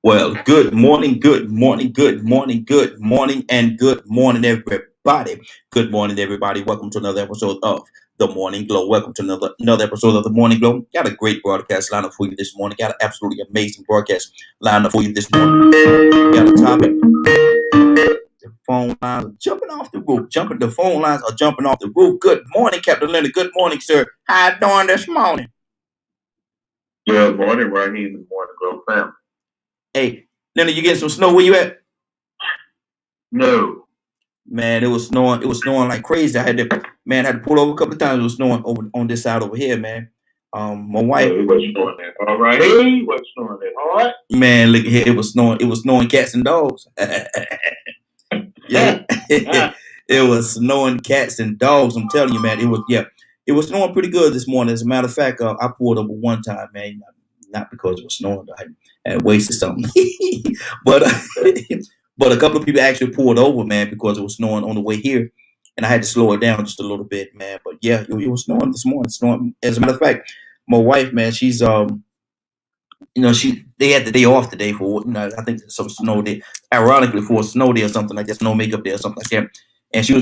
Well, good morning, everybody. Good morning, everybody. Welcome to another episode of The Morning Glow. Welcome to another episode of The Morning Glow. Got a great broadcast lineup for you this morning. Got an absolutely amazing broadcast lineup for you this morning. Got a topic. The phone lines are jumping off the roof. The phone lines are jumping off the roof. Good morning, Captain Leonard. Good morning, sir. How you doing this morning? Good morning, Raheem. The Morning Glow family. Hey, Leonard, you getting some snow? Where you at? No. Man, it was snowing. It was snowing like crazy. I had to pull over a couple of times. It was snowing over on this side over here, man. My wife. Hey, what's snowing there? All right. Hey, what's snowing there? All right. Man, look here. It was snowing. It was snowing cats and dogs. Yeah, it was snowing cats and dogs. I'm telling you, man. It was snowing pretty good this morning. As a matter of fact, I pulled over one time, man. Not because it was snowing. I had wasted something, but but a couple of people actually pulled over, man, because it was snowing on the way here, and I had to slow it down just a little bit, man. But yeah, it was snowing this morning. Snowing. As a matter of fact, my wife, man, she's they had the day off today for I think some snow day, ironically for a snow day or something like that, snow makeup day or something like that. And she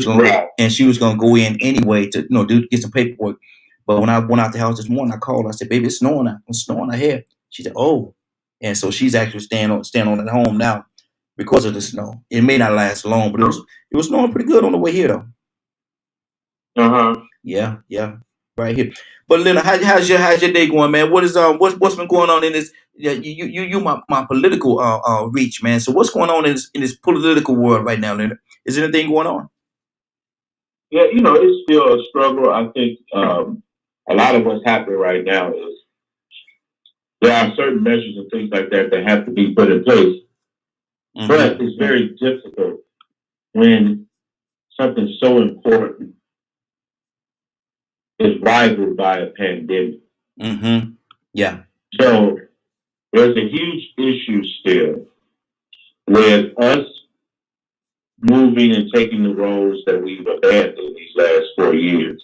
was gonna go in anyway to get some paperwork. But when I went out the house this morning, I called. I said, "Baby, it's snowing out. It's snowing out here." She said, "Oh," and so she's actually staying on at home now because of the snow. It may not last long, but it was snowing pretty good on the way here though. Yeah, right here. But Leonard, how's your day going, man? What's been going on in this? Yeah, you my political reach, man. So what's going on in this political world right now, Leonard? Is there anything going on? Yeah, it's still a struggle. I think a lot of what's happening right now is there are certain measures and things like that that have to be put in place. But it's very difficult when something so important is rivaled by a pandemic. Yeah. So there's a huge issue still with us moving and taking the roles that we've abandoned these last 4 years.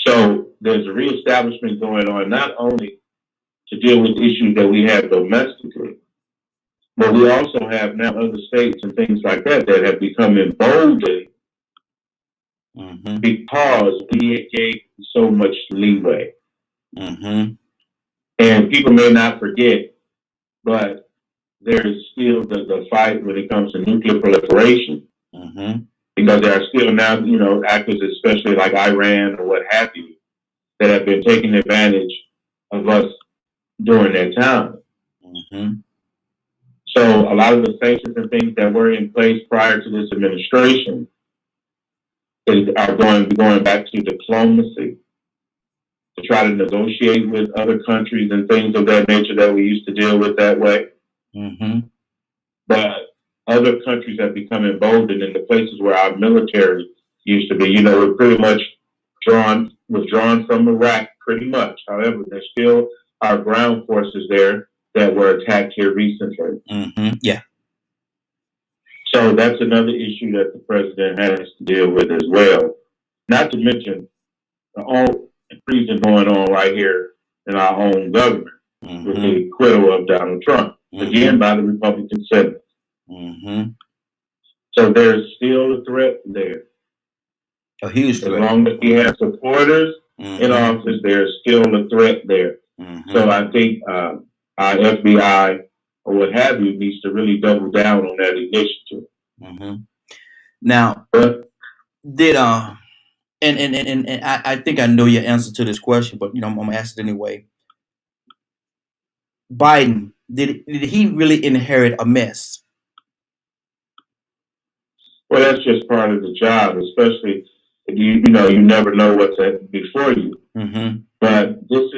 So there's a reestablishment going on, not only to deal with issues that we have domestically, but we also have now other states and things like that that have become emboldened because we gave so much leeway. And people may not forget, but there is still the fight when it comes to nuclear proliferation. Because there are still now, actors, especially like Iran or what have you, that have been taking advantage of us during that time. So a lot of the sanctions and things that were in place prior to this administration are going back to diplomacy to try to negotiate with other countries and things of that nature that we used to deal with that way. But other countries have become emboldened in the places where our military used to be. We're pretty much withdrawn from Iraq, pretty much. However, there's still our ground forces there that were attacked here recently. Yeah. So that's another issue that the president has to deal with as well. Not to mention the whole treason going on right here in our own government with the acquittal of Donald Trump, again by the Republican Senate. So there's still a threat there. A huge threat. As long as we have supporters in office, there's still a threat there. So I think our FBI or what have you needs to really double down on that initiative. Now, did and I think I know your answer to this question, but I'm gonna ask it anyway. Biden, did he really inherit a mess? Well, that's just part of the job, especially if you never know what's before you. But this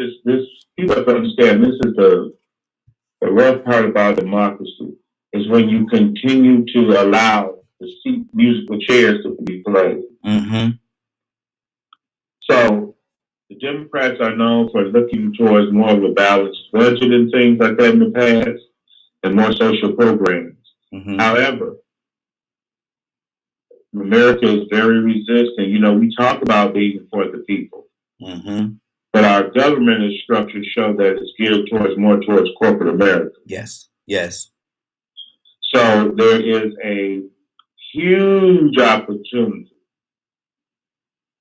people have to understand, this is the rough part about democracy is when you continue to allow the musical chairs to be played. So the Democrats are known for looking towards more of a balanced budget and things like that in the past, and more social programs. However, America is very resistant. We talk about being for the people, but our government is structured to show that it's geared more towards corporate America. Yes. Yes. So there is a huge opportunity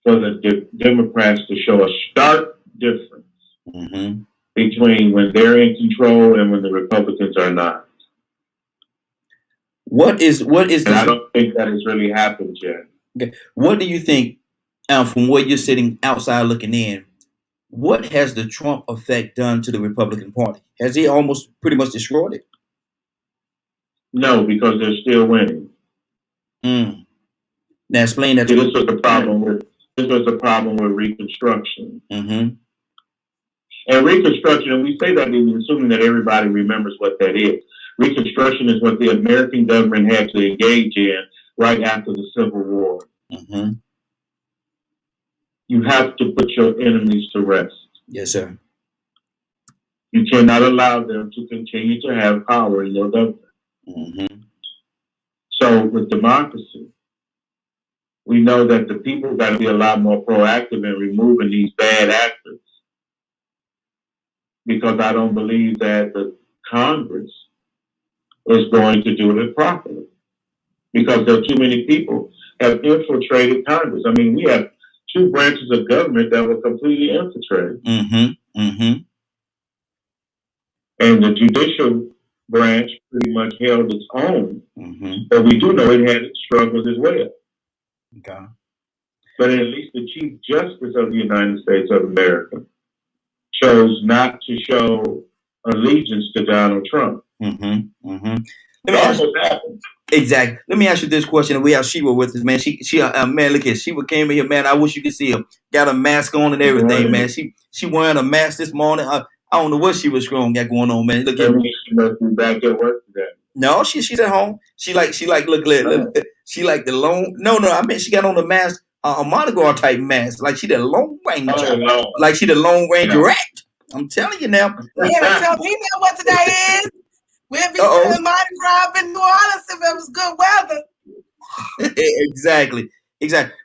for the Democrats to show a stark difference between when they're in control and when the Republicans are not. What is and I don't think that has really happened yet. Okay. What do you think, from where you're sitting outside looking in, what has the Trump effect done to the Republican Party? Has he almost pretty much destroyed it? No, because they're still winning. Now explain that. This was a problem with Reconstruction. And Reconstruction, and we say that assuming that everybody remembers what that is. Reconstruction is what the American government had to engage in right after the Civil War. You have to put your enemies to rest. Yes, sir. You cannot allow them to continue to have power in your government. So with democracy, we know that the people got to be a lot more proactive in removing these bad actors. Because I don't believe that the Congress is going to do it properly. Because there are too many people have infiltrated Congress. I mean, we have two branches of government that were completely infiltrated. And the judicial branch pretty much held its own. But we do know it had its struggles as well. Okay. But at least the Chief Justice of the United States of America chose not to show allegiance to Donald Trump. Exactly. Let me ask you this question. We have Sheba with us, man. She man, look at Sheba came in here, man. I wish you could see her. Got a mask on and everything, man. She wearing a mask this morning. I don't know what she was got going on, man. Look at me. She must be back at work today. No, she's at home. She like she like the lone. No, I mean she got on the mask, a Mardi Gras type mask, like she the Lone Ranger, like she the Lone Ranger rat. I'm telling you now. We know what today is. We'll be doing Mardi Gras in New Orleans if it was good weather. Exactly.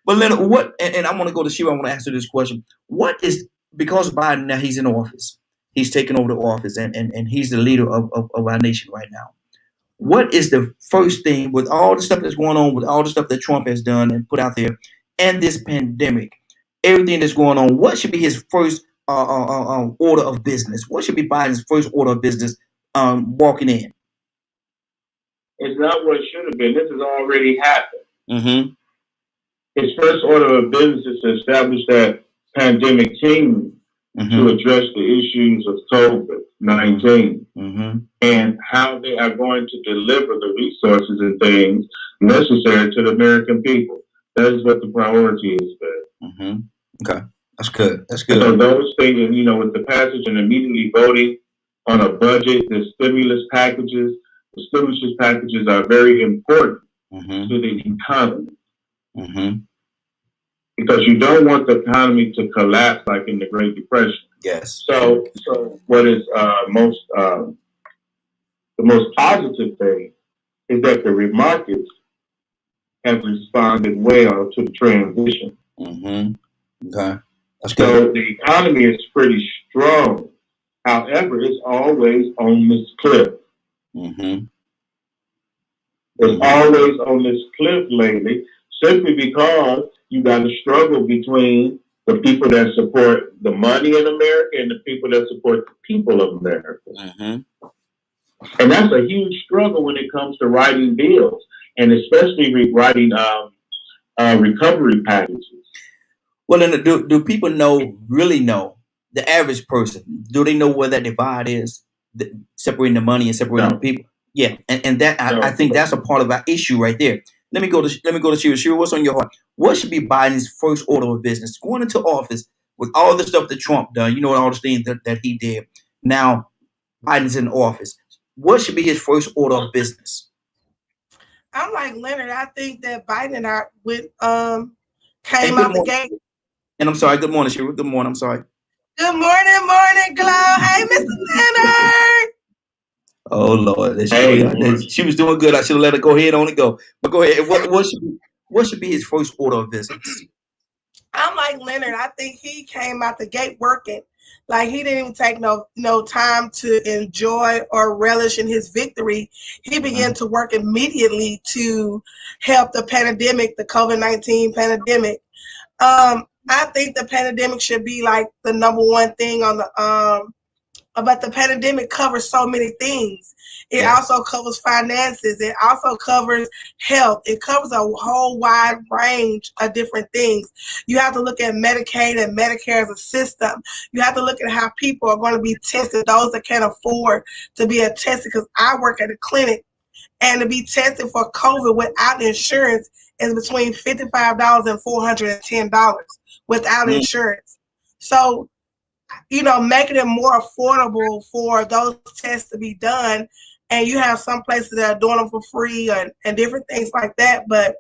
But Leonard, what? And I want to go to Sheba. I want to ask her this question. What is, because Biden now he's in office, he's taken over the office, and he's the leader of our nation right now. What is the first thing with all the stuff that's going on, with all the stuff that Trump has done and put out there, and this pandemic, everything that's going on? What should be his first order of business? What should be Biden's first order of business walking in? It's not what it should have been. This has already happened. His first order of business is to establish that pandemic team to address the issues of COVID-19 and how they are going to deliver the resources and things necessary to the American people. That is what the priority is there. Okay, that's good. So those things, and with the passage and immediately voting on a budget, the stimulus packages are very important to the economy. Because you don't want the economy to collapse like in the Great Depression. Yes. So what is the most positive thing is that the markets have responded well to the transition. Okay. That's so the economy is pretty strong. However, it's always on this cliff. It's always on this cliff lately, simply because you got a struggle between the people that support the money in America and the people that support the people of America. And that's a huge struggle when it comes to writing bills, and especially writing recovery packages. Well, then, do people really know, the average person, do they know where that divide is, separating the money and separating the people? Yeah, and that I think that's a part of our issue right there. Let me go to Shira. Shira, what's on your heart? What should be Biden's first order of business going into office with all the stuff that Trump done? All the things that he did. Now Biden's in office. What should be his first order of business? I'm like Leonard. I think that Biden and I came out the gate. And I'm sorry. Good morning, Shira. Good morning. I'm sorry. Good morning, Glow. Hey, Mr. Leonard. Oh Lord, she was doing good. I should have let her go ahead on and go. But go ahead. What should be his first order of business? I'm like Leonard. I think he came out the gate working. Like he didn't even take no time to enjoy or relish in his victory. He began to work immediately to help the pandemic, the COVID-19 pandemic. I think the pandemic should be like the number one thing on the but the pandemic covers so many things. It also covers finances. It also covers health. It covers a whole wide range of different things. You have to look at Medicaid and Medicare as a system. You have to look at how people are going to be tested, those that can't afford to be tested, because I work at a clinic, and to be tested for COVID without insurance is between $55 and $410 without insurance. So, making it more affordable for those tests to be done. And you have some places that are doing them for free and different things like that. But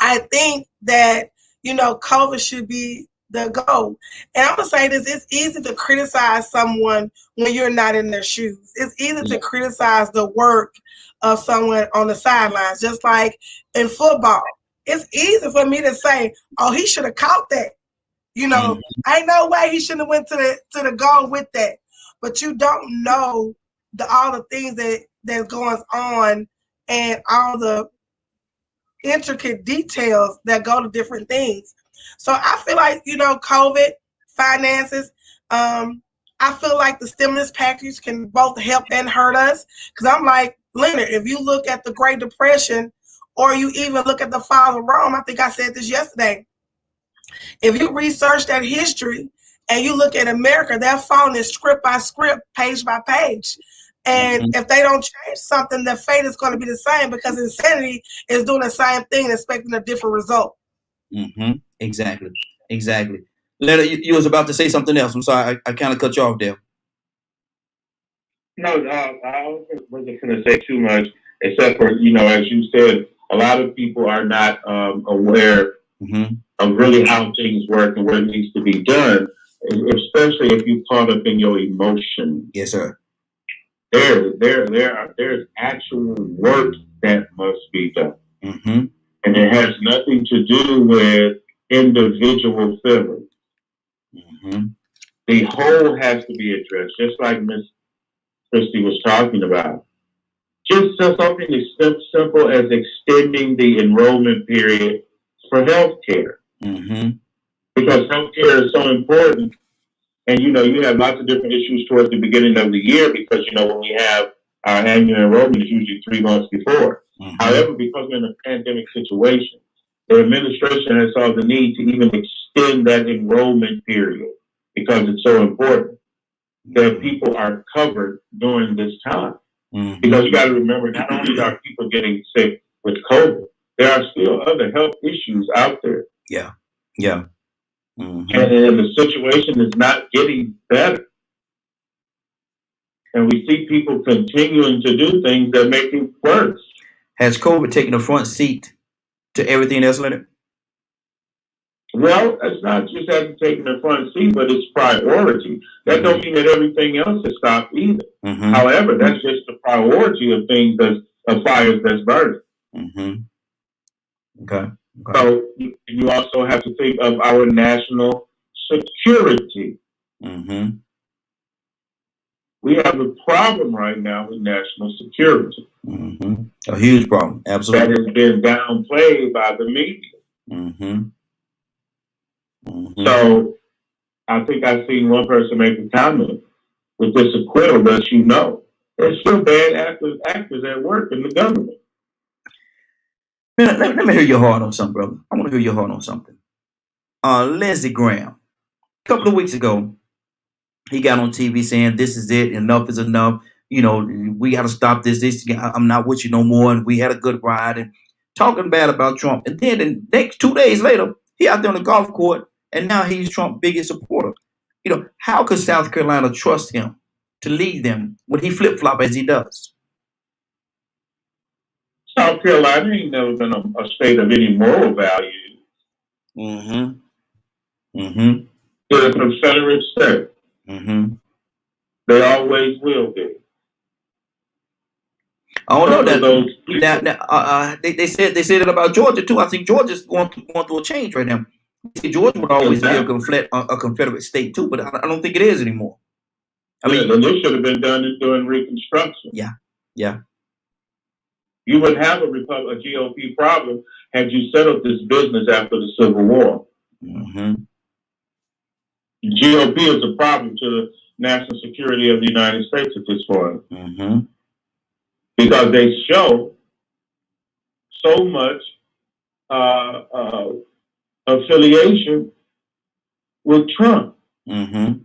I think that, COVID should be the goal. And I'm going to say this, it's easy to criticize someone when you're not in their shoes. It's easy to criticize the work of someone on the sidelines, just like in football. It's easy for me to say, oh, he should have caught that. Ain't no way he shouldn't have went to the goal with that. But you don't know all the things that's going on and all the intricate details that go to different things. So I feel like, COVID, finances, I feel like the stimulus package can both help and hurt us. Because I'm like, Leonard, if you look at the Great Depression, or you even look at the fall of Rome, I think I said this yesterday, if you research that history and you look at America, they're following script by script, page by page. And if they don't change something, the fate is going to be the same, because insanity is doing the same thing and expecting a different result. Exactly. Leonard, you was about to say something else. I'm sorry, I kind of cut you off there. No, I wasn't going to say too much, except for, as you said, a lot of people are not aware of really how things work and what needs to be done, especially if you're caught up in your emotions. Yes, sir. There's actual work that must be done. And it has nothing to do with individual feelings. The whole has to be addressed, just like Miss Christie was talking about. Just something as simple as extending the enrollment period for health care. Because health care is so important. And, you have lots of different issues towards the beginning of the year, because, when we have our annual enrollment, it's usually 3 months before. However, because we're in a pandemic situation, the administration has saw the need to even extend that enrollment period, because it's so important that people are covered during this time. Because you got to remember, not only are people getting sick with COVID, there are still other health issues out there. And the situation is not getting better. And we see people continuing to do things that make it worse. Has COVID taken a front seat to everything else, Leonard? Well, it's not just having taken the front seat, but it's priority. That don't mean that everything else has stopped either. However, that's just the priority of things of fires that's burning. Okay. So you also have to think of our national security. We have a problem right now with national security. A huge problem, absolutely. That has been downplayed by the media. So I think I've seen one person make a comment with this acquittal that there's still bad actors at work in the government. Man, let me hear your heart on something, brother. I want to hear your heart on something. Lindsey Graham, a couple of weeks ago, he got on TV saying, this is it, enough is enough. We got to stop this. I'm not with you no more. And we had a good ride, and talking bad about Trump. And then the next 2 days later, he out there on the golf court, and now he's Trump's biggest supporter. How could South Carolina trust him to lead them when he flip-flop as he does? South Carolina ain't never been a state of any moral value. They're a Confederate state. They always will be. I don't know that. They said it about Georgia too. I think Georgia's going through a change right now. See, Georgia would always be Exactly. a Confederate state too, but I don't think it is anymore. I Yeah, mean, and this should have been done during Reconstruction. yeah, yeah. You wouldn't have a GOP problem had you settled this business after the Civil War. Mm-hmm. GOP is a problem to the national security of the United States at this point. Mm-hmm. Because they show so much affiliation with Trump. Mm-hmm.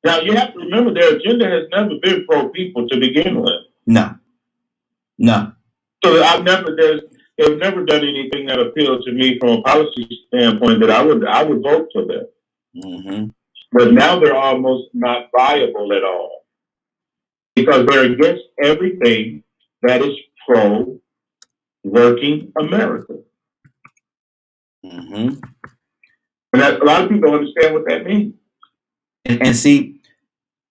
Now, you have to remember their agenda has never been pro-people to begin with. No. So they've never done anything that appealed to me from a policy standpoint that I would vote for them. Mm-hmm. But now they're almost not viable at all because they're against everything that is pro-working America. Mm-hmm. And a lot of people don't understand what that means. And see,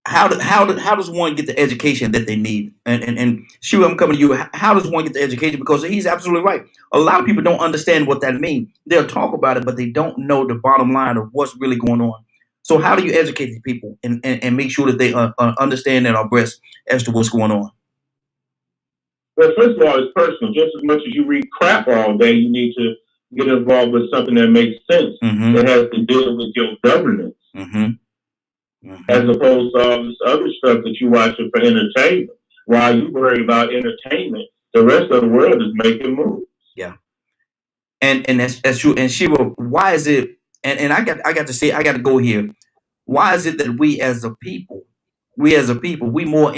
how does one get the education that they need? And Sheila, I'm coming to you. How does one get the education? Because he's absolutely right. A lot of people don't understand what that means. They'll talk about it, but they don't know the bottom line of what's really going on. So how do you educate these people and make sure that they understand and are abreast as to what's going on? Well, first of all, it's personal. Just as much as you read crap all day, you need to get involved with something that makes sense, Mm-hmm. that has to deal with your governance, mm-hmm. Mm-hmm. as opposed to all this other stuff that you watch for entertainment. While you worry about entertainment, the rest of the world is making moves. Yeah, and that's true. And Shiva, why is it? And I got to say, I got to go here. Why is it that we as a people, we more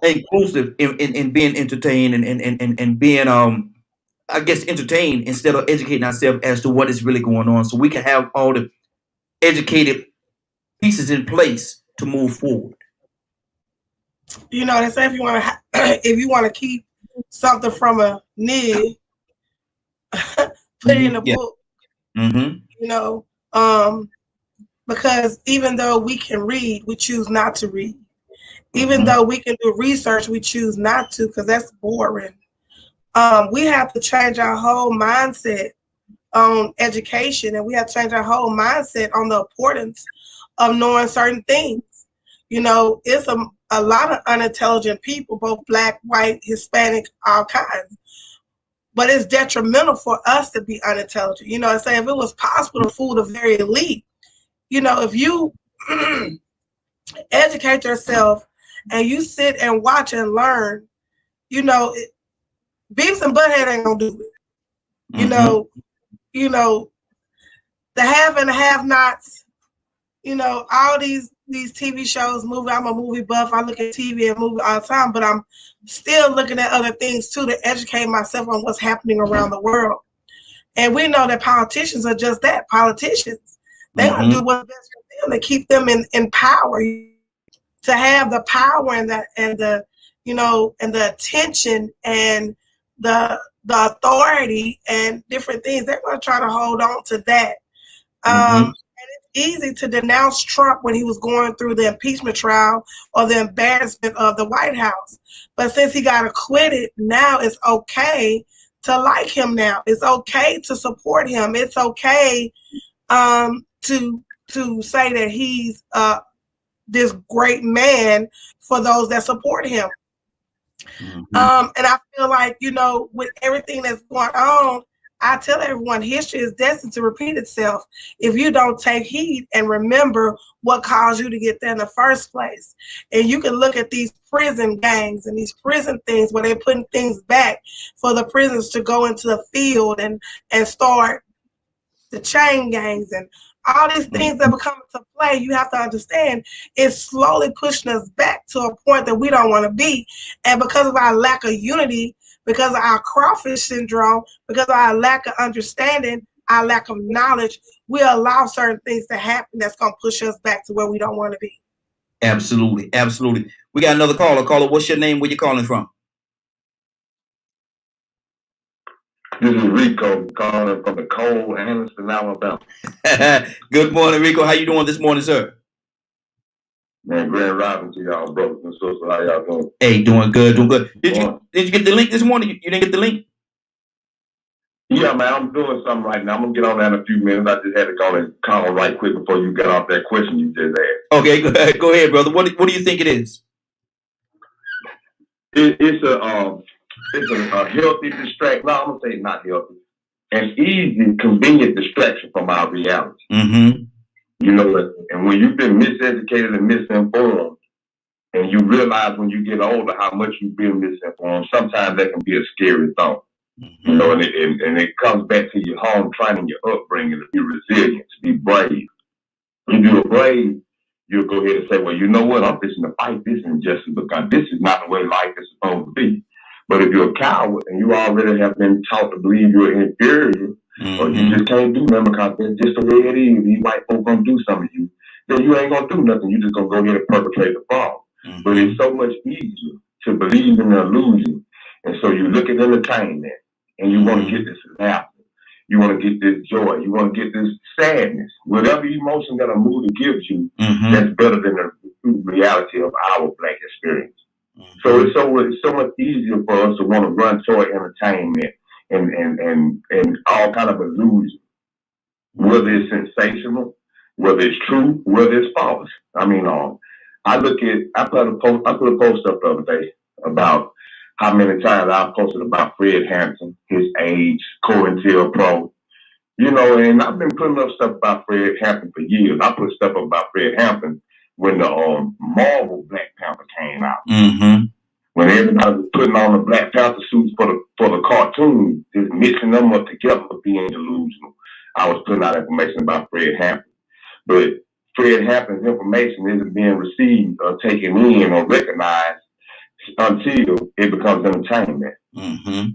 inclusive in being entertained and being I guess entertained instead of educating ourselves as to what is really going on, so we can have all the educated pieces in place to move forward. You know, they say if you want to if you want to keep something from a nigga, put it in a book. Mm-hmm. You know, because even though we can read, we choose not to read. Even though we can do research, we choose not to because that's boring. We have to change our whole mindset on education, and we have to change our whole mindset on the importance of knowing certain things. You know, it's a lot of unintelligent people, both black, white, Hispanic, all kinds. But it's detrimental for us to be unintelligent. You know, I say if it was possible to fool the very elite, you know, if you educate yourself and you sit and watch and learn, you know, Beavis and Butthead ain't gonna do it. You know, the have and the have-nots. You know, all these TV shows, movie. I'm a movie buff. I look at TV and movie all the time, but I'm still looking at other things too to educate myself on what's happening around the world. And we know that politicians are just that, politicians. They're gonna do what's best for them to keep them in power. To have the power and the you know, and the attention and the authority and different things, they're going to try to hold on to that. And it's easy to denounce Trump when he was going through the impeachment trial or the embarrassment of the White House. But since he got acquitted, now it's okay to like him now. It's okay to support him. It's okay to say that he's this great man for those that support him. And I feel like, you know, with everything that's going on, I tell everyone history is destined to repeat itself if you don't take heed and remember what caused you to get there in the first place. And you can look at these prison gangs and these prison things where they're putting things back for the prisoners to go into the field and start the chain gangs and all these things that become into play. You have to understand it's slowly pushing us back to a point that we don't want to be. And because of our lack of unity, because of our crawfish syndrome, because of our lack of understanding, our lack of knowledge, we allow certain things to happen that's going to push us back to where we don't want to be. Absolutely. Absolutely. We got another caller. Caller, what's your name? Where you calling from? This is Rico calling from the cold Anderson, Alabama. Good morning, Rico. How you doing this morning, sir? Man, grand rising to y'all, brothers and sisters. How y'all doing? Hey, doing good, doing good. Did you get the link this morning? You didn't get the link? Yeah, man, I'm doing something right now. I'm gonna get on that in a few minutes. I just had to go and call right quick before you got off that question you just asked. Okay, go ahead, brother. What do you think it is? It's a healthy distraction. No, I'm gonna say not healthy. An easy, convenient distraction from our reality. Mm-hmm. You know, and when you've been miseducated and misinformed, and you realize when you get older how much you've been misinformed, sometimes that can be a scary thought. Mm-hmm. You know, and it comes back to your home training, your upbringing, to be resilient, to be brave. If you're brave, you'll go ahead and say, well, you know what? I'm fixing to fight this injustice because this is not the way life is supposed to be. But if you're a coward and you already have been taught to believe you're inferior, or you just can't do nothing because that's just the way it is, these white folks gonna do something to you, then you ain't gonna do nothing. You just gonna go ahead and perpetrate the fraud. But it's so much easier to believe in the illusion. And so you look at entertainment and you want to get this laughter. You want to get this joy. You want to get this sadness. Whatever emotion that a movie gives you, that's better than the reality of our Black experience. So it's so much easier for us to want to run toward entertainment and all kind of illusion, whether it's sensational, whether it's true, whether it's false. I mean, I put a post up the other day about how many times I posted about Fred Hampton, his age, COINTELPRO. You know, and I've been putting up stuff about Fred Hampton for years. I put stuff about Fred Hampton when the Marvel Black Panther came out. Mm-hmm. When everybody was putting on the Black Panther suits for the cartoon, just mixing them up together for being delusional. I was putting out information about Fred Hampton. But Fred Hampton's information isn't being received or taken in or recognized until it becomes entertainment. Mm-hmm.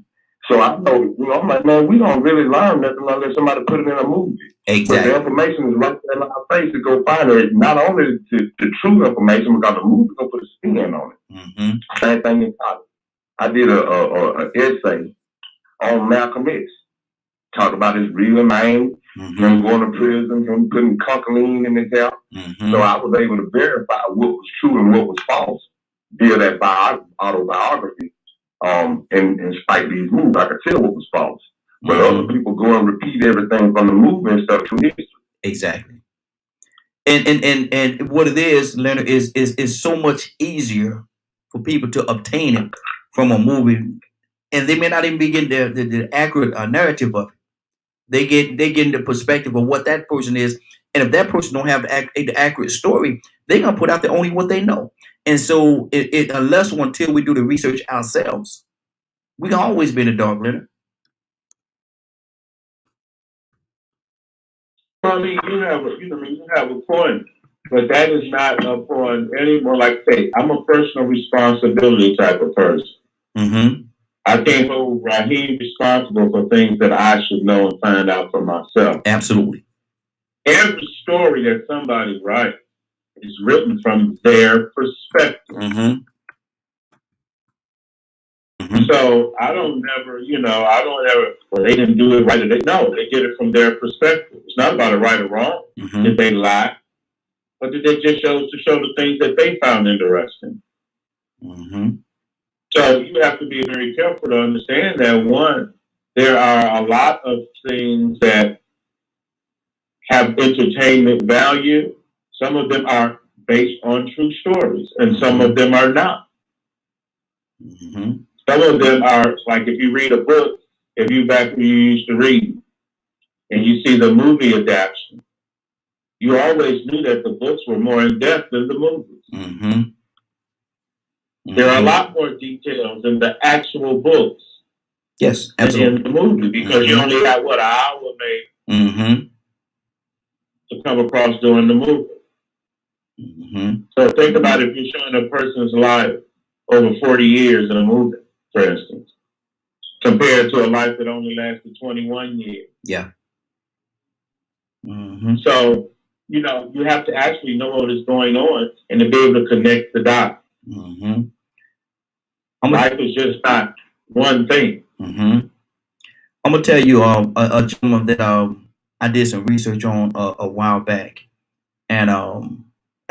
So I know, you know, I'm like, man, we don't really learn nothing unless somebody put it in a movie. Exactly. But the information is right there in our face to go find it. Not only the true information, because the movie gonna put a spin on it. Mm-hmm. Same thing in college. I did a essay on Malcolm X. Talked about his real name, him going to prison, him putting cocaine in his hair. So I was able to verify what was true and what was false via that autobiography. And Spike Lee's movie, I could tell what was false. But other people go and repeat everything from the movie instead of true history. Exactly. And what it is, Leonard, is so much easier for people to obtain it from a movie, and they may not even be getting the accurate narrative of it. They get the perspective of what that person is, and if that person don't have the accurate story, they're gonna put out only what they know. And so, unless or until we do the research ourselves, we can always be in the dark, Leonard. I mean, you have a point, but that is not a point anymore. Like I say, I'm a personal responsibility type of person. Mm-hmm. I can't hold Raheem responsible for things that I should know and find out for myself. Absolutely. Every story that somebody writes is written from their perspective. Mm-hmm. Mm-hmm. So I don't ever, well, they didn't do it right. No, they did it from their perspective. It's not about a right or wrong. Mm-hmm. Did they lie? Or did they just show the things that they found interesting? Mm-hmm. So you have to be very careful to understand that, one, there are a lot of things that have entertainment value. Some of them are based on true stories, and some of them are not. Mm-hmm. Some of them are, like if you read a book, if you back when you used to read, and you see the movie adaptation, you always knew that the books were more in depth than the movies. Mm-hmm. Mm-hmm. There are a lot more details in the actual books. Yes, absolutely. Than in the movie, because you only have an hour maybe to come across during the movie. Mm-hmm. So think about if you're showing a person's life over 40 years in a movie, for instance, compared to a life that only lasted 21 years. Yeah. Mm-hmm. So, you have to actually know what is going on and to be able to connect the dots. Mm-hmm. Life is just not one thing. Mm-hmm. I'm gonna tell you a gentleman that I did some research on a while back, and a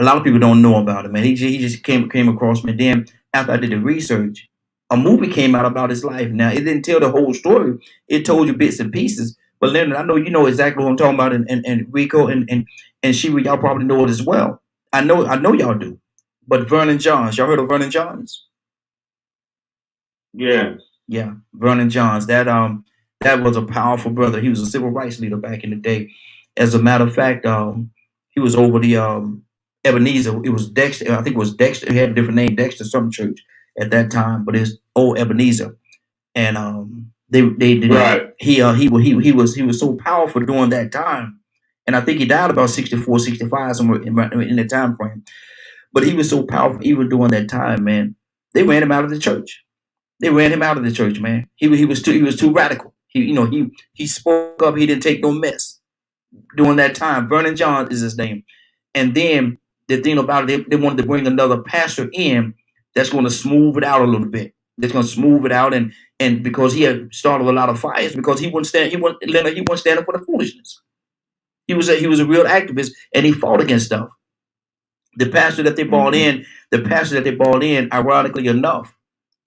lot of people don't know about him. And he just came across me. Then after I did the research, a movie came out about his life. Now, it didn't tell the whole story. It told you bits and pieces. But Leonard, I know you know exactly what I'm talking about, and Rico and Sheba, y'all probably know it as well. I know y'all do. But Vernon Johns, y'all heard of Vernon Johns? Yes. Yeah, Vernon Johns. That was a powerful brother. He was a civil rights leader back in the day. As a matter of fact, he was over the Ebenezer. It was Dexter. I think it was Dexter. He had a different name, Dexter some church at that time, but it's old Ebenezer. And they did. Right. He was so powerful during that time, and I think he died about 64, 65, somewhere in the time frame. But he was so powerful even during that time, man. They ran him out of the church. They ran him out of the church, man. He was too radical. He spoke up. He didn't take no mess during that time. Vernon John is his name. And then the thing about it, they wanted to bring another pastor in that's going to smooth it out a little bit. That's going to smooth it out, and because he had started a lot of fires, because he wouldn't stand up for the foolishness. He was a real activist, and he fought against stuff. The pastor that they brought in, ironically enough,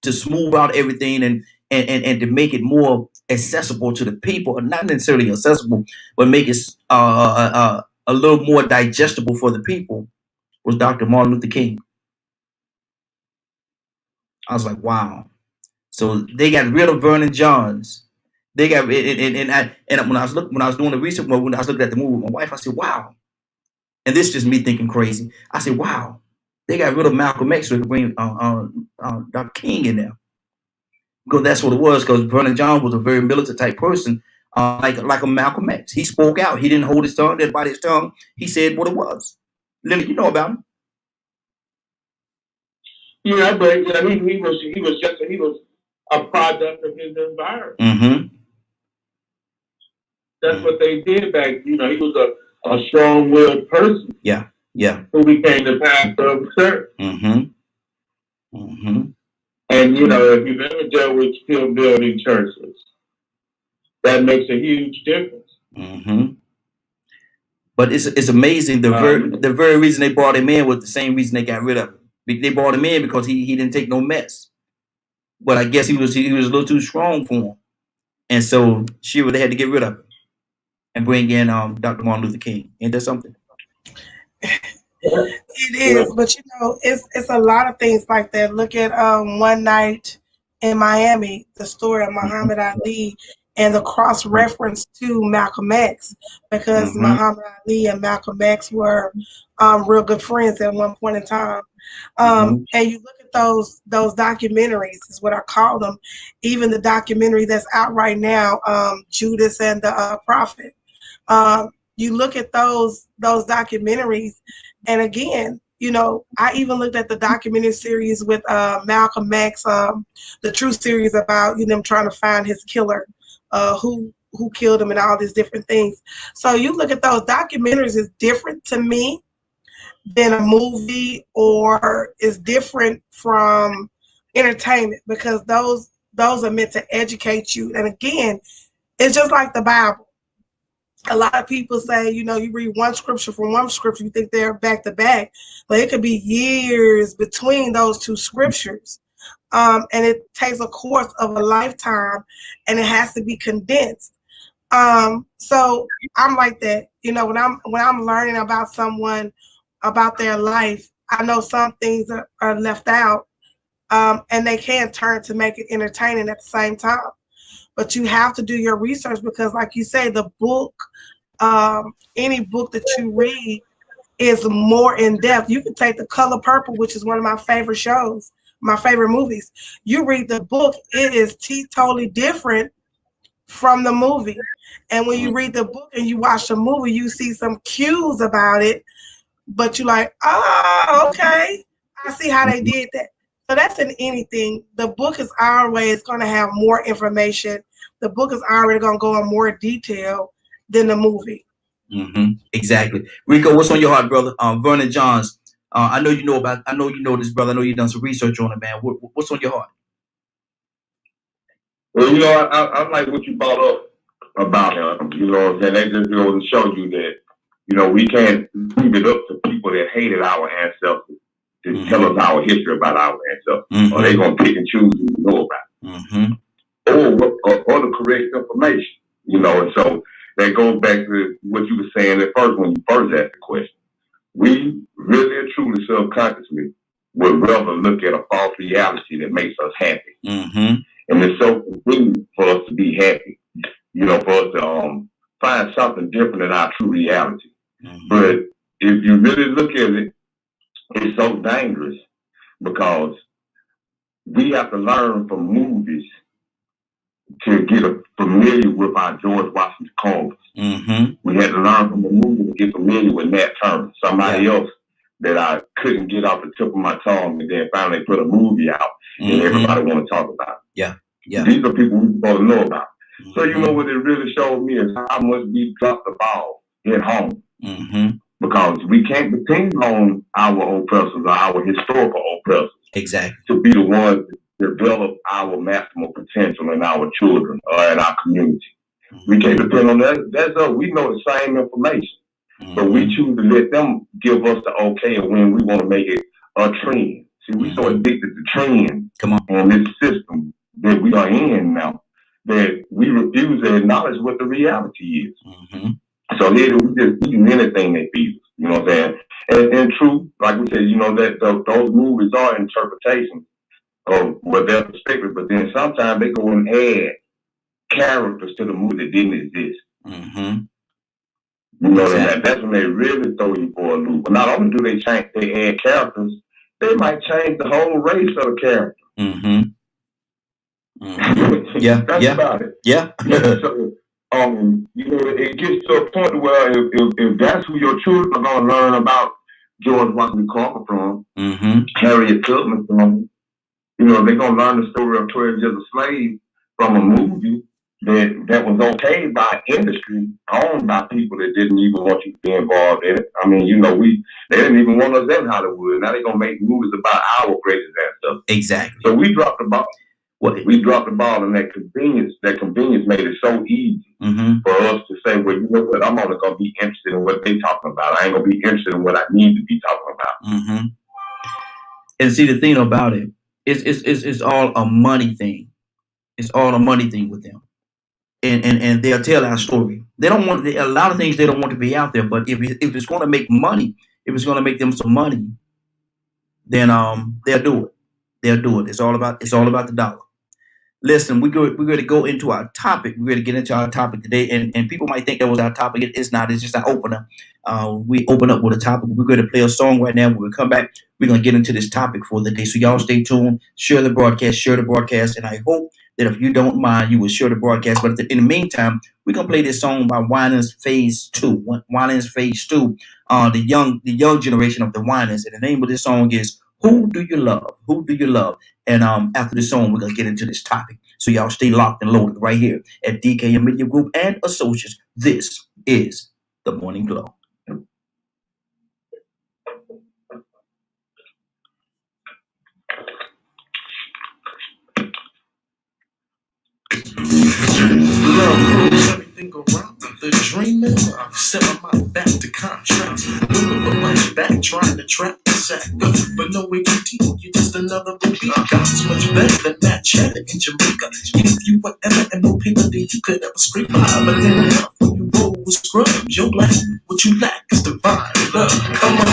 to smooth out everything and to make it more accessible to the people, or not necessarily accessible, but make it a little more digestible for the people, was Dr. Martin Luther King. I was like, wow. So they got rid of Vernon Johns. They got and when I was doing the research, when I was looking at the movie with my wife, I said, wow. And this is just me thinking crazy. I said, wow. They got rid of Malcolm X so they could bring Dr. King in there. Because that's what it was. Because Vernon John was a very militant type person, like a Malcolm X. He spoke out. He didn't hold his tongue. Didn't bite his tongue. He said what it was. Leonard, you know about him. Yeah, but he was a product of his environment. Mm-hmm. That's what they did back. He was a strong-willed person. Yeah. Who became the pastor of the church. Mm-hmm. Mm-hmm. And if you've ever dealt with still building churches, that makes a huge difference. Mm-hmm. But it's amazing. The very reason they brought him in was the same reason they got rid of him. They brought him in because he didn't take no mess. But I guess he was a little too strong for him, and so they had to get rid of him and bring in Dr. Martin Luther King. Ain't that something? It is, but it's a lot of things like that. Look at One Night in Miami, the story of Muhammad Ali, and the cross reference to Malcolm X, because Muhammad Ali and Malcolm X were real good friends at one point in time. And you look at those documentaries, is what I call them. Even the documentary that's out right now, Judas and the Prophet. You look at those documentaries, and again, I even looked at the documentary series with Malcolm X, the true series about them trying to find his killer, who killed him, and all these different things. So you look at those documentaries, is different to me than a movie, or is different from entertainment, because those are meant to educate you. And again, it's just like the Bible. A lot of people say, you read one scripture from one scripture, you think they're back to back, but it could be years between those two scriptures. And it takes a course of a lifetime, and it has to be condensed. So I'm like that. When I'm learning about someone, about their life, I know some things are left out, and they can turn to make it entertaining at the same time. But you have to do your research, because like you say, the book, any book that you read is more in depth. You can take The Color Purple, which is one of my favorite shows, my favorite movies. You read the book, it is totally different from the movie. And when you read the book and you watch the movie, you see some cues about it, but you're like, oh, okay, I see how they did that. So that's in anything. The book is always going to have more information. The book is already going to go in more detail than the movie. Exactly. Rico, what's on your heart, brother? Vernon Johns. I know you know this, brother. I know you've done some research on it, man. What's on your heart? Well, I like what you brought up about him. And they just to show you that, we can't leave it up to people that hated our ancestors to tell us our history about our ancestors. Or they're going to pick and choose who we know about. Or the correct information, and so that goes back to what you were saying at first when you first asked the question. We really and truly subconsciously would rather look at a false reality that makes us happy. And it's so convenient for us to be happy, for us to find something different in our true reality. But if you really look at it, it's so dangerous because we have to learn from movies to get familiar with our George Washington Carver. We had to learn from the movie to get familiar with Nat Turner, somebody else that I couldn't get off the tip of my tongue, and then finally put a movie out and everybody want to talk about. These are people we supposed to know about. So what it really showed me is how much we dropped the ball at home. Because we can't depend on our oppressors or our historical oppressors to be the ones that develop our maximal potential in our children or in our community. We can't depend on that. That's us. We know the same information. But we choose to let them give us the okay when we want to make it a trend. See, we so addicted to trend on this system that we are in now that we refuse to acknowledge what the reality is. So here we just eating anything they feed us. You know what I'm saying? And true, like we said, that those movies are interpretations of what their perspective, but then sometimes they go and add characters to the movie that didn't exist. That's when they really throw you for a loop. But not only do they add characters, they might change the whole race of the character. That's about it. So, it gets to a point where if that's who your children are going to learn about George Washington Carver from, Harriet Tubman from, they're going to learn the story of 12 Years a Slave from a movie that was okayed by industry, owned by people that didn't even want you to be involved in it. I mean, they didn't even want us in Hollywood. Now they're going to make movies about our greatest ancestors. So we dropped the ball. We dropped the ball, and that convenience made it so easy for us to say, well, you know what, I'm only going to be interested in what they talking about. I ain't going to be interested in what I need to be talking about. And see, the thing about it, it's all a money thing. It's all a money thing with them. And they'll tell our story. They don't want a lot of things. They don't want to be out there. But if it's going to make money, if it's going to make them some money, then they'll do it. They'll do it. It's all about the dollar. Listen, we're going to go into our topic. We're going to get into our topic today, and people might think that was our topic. It's not. It's just an opener. We open up with a topic. We're going to play a song right now. When we come back, we're going to get into this topic for the day. So y'all stay tuned. Share the broadcast, and I hope that if you don't mind, you will share the broadcast. But in the meantime, we're going to play this song by Winans Phase 2. Winans Phase 2, the young generation of the Winans. And the name of this song is Who Do You Love? Who Do You Love? And after the song, we're going to get into this topic. So y'all stay locked and loaded right here at DKM Media Group and Associates. This is The Morning Glow. Everything around the dreaming. I'm selling my back to contract. Moving with my back, trying to trap the sack. But no way to teach you just another movie. Got so much better than that chatter in Jamaica. If you whatever and no paper that you could ever scrape by. But then enough when you roll with scrubs, you're black. What you lack is divine love. Come on.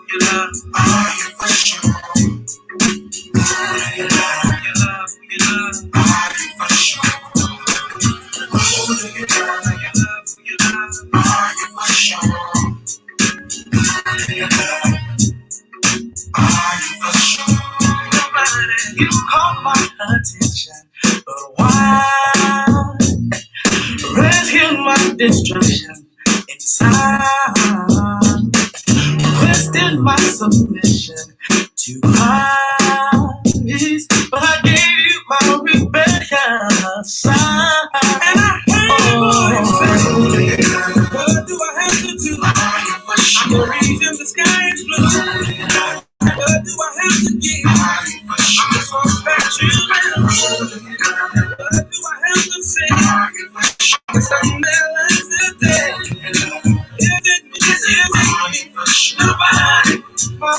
You love, are you for sure? You love, are you for sure? Who do you love? Are you for sure? Who do you love? Are you for sure? Nobody, you caught my attention, but why rescue my destruction inside? Question my submission to Christ, but I gave you my rebellion side. And I what do I have to do? I'm the reason the sky is blue. What do I have to give? I'm just one back children. What do I have to say? Something that lasts a day. Is it me? Nobody. My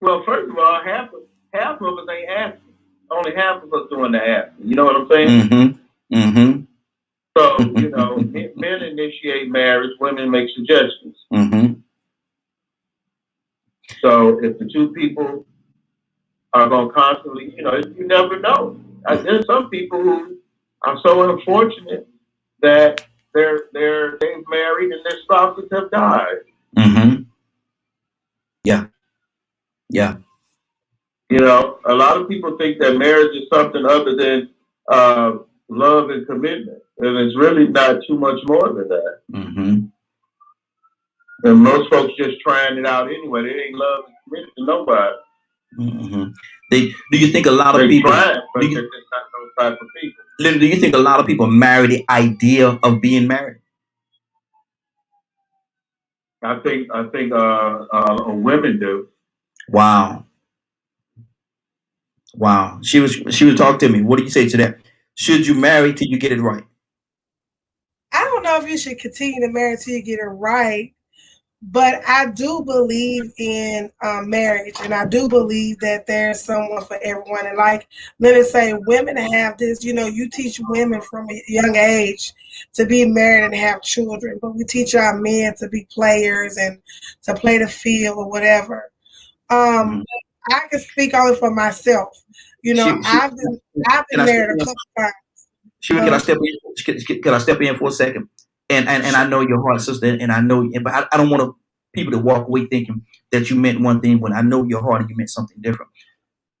Well, first of all, half of us ain't asking. Only half of us doing the asking. You know what I'm saying? Mm-hmm. Mm-hmm. So, men initiate marriage, women make suggestions. Mm-hmm. So if the two people are going to constantly, you never know. There's some people who are so unfortunate that they've married and their spouses have died. Mm-hmm. Yeah. Yeah. A lot of people think that marriage is something other than love and commitment, and it's really not too much more than that. Mm-hmm. And most folks just trying it out anyway. They ain't love and committed to nobody. Mm-hmm. Do you think a lot of They people? trying, but they're just not those type of people. Lynn, do you think a lot of people marry the idea of being married? I think women do. Wow. She was talking to me. What do you say to that? Should you marry till you get it right? I don't know if you should continue to marry till you get it right, but I do believe in marriage, and I do believe that there's someone for everyone. And like Leonard say, women have this. You teach women from a young age to be married and have children, but we teach our men to be players and to play the field or whatever. Mm-hmm. I can speak only for myself. I've been married a couple times. Can I step in? Can I step in for a second? And I know your heart, sister, and I know, but I don't want people to walk away thinking that you meant one thing when I know your heart and you meant something different.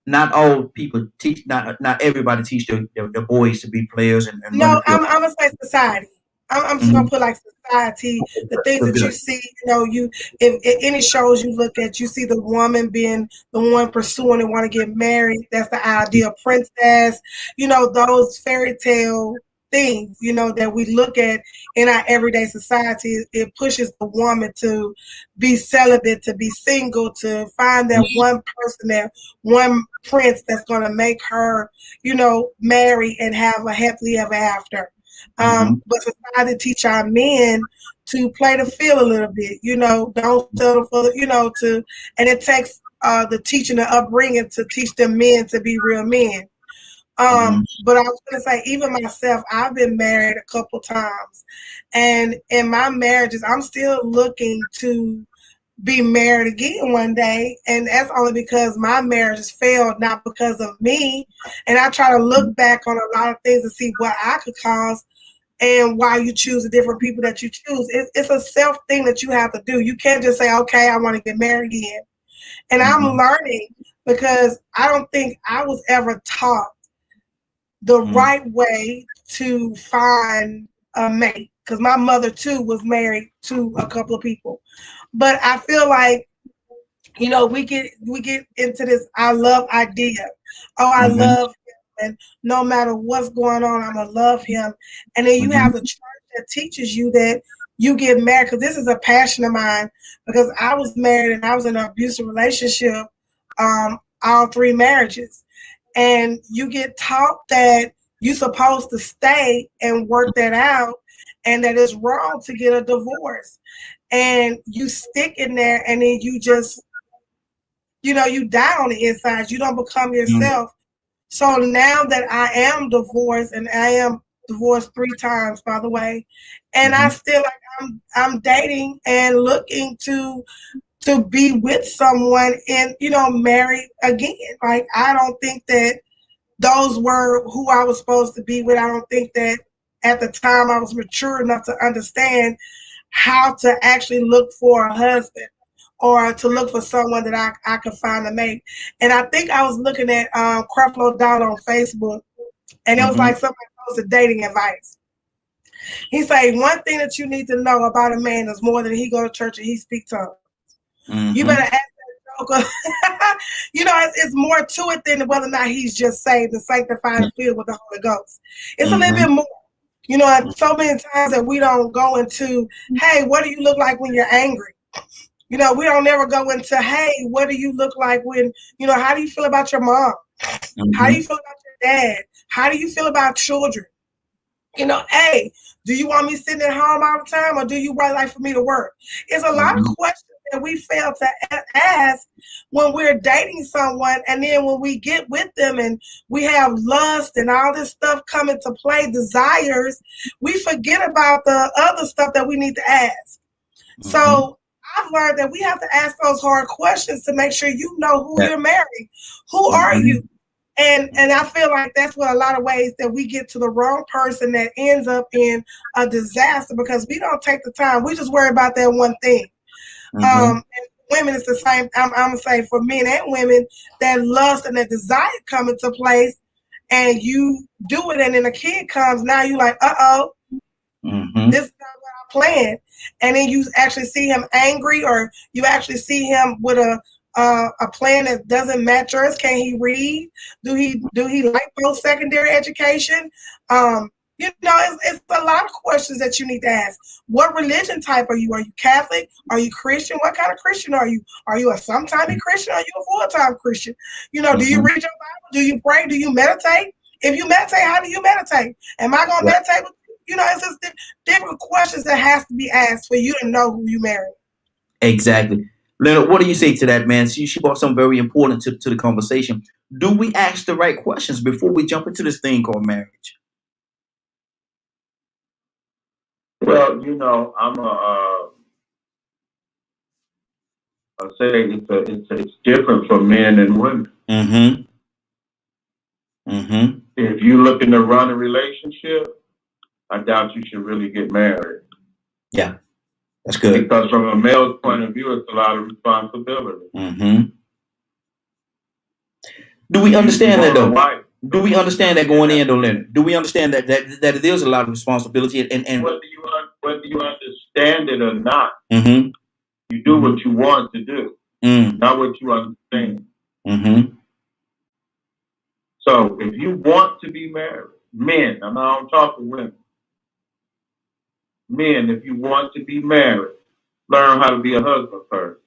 Not all people teach. Not everybody teach their boys to be players and run the No, field. I'm gonna say society. I'm just Mm-hmm. gonna put like society, the things So that you good. see. If any shows you look at, you see the woman being the one pursuing and want to get married. That's the ideal princess. Those fairy tale things. That we look at in our everyday society. It pushes the woman to be celibate, to be single, to find that one person, that one prince that's gonna make her marry and have a happily ever after. Mm-hmm. But society teach our men to play the field a little bit, don't settle for, and it takes the teaching and upbringing to teach them men to be real men. Mm-hmm. But I was going to say, even myself, I've been married a couple times. And in my marriages, I'm still looking to be married again one day, and that's only because my marriage has failed, not because of me. And I try to look back on a lot of things and see what I could cause and why you choose the different people that you choose. It's a self thing that you have to do. You can't just say, okay, I want to get married again. And I'm learning, because I don't think I was ever taught the right way to find a mate, because my mother too was married to a couple of people. But I feel like, we get into this I love idea. Oh, I Mm-hmm. love him, and no matter what's going on, I'm gonna love him. And then you have the church that teaches you that you get married, because this is a passion of mine, because I was married and I was in an abusive relationship, all 3 marriages. And you get taught that you're supposed to stay and work that out, and that it's wrong to get a divorce. And you stick in there, and then you just, you die on the inside. You don't become yourself. So now that I am divorced, and I am divorced 3 times, by the way, and I still, like, I'm dating and looking to be with someone and, marry again. Like, I don't think that those were who I was supposed to be with. I don't think that at the time I was mature enough to understand how to actually look for a husband, or to look for someone that I could find a mate. And I think I was looking at Creflo Dollar on Facebook, and it was like somebody posted dating advice. He said, one thing that you need to know about a man is more than he go to church and he speak tongues. You better ask that joker. It's more to it than whether or not he's just saved and sanctified and filled with the Holy Ghost. It's a little bit more. So many times that we don't go into, hey, what do you look like when you're angry? We don't ever go into, hey, what do you look like when, how do you feel about your mom? How do you feel about your dad? How do you feel about children? Hey, do you want me sitting at home all the time, or do you really like for me to work? It's a lot of questions that we fail to ask when we're dating someone, and then when we get with them and we have lust and all this stuff come into play, desires, we forget about the other stuff that we need to ask. So I've learned that we have to ask those hard questions to make sure you know who you're marrying. Who are you? And I feel like that's what a lot of ways that we get to the wrong person that ends up in a disaster, because we don't take the time. We just worry about that one thing. And women, it's the same. I'm gonna say for men and women, that lust and that desire come into place, and you do it, and then a kid comes. Now you like, this is not what I planned. And then you actually see him angry, or you actually see him with a plan that doesn't match yours. Can he read? Do he like post-secondary education? It's a lot of questions that you need to ask. What religion type are you? Are you Catholic? Are you Christian? What kind of Christian are you? Are you a sometime Christian? Are you a full-time Christian? Do you read your Bible? Do you pray? Do you meditate? If you meditate, how do you meditate? Am I going to meditate with you? It's just different questions that has to be asked for you to know who you marry. Exactly. Leonard, what do you say to that, man? She brought something very important to the conversation. Do we ask the right questions before we jump into this thing called marriage? Well, I say it's different for men and women. If you're looking to run a relationship, I doubt you should really get married. Yeah, that's good. Because from a male's point of view, it's a lot of responsibility. Do we understand that though? Do we understand that going in though, Leonard? Do we understand that it is a lot of responsibility? And whether you understand it or not, you do what you want to do, not what you understand. So if you want to be married, men, I'm not talking women. Men, if you want to be married, learn how to be a husband first.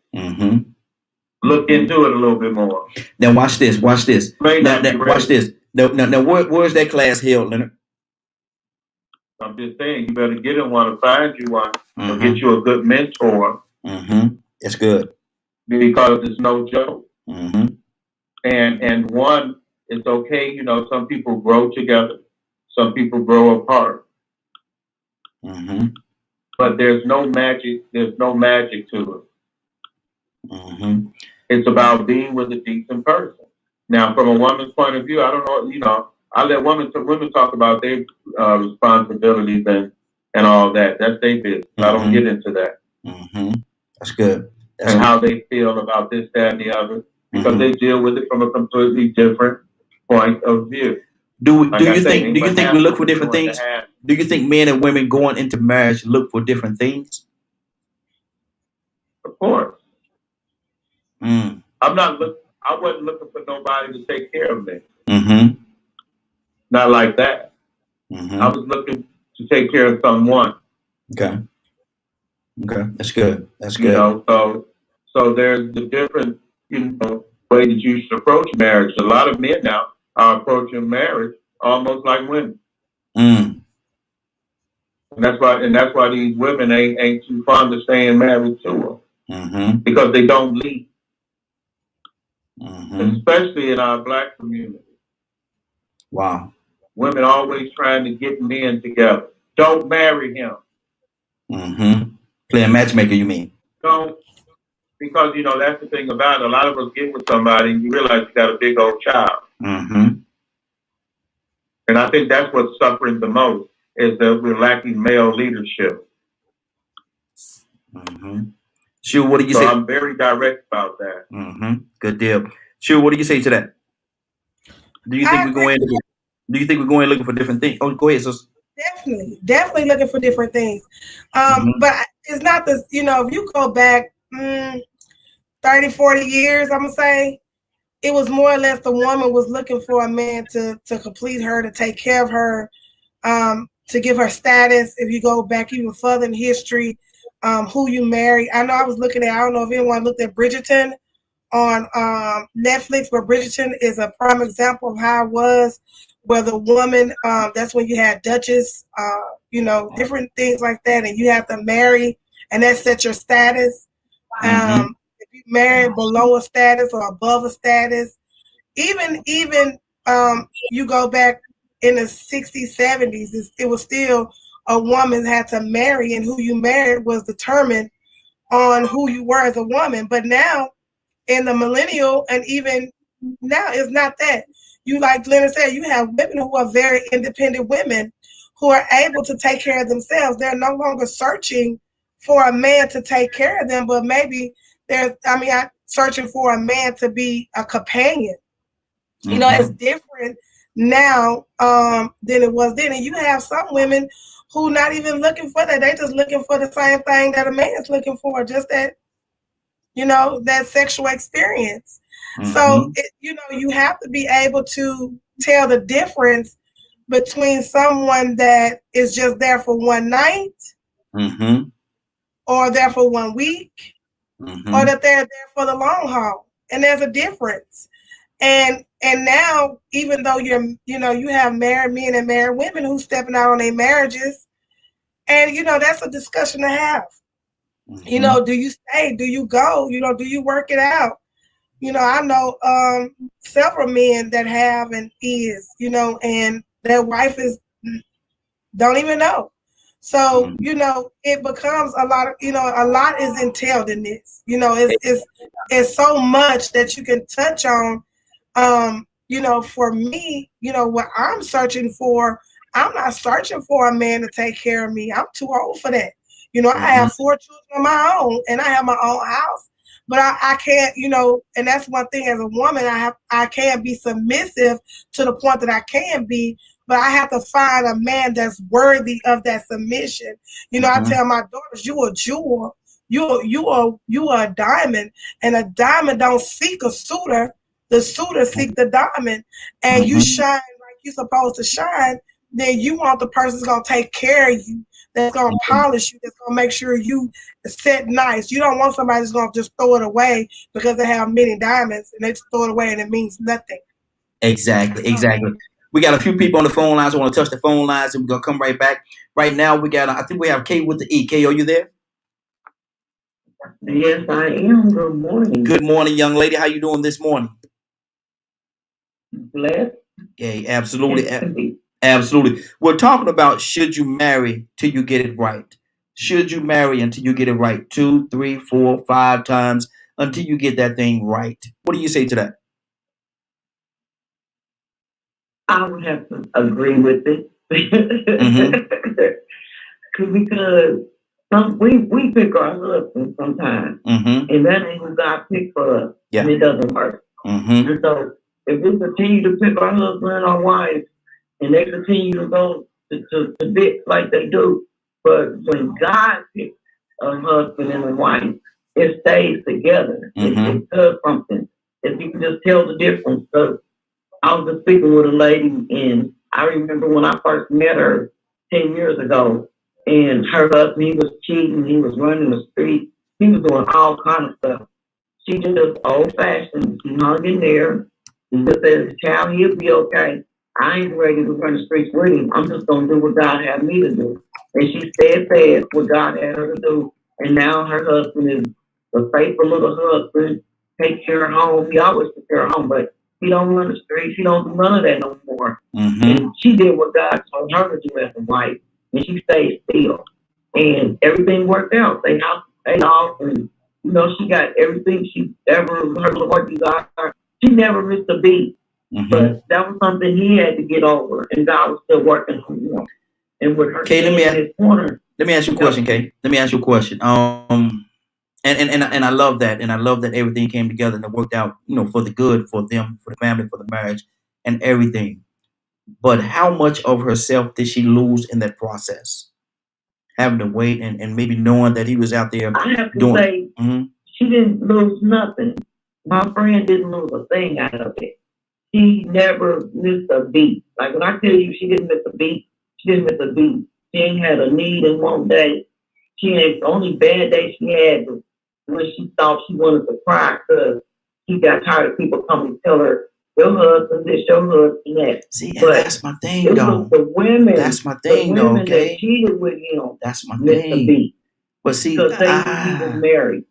Look into it a little bit more. Now watch this. Watch this. Watch this. Now where's that class held, Leonard? I'm just saying, you better get in one or find you one, or get you a good mentor. That's good. Because it's no joke. And one, it's okay. Some people grow together. Some people grow apart. But there's no magic. There's no magic to it. It's about being with a decent person. Now, from a woman's point of view, I don't know. I let women talk about their responsibilities and all that. That's their business. I don't get into that. That's good. And how they feel about this, that, and the other, because they deal with it from a completely different point of view. Do you think we look for different things? Do you think men and women going into marriage look for different things? Of course. I wasn't looking for nobody to take care of me. Not like that. I was looking to take care of someone. Okay, that's good. That's good. So there's the different, way that you should approach marriage. A lot of men now are approaching marriage almost like women. And that's why these women ain't too fond of staying married to them. Because they don't lead. Especially in our Black community. Wow. Women always trying to get men together. Don't marry him. Playing matchmaker, you mean? Don't. Because, that's the thing about it. A lot of us get with somebody and you realize you got a big old child. And I think that's what's suffering the most, is that we're lacking male leadership. Sure, what do you say? I'm very direct about that. Good deal. Sure, what do you say to that? Do you think we're going looking for different things? Oh, go ahead, sis. Definitely looking for different things. But it's not this, if you go back 30, 40 years, I'm gonna say, it was more or less the woman was looking for a man to complete her, to take care of her, to give her status. If you go back even further in history, who you marry. I know I was looking at, I don't know if anyone looked at Bridgerton on Netflix, where Bridgerton is a prime example of how it was, where the woman, that's when you had Duchess, different things like that, and you have to marry, and that sets your status. If you married below a status or above a status, even you go back in the 60s, 70s, it was still a woman had to marry, and who you married was determined on who you were as a woman. But now in the millennial, and even now, it's not that. You, like Glenna said, you have women who are very independent women who are able to take care of themselves. They're no longer searching for a man to take care of them, but maybe searching for a man to be a companion. You know, it's different now than it was then. And you have some women who not even looking for that. They just looking for the same thing that a man's looking for, just that, that sexual experience. So, you have to be able to tell the difference between someone that is just there for one night or there for 1 week or that they're there for the long haul. And there's a difference. And now, even though you have married men and married women who's stepping out on their marriages, and that's a discussion to have. Do you stay? Do you go? Do you work it out? I know several men that have and is, and their wife don't even know. So, it becomes a lot of, a lot is entailed in this. It's so much that you can touch on. For me, what I'm searching for, I'm not searching for a man to take care of me. I'm too old for that. I have 4 children of my own, and I have my own house. But I can't, and that's one thing as a woman, I can't be submissive to the point that I can be, but I have to find a man that's worthy of that submission. I tell my daughters, you a jewel, you are a diamond, and a diamond don't seek a suitor. The suitor seek the diamond, and you shine like you're supposed to shine. Then you want the person that's gonna take care of you, that's gonna polish you, that's gonna make sure you set nice. You don't want somebody that's gonna just throw it away because they have many diamonds and they just throw it away and it means nothing. Exactly. We got a few people on the phone lines. I want to touch the phone lines, and we're gonna come right back. Right now, I think we have Kay with the E. Kay, are you there? Yes, I am. Good morning. Good morning, young lady. How you doing this morning? Blessed. Yeah, absolutely. Absolutely. We're talking about, should you marry till you get it right? Should you marry until you get it right? 2, 3, 4, 5 times until you get that thing right. What do you say to that? I would have to agree with it. Because we pick our husband sometimes, and that ain't who God picked for us, and it doesn't work. And so if we continue to pick our husband and our wives, and they continue to go to bits like they do, but when God picks a husband and a wife, it stays together. It does something. If you can just tell the difference. So I was just speaking with a lady, and I remember when I first met her 10 years ago, and her husband, he was cheating, he was running the street, he was doing all kind of stuff. She just old-fashioned, she hung in there, and just said, child, he'll be okay. I ain't ready to run the streets with him. I'm just going to do what God had me to do. And she said what God had her to do. And now her husband is a faithful little husband, take care of home. He always took care of home, but he don't run the streets. He don't do none of that no more. And she did what God told her to do as a wife. And she stayed still. And everything worked out. They house paid off. And, she got everything she ever, her little work got her. She never missed a beat. But that was something he had to get over. And God was still working on him. And with her Kay, let me ask you a question, Kay. Let me ask you a question. And I love that. And I love that everything came together and it worked out, for the good, for them, for the family, for the marriage, and everything. But how much of herself did she lose in that process? Having to wait and maybe knowing that he was out there I have to say, she didn't lose nothing. My friend didn't lose a thing out of it. She never missed a beat. Like when I tell you she didn't miss a beat, she didn't miss a beat. She ain't had a need in one day. The only bad day she had was when she thought she wanted to cry because she got tired of people coming to tell her, your husband this, your husband that. See, but that's my thing, though. The women, that's my thing, the women though. Okay, that cheated with him. That's my missed thing. a beat. But see, because they knew he was married.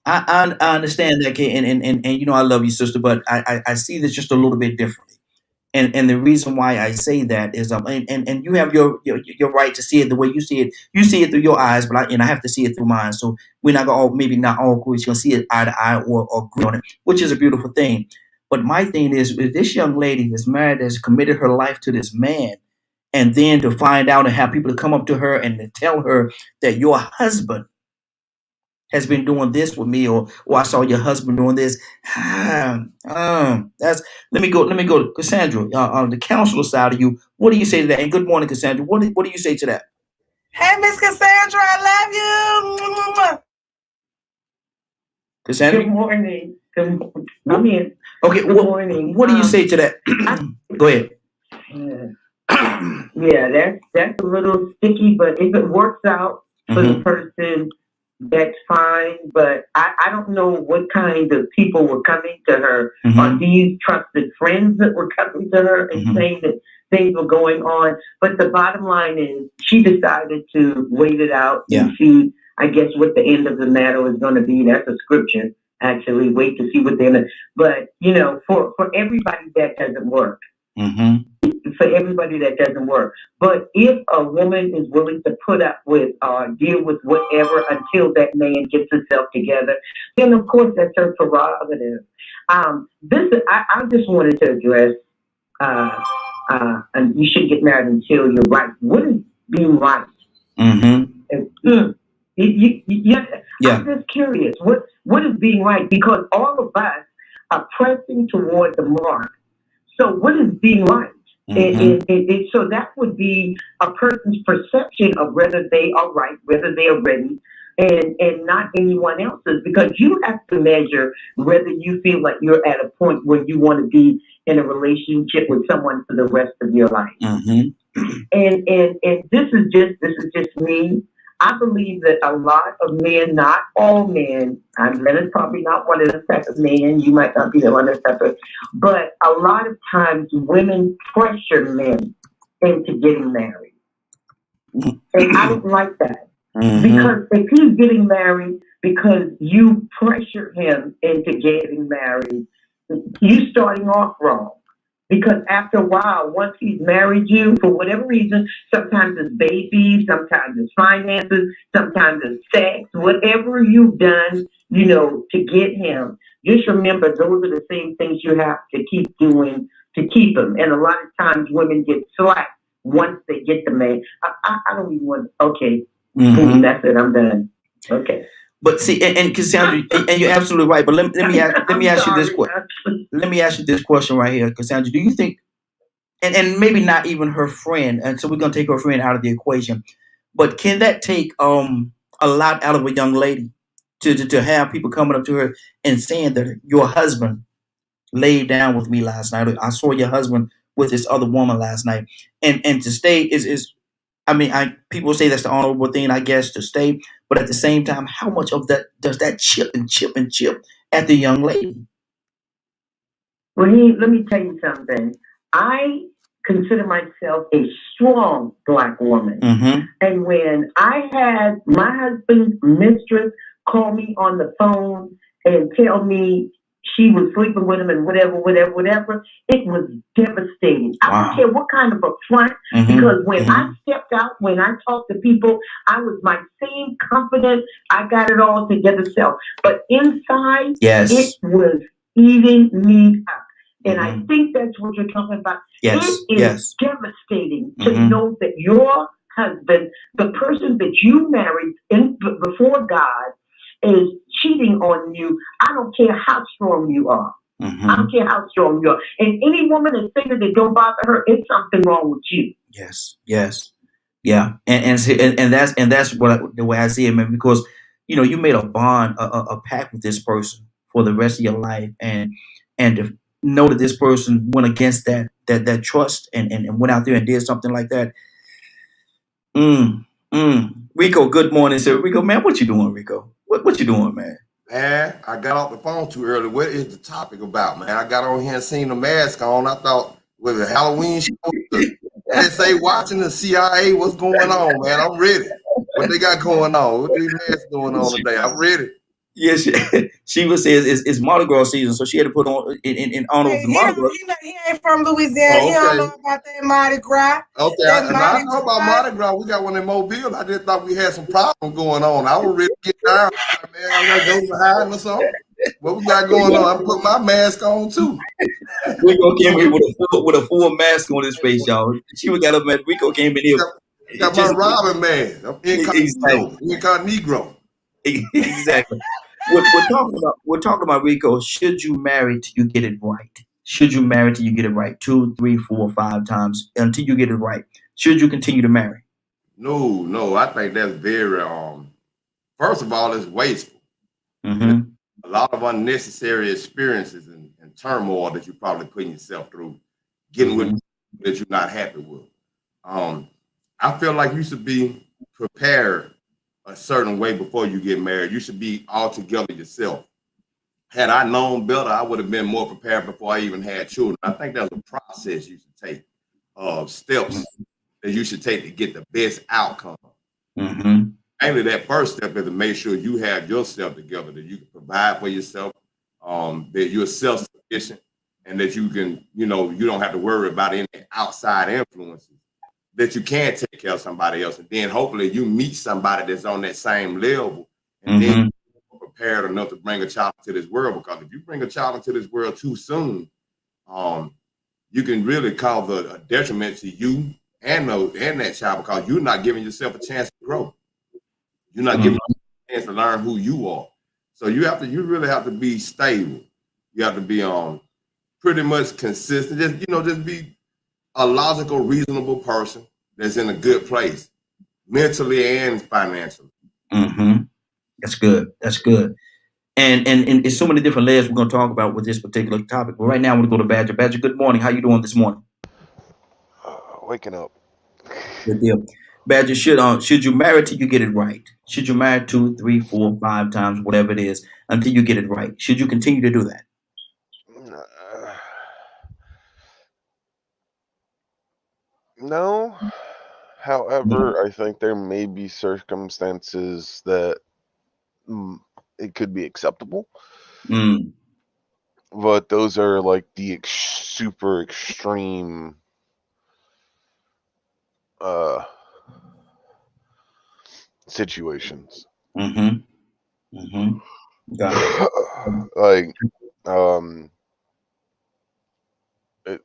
I understand that, Kay, and you know I love you, sister, but I see this just a little bit differently. And the reason why I say that is and you have your right to see it the way you see it. You see it through your eyes, but I have to see it through mine. So we're not gonna all, maybe not all agree. Gonna see it eye to eye or agree on it, which is a beautiful thing. But my thing is, if this young lady is married, has committed her life to this man, and then to find out and have people to come up to her and to tell her that your husband has been doing this with me, or I saw your husband doing this. That's let me go, Cassandra, on the counselor side of you. What do you say to that? And good morning, Cassandra. What do you say to that? Hey, Miss Cassandra, I love you. Cassandra. Good morning. I'm in. Okay. Good morning. What do you say to that? Go ahead. Yeah, that's a little sticky, but if it works out for the person, that's fine. But I don't know what kind of people were coming to her. Are these trusted friends that were coming to her and saying that things were going on? But the bottom line is she decided to wait it out and see, I guess, what the end of the matter is going to be. That's a scripture, actually. Wait to see what the end. But, you know, for everybody, that doesn't work. For everybody, that doesn't work. But if a woman is willing to put up with or deal with whatever until that man gets himself together, then of course that's her prerogative. I just wanted to address, and you should get married until you're right. What is being right? I'm just curious. What is being right? Because all of us are pressing toward the mark. So what is being right? So that would be a person's perception of whether they are right, whether they are ready, and not anyone else's, because you have to measure whether you feel like you're at a point where you want to be in a relationship with someone for the rest of your life. And this is just me. I believe that a lot of men, not all men, I'm probably not one of those type of men, you might not be the one of those type of, but a lot of times women pressure men into getting married. And I don't like that. Because if he's getting married because you pressure him into getting married, you're starting off wrong. Because after a while, once he's married you, for whatever reason, sometimes it's babies, sometimes it's finances, sometimes it's sex, whatever you've done, you know, to get him, just remember those are the same things you have to keep doing to keep him. And a lot of times women get slack once they get the man. I don't even want, okay, that's it, I'm done. Okay. But see, and Cassandra, and you're absolutely right. But let me ask you this question. Let me ask you this question right here, Cassandra. Do you think, and maybe not even her friend, and so we're gonna take her friend out of the equation, but can that take a lot out of a young lady to have people coming up to her and saying that your husband laid down with me last night? I saw your husband with this other woman last night, and to stay is. I mean, people say that's the honorable thing, I guess, to stay. But at the same time, how much of that does that chip at the young lady? Well, let me tell you something. I consider myself a strong Black woman. And when I had my husband's mistress call me on the phone and tell me she was sleeping with him and whatever, it was devastating. I don't care what kind of a front, because when I stepped out, when I talked to people, I was my same confident, I got it all together self. But inside, it was eating me up. And I think that's what you're talking about. It is devastating to know that your husband, the person that you married before God, is cheating on you. I don't care how strong you are. I don't care how strong you are. And any woman that's saying that don't bother her, it's something wrong with you. Yeah. And that's what the way I see it, man. Because you know you made a bond, a pact with this person for the rest of your life, and to know that this person went against that trust and went out there and did something like that. Rico, good morning, sir. Rico, man, what you doing, Rico? What you doing, man? Man, I got off the phone too early. What is the topic about, man? I got on here and seen the mask on. I thought, was it Halloween show? NSA watching the CIA? What's going on, man? I'm ready. What they got going on? What these masks going on today? I'm ready. Yes, she was saying it's Mardi Gras season, so she had to put on in honor of the Mardi Gras. He ain't from Louisiana. Oh, He don't know about that Mardi Gras. Okay, I know about Mardi Gras. We got one in Mobile. I just thought we had some problem going on. I was ready to get down. Man, I gotta go behind or something. What we got going on? I put my mask on too. Rico came in with a full mask on his face, y'all. She got up, man. Rico came in here. Got my Robin mask. I'm incognito. Exactly. We're talking about Rico. Should you marry till you get it right? Should you marry till you get it right? 2, 3, 4, 5 times until you get it right. Should you continue to marry? No. I think that's very first of all, it's wasteful. Mm-hmm. A lot of unnecessary experiences and turmoil that you're probably putting yourself through, getting with that you're not happy with. I feel like you should be prepared a certain way before you get married. You should be all together yourself. Had I known better, I would have been more prepared before I even had children. I think there's a process you should take, steps that you should take to get the best outcome. Mm-hmm. Mainly that first step is to make sure you have yourself together, that you can provide for yourself, that you're self-sufficient, and that you can, you don't have to worry about any outside influences, that you can take care of somebody else. And then hopefully you meet somebody that's on that same level, and then you're prepared enough to bring a child into this world. Because if you bring a child into this world too soon, you can really cause a detriment to you and that child, because you're not giving yourself a chance to grow. You're not giving yourself a chance to learn who you are. So you really have to be stable. You have to be pretty much consistent. Just be a logical, reasonable person that's in a good place, mentally and financially. Mm-hmm. That's good. That's good. And it's so many different layers we're going to talk about with this particular topic. But right now, I'm going to go to Badger. Badger, good morning. How you doing this morning? Waking up. Good deal. Badger, should you marry till you get it right? Should you marry 2, 3, 4, 5 times, whatever it is, until you get it right? Should you continue to do that? No. However, I think there may be circumstances that it could be acceptable. But those are like the super extreme situations. Mm-hmm. Got it. Like, it,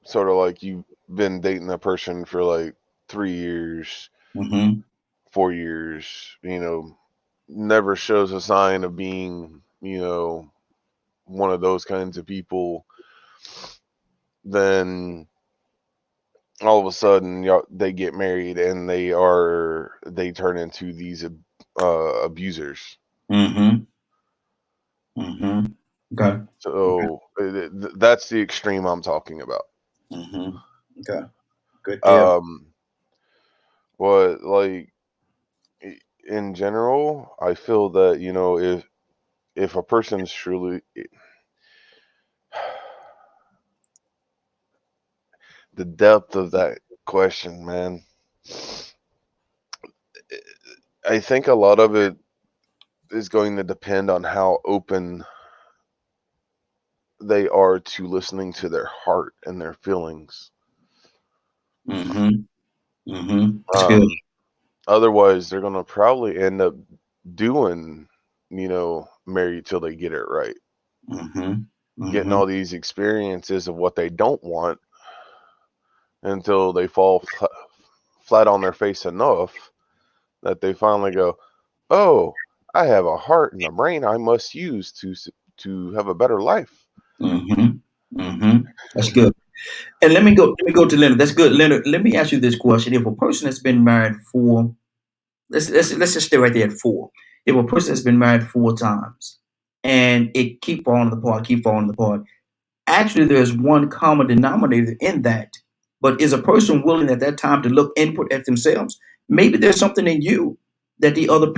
sort of like you've been dating a person for like 3 years, 4 years, never shows a sign of being, one of those kinds of people. Then all of a sudden they get married and they turn into these abusers. Okay. So that's the extreme I'm talking about. Okay. Good deal. But like in general, I feel that if a person's truly the depth of that question, man, I think a lot of it is going to depend on how open they are to listening to their heart and their feelings. That's good. Otherwise, they're going to probably end up doing, marry till they get it right. Getting all these experiences of what they don't want until they fall flat on their face enough that they finally go, oh, I have a heart and a brain I must use to have a better life. That's good. And let me go to Leonard. That's good, Leonard. Let me ask you this question: if a person has been married for, let's just stay right there at 4. If a person has been married 4 times and it keep falling apart, actually there's one common denominator in that. But is a person willing at that time to look input at themselves? Maybe there's something in you that the other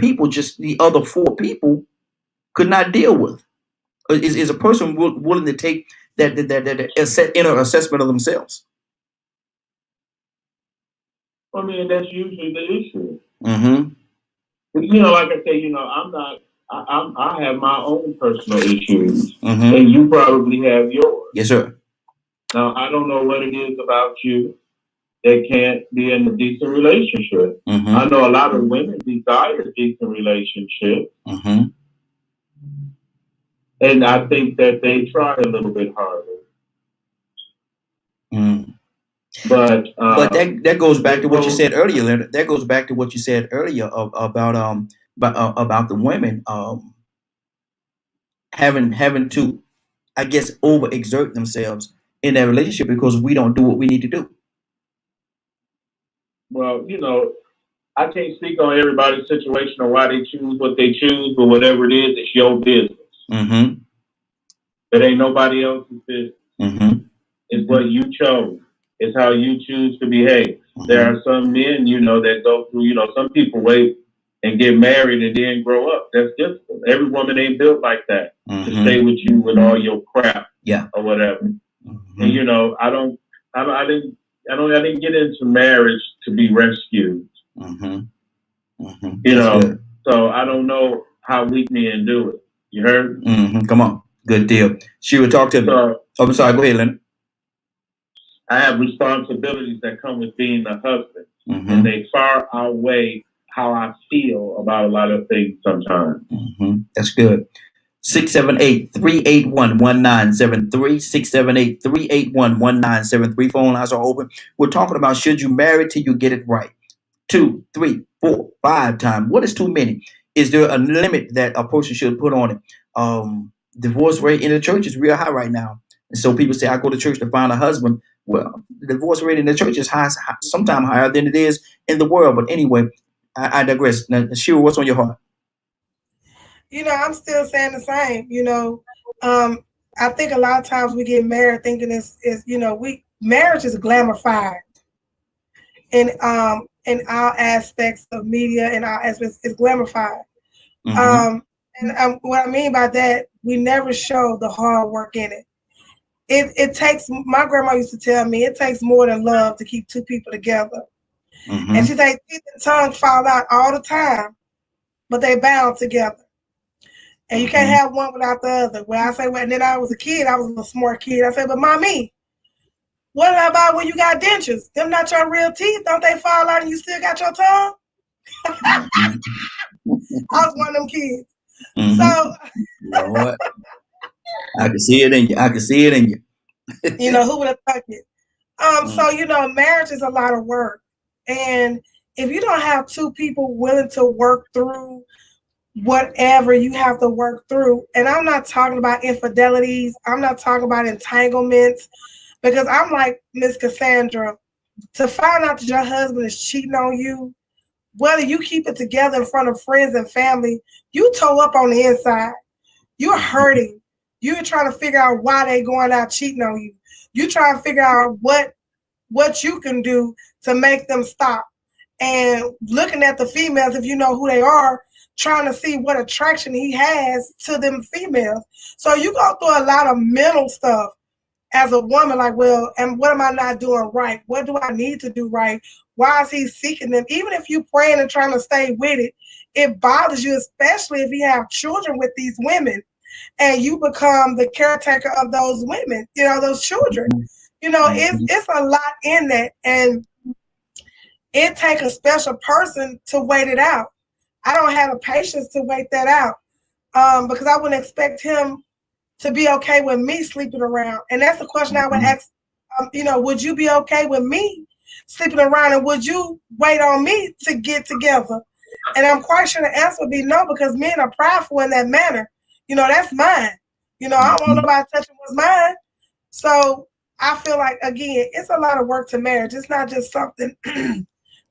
4 people could not deal with. Is a person willing to take that inner assessment of themselves? I mean, that's usually the issue. Mm-hmm. Like I say, I'm not I have my own personal issues, and you probably have yours. Yes, sir. Now, I don't know what it is about you that can't be in a decent relationship. I know a lot of women desire a decent relationship. And I think that they try a little bit harder. But that goes back to what you said earlier, Leonard. That goes back to what you said earlier about the women having to, I guess, overexert themselves in their relationship because we don't do what we need to do. Well, you know, I can't speak on everybody's situation or why they choose what they choose, but whatever it is, it's your business. It ain't nobody else's business. It's what you chose. It's how you choose to behave. There are some men, you know, that go through, you know, some people wait and get married and then grow up. That's difficult. Every woman ain't built like that to stay with you with all your crap, or whatever. And you know, I didn't get into marriage to be rescued. You know, good. So I don't know how weak men do it. You heard? Come on, good deal. She would talk to me. I'm sorry. Go ahead, Leonard. I have responsibilities that come with being a husband, and they far outweigh how I feel about a lot of things sometimes. That's good. 678-381-1973. 678-381-1973. Phone lines are open. We're talking about, should you marry till you get it right? 2, 3, 4, 5 times. What is too many? Is there a limit that a person should put on it? Divorce rate in the church is real high right now. And so people say, I go to church to find a husband. Well, the divorce rate in the church is high, sometimes higher than it is in the world. But anyway, I digress. Now, Shira, what's on your heart? You know, I'm still saying the same. You know, I think a lot of times we get married thinking it's you know, marriage is glamified in all aspects of media and all aspects. It's glamified. And what I mean by that, we never show the hard work in it. It takes, my grandma used to tell me, it takes more than love to keep two people together. And she said, teeth and tongue fall out all the time, but they bound together. And you can't have one without the other. Well, I say, well, and then I was a kid, I was a little smart kid. I said, but mommy, what about when you got dentures? Them not your real teeth, don't they fall out and you still got your tongue? I was one of them kids. So Lord, I can see it in you. I can see it in you. You know, who would have thought it? So, you know, marriage is a lot of work. And if you don't have two people willing to work through whatever you have to work through, and I'm not talking about infidelities, I'm not talking about entanglements, because I'm like Miss Cassandra, to find out that your husband is cheating on you, whether you keep it together in front of friends and family, you toe up on the inside. You're hurting. You're trying to figure out why they going out cheating on you. You're trying to figure out what you can do to make them stop. And looking at the females, if you know who they are, trying to see what attraction he has to them females. So you go through a lot of mental stuff as a woman, like, well, and what am I not doing right? What do I need to do right? Why is he seeking them? Even if you praying and trying to stay with it, it bothers you, especially if you have children with these women and you become the caretaker of those women, you know, those children. You know, it's a lot in that, and it takes a special person to wait it out. I don't have the patience to wait that out because I wouldn't expect him to be okay with me sleeping around. And that's the question I would ask, you know, would you be okay with me sleeping around, and would you wait on me to get together? And I'm quite sure the answer would be no, because men are prideful in that manner. You know, that's mine. You know, I don't want nobody touching what's mine. So I feel like, again, it's a lot of work to marriage. It's not just something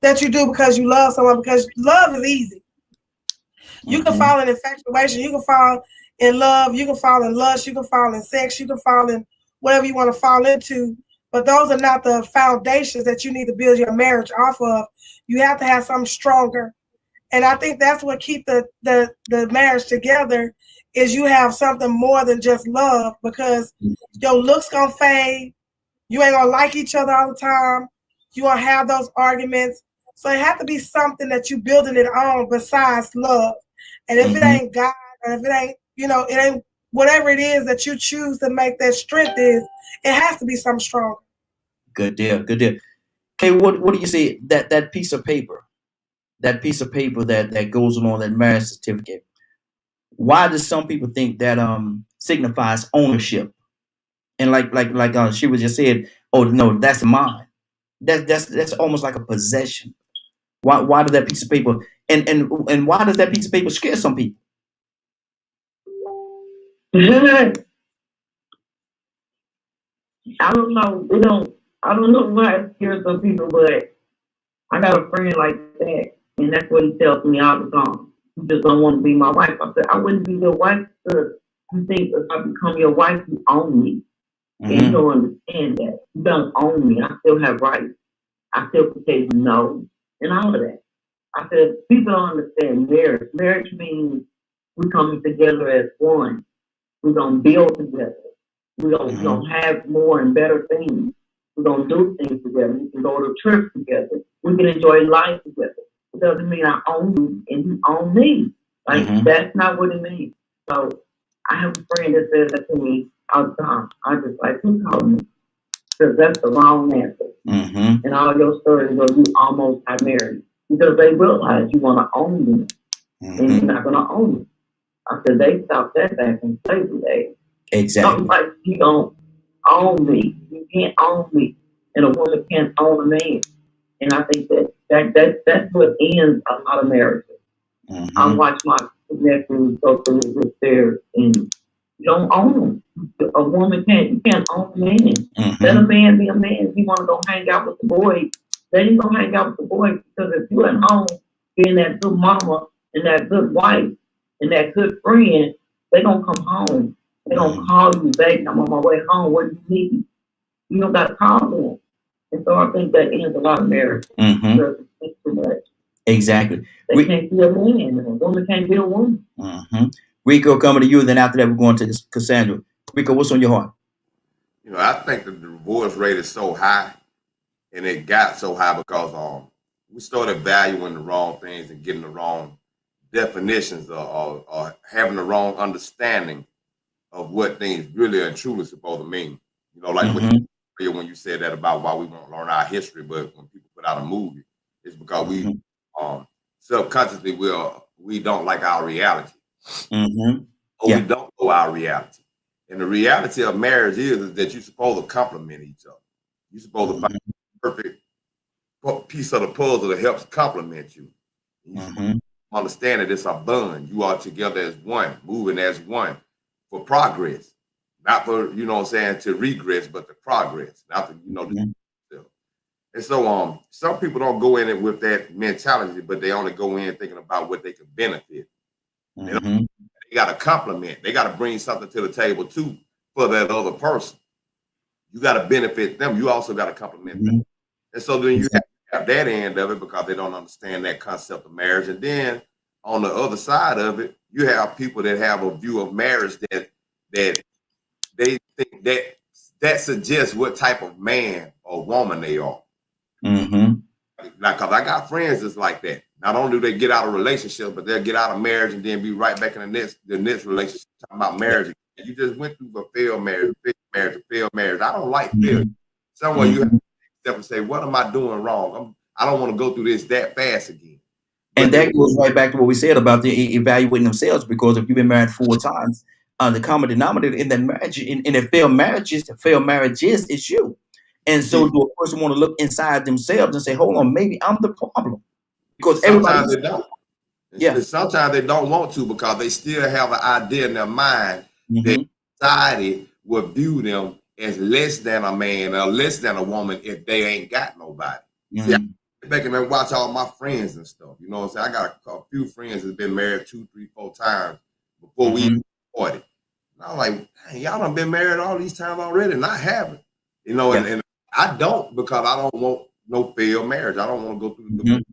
that you do because you love someone, because love is easy. You can fall in infatuation, you can fall in love, you can fall in lust, you can fall in sex, you can fall in whatever you want to fall into, but those are not the foundations that you need to build your marriage off of. You have to have something stronger. And I think that's what keeps the marriage together, is you have something more than just love, because your looks gonna fade. You ain't gonna like each other all the time. You gonna have those arguments. So it has to be something that you building it on besides love. And if it ain't God And if it ain't, it ain't whatever it is that you choose to make that strength is, it has to be something strong. Good deal. Good deal. Okay, what do you say that piece of paper, that goes along that marriage certificate? Why do some people think that signifies ownership? And like she was just said, oh no, that's mine. That's almost like a possession. Why does that piece of paper and why does that piece of paper scare some people? I don't know. I don't know why it scares some people, but I got a friend like that, and that's what he tells me all the time. You just don't want to be my wife. I said, I wouldn't be your wife because you think if I become your wife, you own me. And you don't understand that. You don't own me. I still have rights. I still can say no and all of that. I said, people don't understand marriage. Marriage means we're coming together as one. We're going to build together. We're going to have more and better things. We're going to do things together. We can go to trips together. We can enjoy life together. It doesn't mean I own you and you own me. Like, that's not what it means. So I have a friend that says that to me all the time. I just like, who told me? Because that's the wrong answer. And all your stories where you almost got married. Because they realize you want to own them. And you're not going to own them. I said, they stopped that back in slavery days. Exactly. I'm like, you don't own me. You can't own me. And a woman can't own a man. And I think that's what ends a lot of marriages. I watch my nephews go through with theirs, and you don't own them. A woman you can't own a man. Let a man be a man. If you want to go hang out with the boys, then you go hang out with the boys. Because if you're at home being that good mama and that good wife and that good friend, they're going to come home. They're going to call you, baby, I'm on my way home. What do you need? You don't got to call them. And so I think that ends a lot of marriage. Because it's too much. Exactly. They can't be a man. A woman can't be a woman. Rico, coming to you. Then after that, we're going to Cassandra. Rico, what's on your heart? I think the divorce rate is so high, and it got so high because we started valuing the wrong things and getting the wrong definitions or having the wrong understanding of what things really and truly supposed to mean. Like when you said that about why we won't learn our history, but when people put out a movie, it's because we subconsciously we don't like our reality. Or we don't know our reality. And the reality of marriage is that you're supposed to complement each other. You're supposed to find the perfect piece of the puzzle that helps complement you. You understand that it's a bond. You are together as one, moving as one for progress. Not for, to regress, but to progress. Not to, And so some people don't go in it with that mentality, but they only go in thinking about what they can benefit. They got to compliment. They got to bring something to the table too for that other person. You got to benefit them. You also got to compliment them. And so then you have that end of it because they don't understand that concept of marriage. And then on the other side of it, you have people that have a view of marriage that they think that suggests what type of man or woman they are. Like, cause I got friends that's like that. Not only do they get out of relationships, but they'll get out of marriage and then be right back in the next relationship talking about marriage. You just went through a failed marriage. I don't like failure. Somewhere you have to step and say, what am I doing wrong? I don't want to go through this that fast again. And that goes right back to what we said about the evaluating themselves, because if you've been married 4 times, the common denominator in that marriage, in the failed marriages is you. And so do a person want to look inside themselves and say, hold on, maybe I'm the problem? Because sometimes they don't. Sometimes they don't want to because they still have an idea in their mind that society will view them as less than a man or less than a woman if they ain't got nobody. See, I sit back and watch all my friends and stuff. You know what I'm saying? I got a few friends that's been married 2, 3, 4 times before we even started. And I'm like, hey, y'all done been married all these times already, and I haven't. And I don't, because I don't want no failed marriage. I don't want to go through the divorce.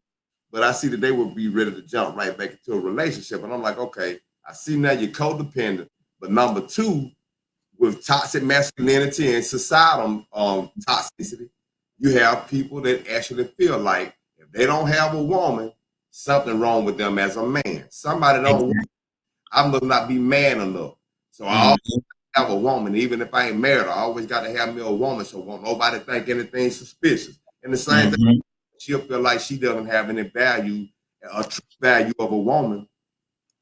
But I see that they would be ready to jump right back into a relationship. And I'm like, okay, I see now you're codependent. But number 2, with toxic masculinity and societal toxicity, you have people that actually feel like if they don't have a woman, something wrong with them as a man. Somebody don't want I must not be man enough. So I always have a woman, even if I ain't married. I always got to have me a woman, so won't nobody think anything suspicious. And the same thing, she'll feel like she doesn't have any value, a true value of a woman,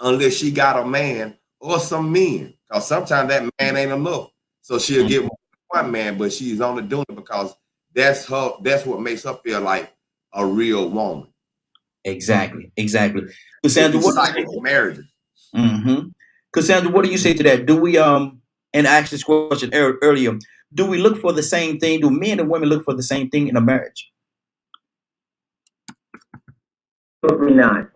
unless she got a man or some men. Because sometimes that man ain't enough. So she'll get one man, but she's only doing it because that's what makes her feel like a real woman. Exactly. Cassandra, what marriages? Cassandra, what do you say to that? Do we and I asked this question earlier, do we look for the same thing? Do men and women look for the same thing in a marriage? Absolutely not.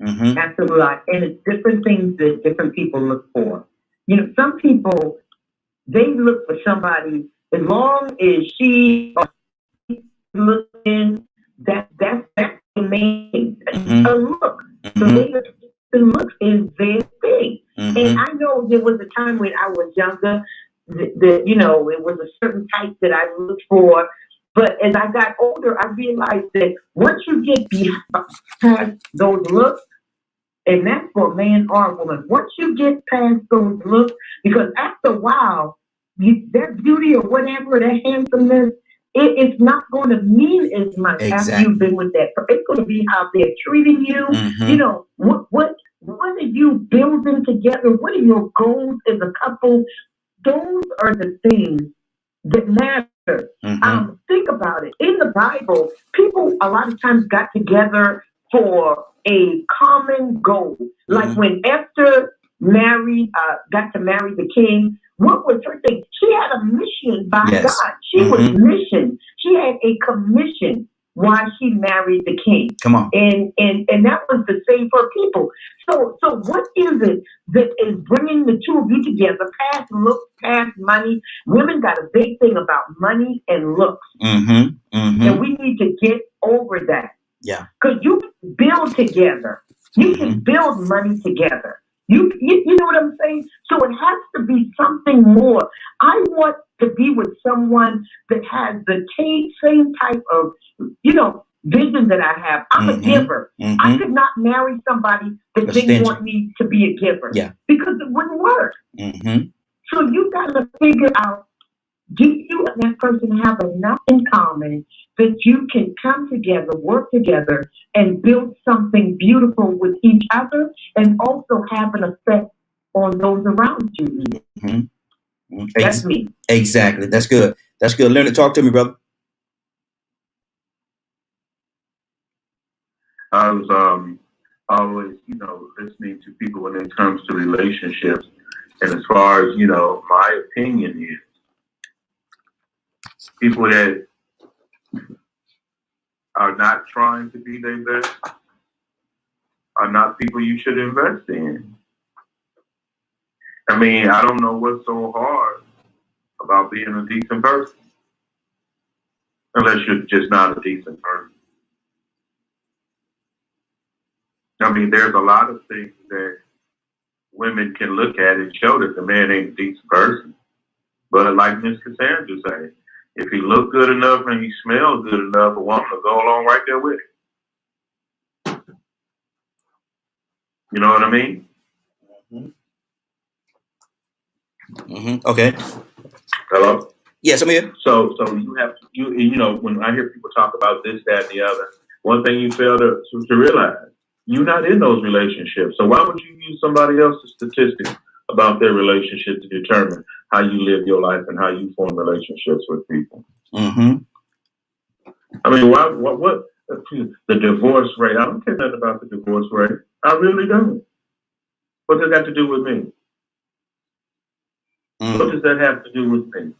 Absolutely not. And it's different things that different people look for. You know, some people, they look for somebody, as long as she or he looking, that's the main thing. A look. So the looks is their thing. And I know there was a time when I was younger that, you know, it was a certain type that I looked for. But as I got older, I realized that once you get past those looks, and that's for a man or a woman, once you get past those looks, because after a while, that beauty or whatever, that handsomeness, it's not going to mean as much after you've been with that. It's going to be how they're treating you. You know, what are you building together? What are your goals as a couple? Those are the things that matter. Think about it. In the Bible, people a lot of times got together for a common goal. Like when Esther got to marry the king, what was her thing? She had a mission by God. She was mission. She had a commission why she married the king. Come on. And that was to save her people. So what is it that is bringing the two of you together, past looks, past money? Women got a big thing about money and looks. And we need to get over that. Yeah. Because you can build together. You can build money together. You know what I'm saying? So it has to be something more. I want to be with someone that has the same type of, you know, vision that I have. I'm a giver. I could not marry somebody that didn't want me to be a giver. Yeah. Because it wouldn't work. So you got to figure out, do you and that person have enough in common that you can come together, work together, and build something beautiful with each other, and also have an effect on those around you? That's me. Exactly. That's good. Leonard, talk to me, brother. I was always, you know, listening to people when it comes to relationships, and as far as, you know, my opinion is, people that are not trying to be their best are not people you should invest in. I mean, I don't know what's so hard about being a decent person, unless you're just not a decent person. I mean, there's a lot of things that women can look at and show that the man ain't a decent person. But like Miss Cassandra said, if he look good enough and he smells good enough, a woman will go along right there with it. You know what I mean? Okay. Hello? Yes, I'm here. So you have to, you know, when I hear people talk about this, that, and the other, one thing you fail to realize, you're not in those relationships. So why would you use somebody else's statistics about their relationship to determine how you live your life and how you form relationships with people? I mean, what the divorce rate? I don't care nothing about the divorce rate. I really don't. What does that have to do with me? What does that have to do with me?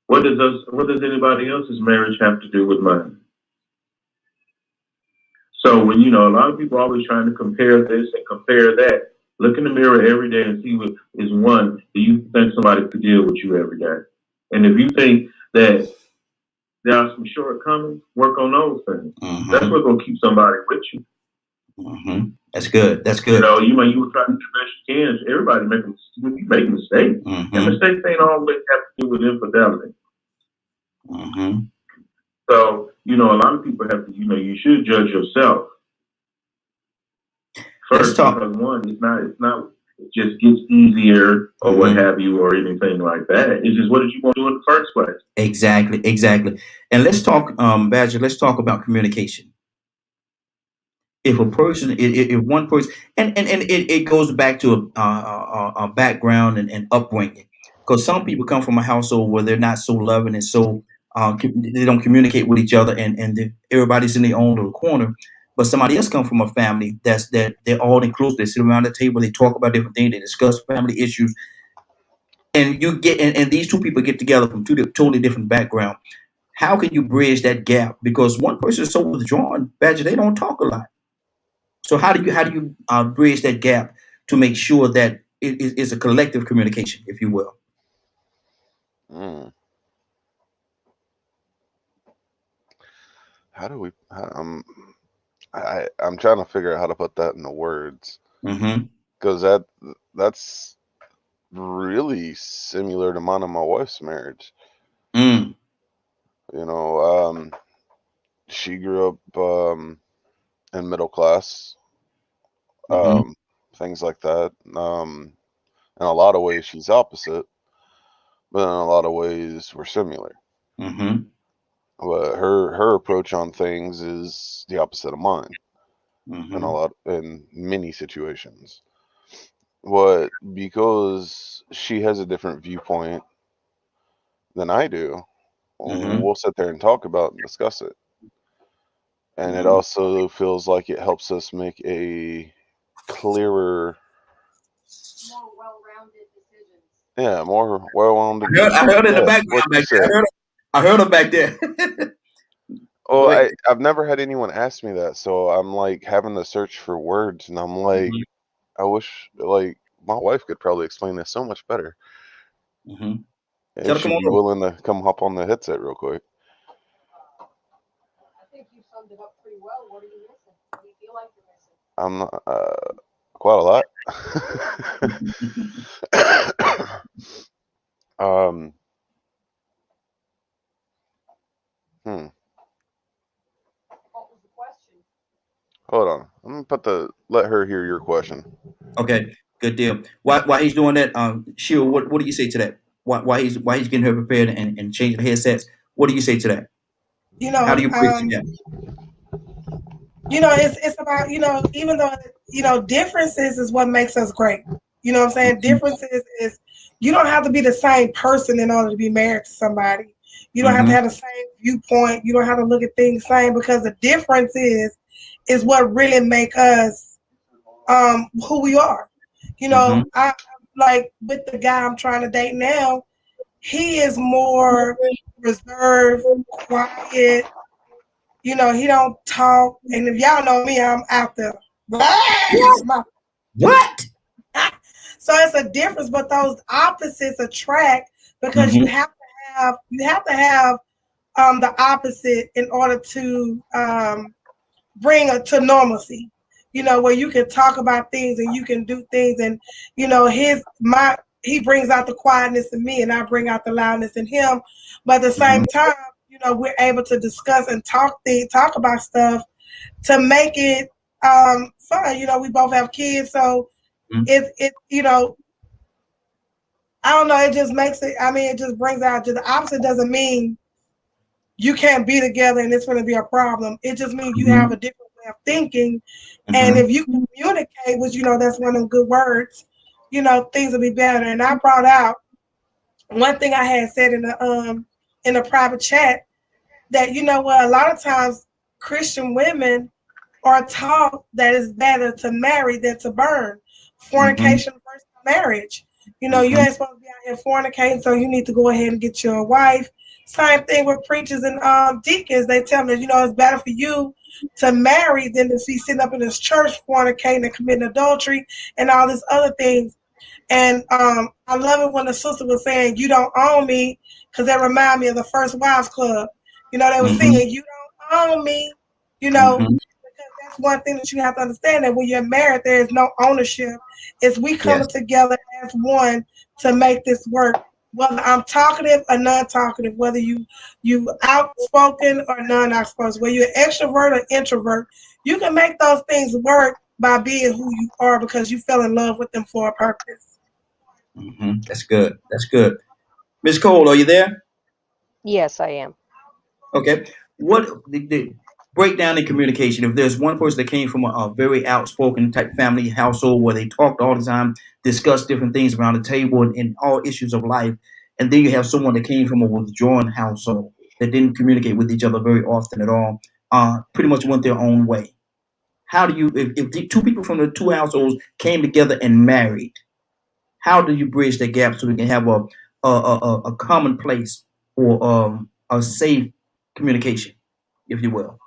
What does anybody else's marriage have to do with mine? So when, you know, a lot of people are always trying to compare this and compare that, look in the mirror every day and see what is one, do you think somebody could deal with you every day? And if you think that there are some shortcomings, work on those things. That's what's going to keep somebody with you. That's good. You know, you will try to do the best you can. Everybody make mistakes. And mistakes ain't always have to do with infidelity. So, you know, a lot of people have to, you know, you should judge yourself first, because one, it's not it just gets easier or what have you or anything like that. It's just, what did you want to do in the first place? Exactly. And let's talk, Badger, let's talk about communication. If a person, if one person, and it goes back to a background and upbringing, because some people come from a household where they're not so loving and so they don't communicate with each other, and everybody's in their own little corner. But somebody else come from a family that they're all inclusive. They sit around the table, they talk about different things, they discuss family issues, and you get and these two people get together from two totally different backgrounds. How can you bridge that gap? Because one person is so withdrawn, Badger, they don't talk a lot. So how do you bridge that gap to make sure that it is a collective communication, if you will? How do we? I'm trying to figure out how to put that into words, because that's really similar to mine and my wife's marriage. You know, she grew up in middle class, things like that. In a lot of ways, she's opposite, but in a lot of ways, we're similar. But her approach on things is the opposite of mine in many situations. But because she has a different viewpoint than I do, we'll sit there and talk about and discuss it. And it also feels like it helps us make a clearer, more well-rounded decisions. Yeah, more well-rounded. I heard in the background. I heard him back there. Well, I've never had anyone ask me that, so I'm like having to search for words, and I'm like, I wish like my wife could probably explain this so much better. If she'd be willing to come hop on the headset real quick. I think you summed it up pretty well. What are you missing? What do you feel like you're missing? I'm not quite a lot. What was the question? Hold on. I'm gonna let her hear your question. Okay, good deal. While he's doing that, Sheila, what do you say to that? Why he's getting her prepared and changing the headsets? What do you say to that? How do you bridge that? It's about, even though, differences is what makes us great. You know what I'm saying? Differences is, you don't have to be the same person in order to be married to somebody. You don't have to have the same viewpoint. You don't have to look at things the same, because the difference is what really make us who we are. I like with the guy I'm trying to date now, he is more reserved, quiet. He don't talk. And if y'all know me, I'm out there. What? So it's a difference, but those opposites attract, because you have to have the opposite in order to bring it to normalcy. Where you can talk about things and you can do things, and he brings out the quietness in me, and I bring out the loudness in him. But at the same time, we're able to discuss and talk about stuff to make it fun. We both have kids, so it I don't know, it just makes it, it just brings out, the opposite doesn't mean you can't be together and it's going to be a problem. It just means you have a different way of thinking. And if you communicate, which, that's one of them good words, things will be better. And I brought out one thing I had said in a private chat, that, a lot of times Christian women are taught that it's better to marry than to burn. Fornication versus marriage. You ain't supposed to be out here fornicating, so you need to go ahead and get your wife. Same thing with preachers and deacons. They tell me, it's better for you to marry than to be sitting up in this church fornicating and committing adultery and all these other things. And I love it when the sister was saying, "You don't own me," because that remind me of the First Wives Club. They were singing, "You don't own me," because that's one thing that you have to understand, that when you're married, there is no ownership. It's we coming together as one to make this work. Whether I'm talkative or non-talkative, whether you outspoken or non-outspoken, whether you're extrovert or introvert, you can make those things work by being who you are because you fell in love with them for a purpose. That's good. That's good. Ms. Cole, are you there? Yes, I am. Okay. What the breakdown in communication? If there's one person that came from a very outspoken type family household where they talked all the time, discussed different things around the table and all issues of life, and then you have someone that came from a withdrawn household that didn't communicate with each other very often at all, pretty much went their own way. How do you, if the two people from the two households came together and married, how do you bridge that gap so we can have a common place or a safe communication, if you will?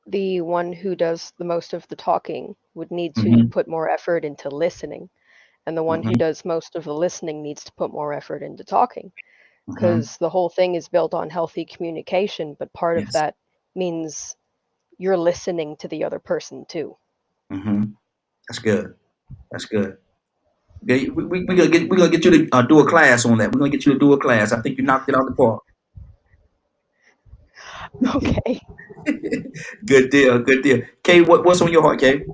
The one who does the most of the talking would need to put more effort into listening, and the one who does most of the listening needs to put more effort into talking, because the whole thing is built on healthy communication, but part of that means you're listening to the other person too. That's good. That's good. Yeah, we're gonna get you to do a class on that. We're gonna get you to do a class. I think you knocked it out the park. Okay. Good deal. Good deal. Kay, what's on your heart, Kay?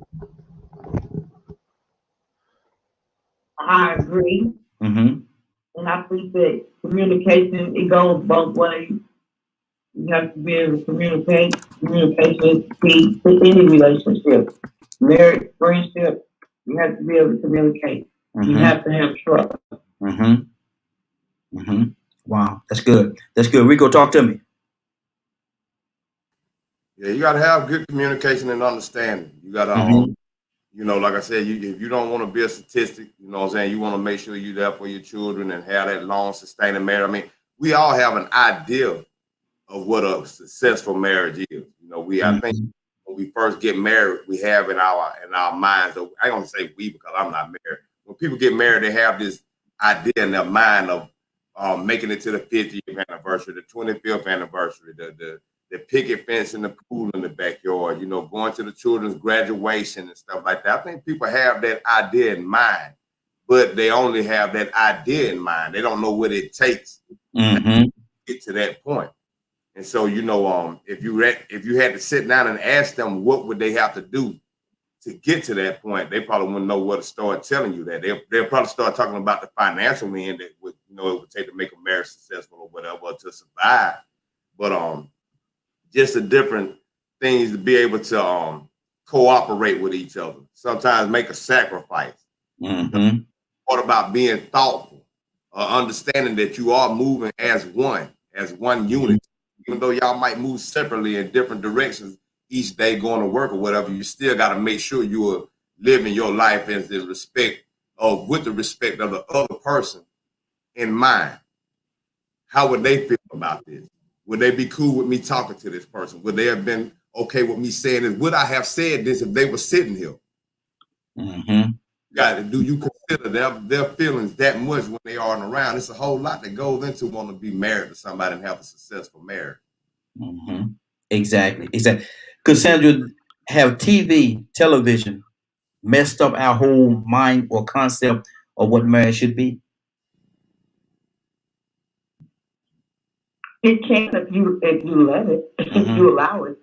I agree. And I think that communication, it goes both ways. You have to be able to communicate. Communication is key to any relationship. Marriage, friendship, you have to be able to communicate. You have to have trust. Wow, that's good. That's good. Rico, talk to me. Yeah, you got to have good communication and understanding. You got to, you know, like I said, if you don't want to be a statistic, you know what I'm saying, you want to make sure you're there for your children and have that long sustaining marriage. I mean, we all have an idea of what a successful marriage is. You know, I think when we first get married, we have in our minds, I don't say we because I'm not married. When people get married, they have this idea in their mind of making it to the 50th anniversary, the 25th anniversary, the picket fence in the pool in the backyard, you know, going to the children's graduation and stuff like that. I think people have that idea in mind, but they only have that idea in mind. They don't know what it takes to get to that point. And so, you know, if you had to sit down and ask them what would they have to do to get to that point, they probably wouldn't know where to start telling you that. They'll probably start talking about the financial end that would, you know, it would take to make a marriage successful or whatever to survive. But just the different things to be able to cooperate with each other. Sometimes make a sacrifice. What about being thoughtful, understanding that you are moving as one unit. Even though y'all might move separately in different directions each day going to work or whatever, you still got to make sure you are living your life with the respect of the other person in mind. How would they feel about this? Would they be cool with me talking to this person? Would they have been okay with me saying this? Would I have said this if they were sitting here? Do you consider their feelings that much when they aren't around? It's a whole lot that goes into wanting to be married to somebody and have a successful marriage. Exactly. Cassandra, have television messed up our whole mind or concept of what marriage should be? It can if you let it, if you allow it.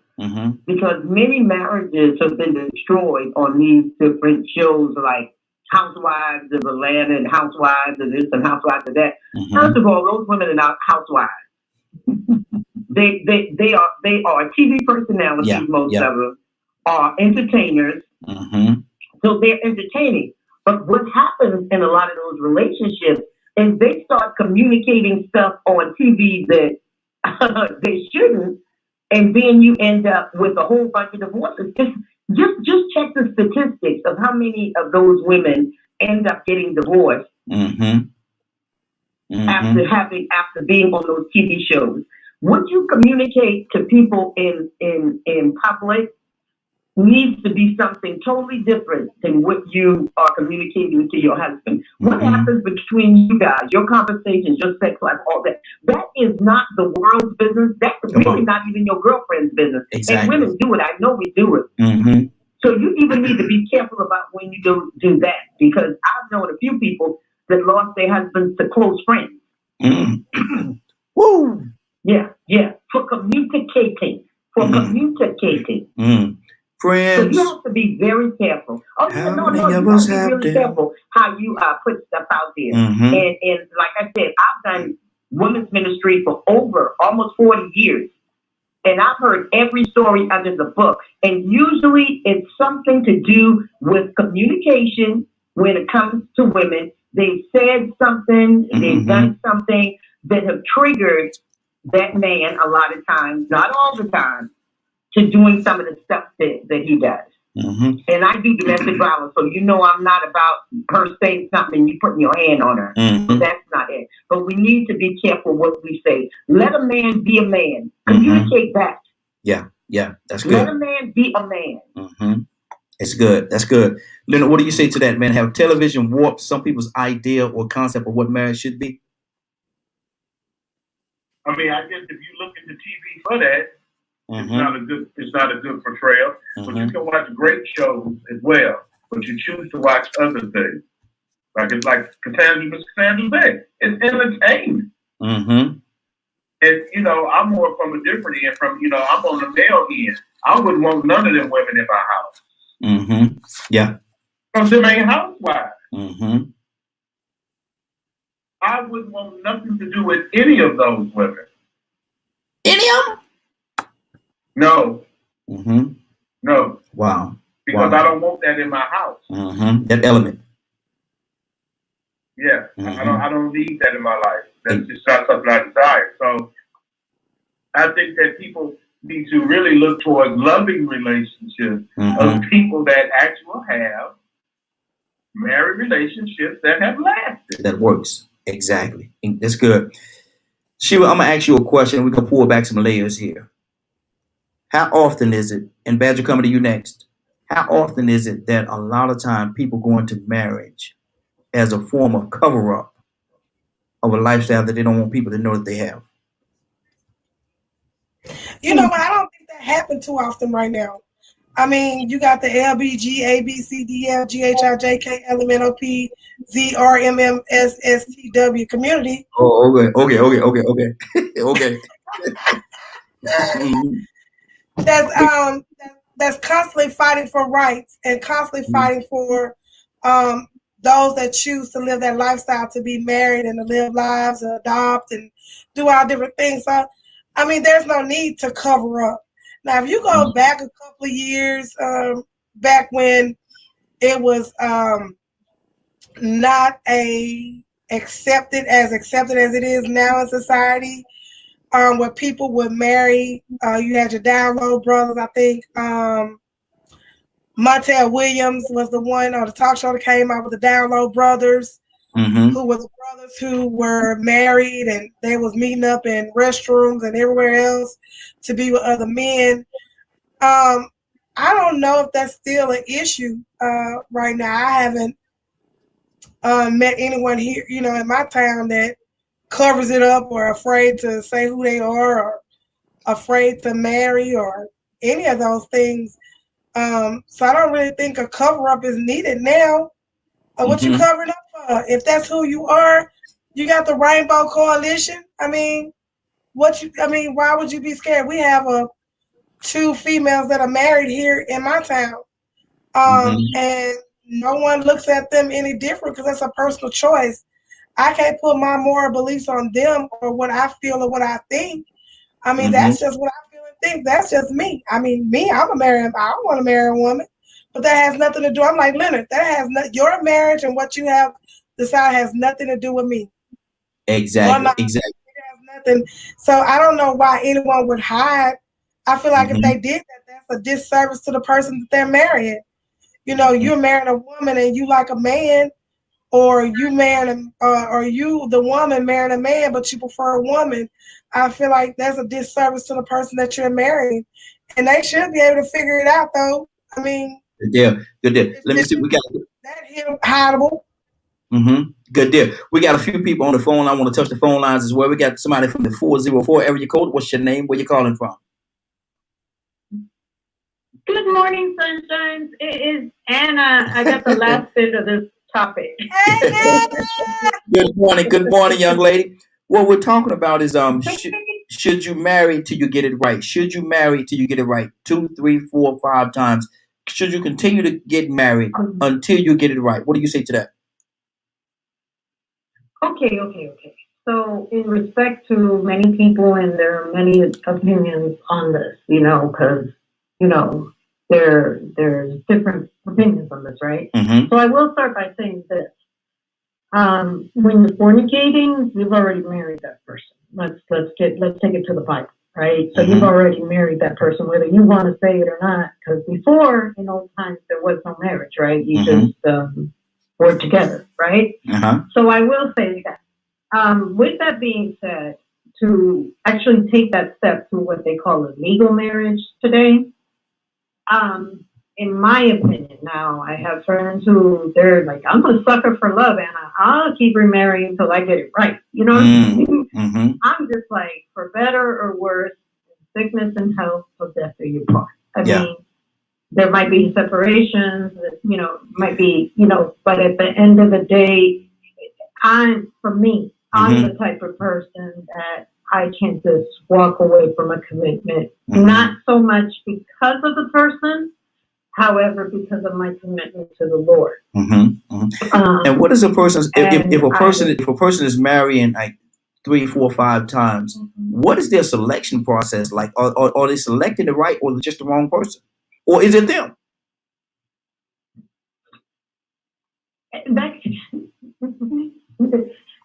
Because many marriages have been destroyed on these different shows like Housewives of Atlanta and Housewives of this and Housewives of that. First of all, those women are not housewives. they are TV personalities. Most of them are entertainers. So they're entertaining. But what happens in a lot of those relationships is they start communicating stuff on TV that they shouldn't, and then you end up with a whole bunch of divorces. Just check the statistics of how many of those women end up getting divorced after being on those TV shows. What you communicate to people in public needs to be something totally different than what you are communicating to your husband. What happens between you guys, your conversations, your sex life, all that, that is not the world's business. That's really not even your girlfriend's business. And women do it. I know we do it. So you even need to be careful about when you do that, because I've known a few people that lost their husbands to close friends. Woo! Yeah. For communicating. Friends. So you have to be very careful. Oh, you have to be really careful how you put stuff out there. Mm-hmm. And like I said, I've done women's ministry for over almost 40 years. And I've heard every story under the book. And usually it's something to do with communication when it comes to women. They've said something, they've done something that have triggered that man a lot of times, not all the time, to doing some of the stuff that he does. Mm-hmm. And I do domestic violence, so you know I'm not about her saying something and you putting your hand on her. Mm-hmm. That's not it. But we need to be careful what we say. Let a man be a man. Communicate back. Yeah, that's good. Let a man be a man. Mm-hmm. It's good. That's good. Leonard, what do you say to that, man? Have television warped some people's idea or concept of what marriage should be? I mean, I guess if you look at the TV for that, mm-hmm. it's not a good portrayal. Mm-hmm. But you can watch great shows as well. But you choose to watch other things. It's like Mr. Cassandra said. It's entertainment. Mm-hmm. And, you know, I'm more from a different end. I'm on the male end. I wouldn't want none of them women in my house. Mm-hmm. Yeah. Because them ain't housewives. Mm-hmm. I wouldn't want nothing to do with any of those women. Any of them? No. Mm-hmm. No. Wow. Because I don't want that in my house. Mm-hmm. That element. Yeah. Mm-hmm. I don't need that in my life. That's just not something I desire. So I think that people need to really look towards loving relationships of people that actually have married relationships that have lasted. That works. Exactly. That's good. Sheila, I'm going to ask you a question. We can pull back some layers here. How often is it, and Badger, coming to you next, how often is it that a lot of time people go into marriage as a form of cover-up of a lifestyle that they don't want people to know that they have? You know, but I don't think that happens too often right now. I mean, you got the LBG, ABCDF, GHI, LMNOP, ZRMM, SSTW community. Oh, okay. Okay. That's constantly fighting for rights and constantly fighting for those that choose to live that lifestyle, to be married and to live lives, and adopt and do all different things. So, I mean, there's no need to cover up. Now, if you go back a couple of years, back when it was not accepted as it is now in society, where people would marry, you had your download brothers, I think. Montel Williams was the one on the talk show that came out with the Download Brothers, who were the brothers who were married and they was meeting up in restrooms and everywhere else to be with other men. I don't know if that's still an issue right now. I haven't met anyone here, you know, in my town that covers it up or afraid to say who they are or afraid to marry or any of those things. So I don't really think a cover-up is needed now. What you covering up for? If that's who you are, you got the Rainbow Coalition. I mean, why would you be scared? We have 2 females that are married here in my town. And no one looks at them any different because that's a personal choice. I can't put my moral beliefs on them or what I feel or what I think. I mean, that's just what I feel and think. That's just me. I mean, I don't want to marry a woman, but that has nothing to do. I'm like, Leonard, your marriage and what you have decided has nothing to do with me. Exactly. It has nothing. So I don't know why anyone would hide. I feel like if they did that, that's a disservice to the person that they're marrying. You know, you're marrying a woman and you like a man, or you the woman marrying a man, but you prefer a woman. I feel like that's a disservice to the person that you're marrying, and they should be able to figure it out, though. I mean, good deal. Let me see. We got that hideable. Good deal. We got a few people on the phone. I want to touch the phone lines as well. We got somebody from the 404 area code. What's your name? Where you calling from? Good morning, sunshines. It is Anna. I got the last bit of this topic. Good morning, young lady. What we're talking about is should you marry till you get it right? Should you marry till you get it right? 2, 3, 4, 5 times. Should you continue to get married until you get it right? What do you say to that? Okay. So, in respect to many people, and there are many opinions on this, because, there's different opinions on this, right? Mm-hmm. So I will start by saying this. When you're fornicating, you've already married that person. Let's take it to the Bible, right? So you've already married that person, whether you want to say it or not, because before, in old times, there was no marriage, right? You just were together, right? So I will say that. With that being said, to actually take that step to what they call a legal marriage today, in my opinion, now I have friends who they're like, I'm a sucker for love, and I'll keep remarrying until I get it right. You know what I mean? I'm just like, for better or worse, sickness and health, till death do you part. I mean, there might be separations, might be, but at the end of the day, I'm the type of person that I can't just walk away from a commitment. Not so much because of the person, however, because of my commitment to the Lord. And what is a person's if a person is marrying like 3, 4, 5 times? What is their selection process like? Are they selecting the right or just the wrong person, or is it them?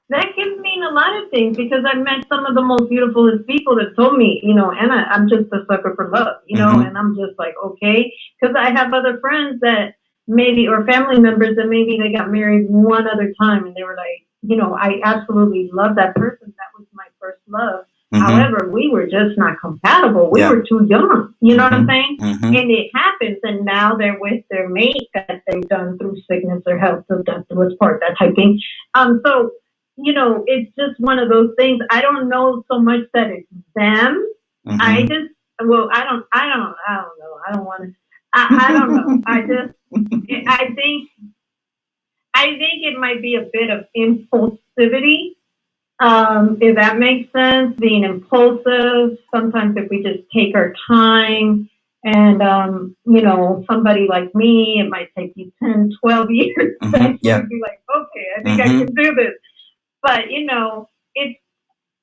That can mean a lot of things, because I met some of the most beautiful people that told me, Anna, I'm just a sucker for love, and I'm just like, okay, because I have other friends that maybe, or family members that maybe they got married one other time, and they were like, I absolutely love that person. That was my first love. However, we were just not compatible. We were too young. You know what I'm saying? And it happens, and now they're with their mate that they've done through sickness or health, so death do us part, that type thing. So, it's just one of those things. I don't know so much that it's them. I don't know. I don't want to. I don't know. I think it might be a bit of impulsivity. If that makes sense, being impulsive. Sometimes if we just take our time, and, somebody like me, it might take you 10, 12 years to be like, okay, I think I can do this. But, it's,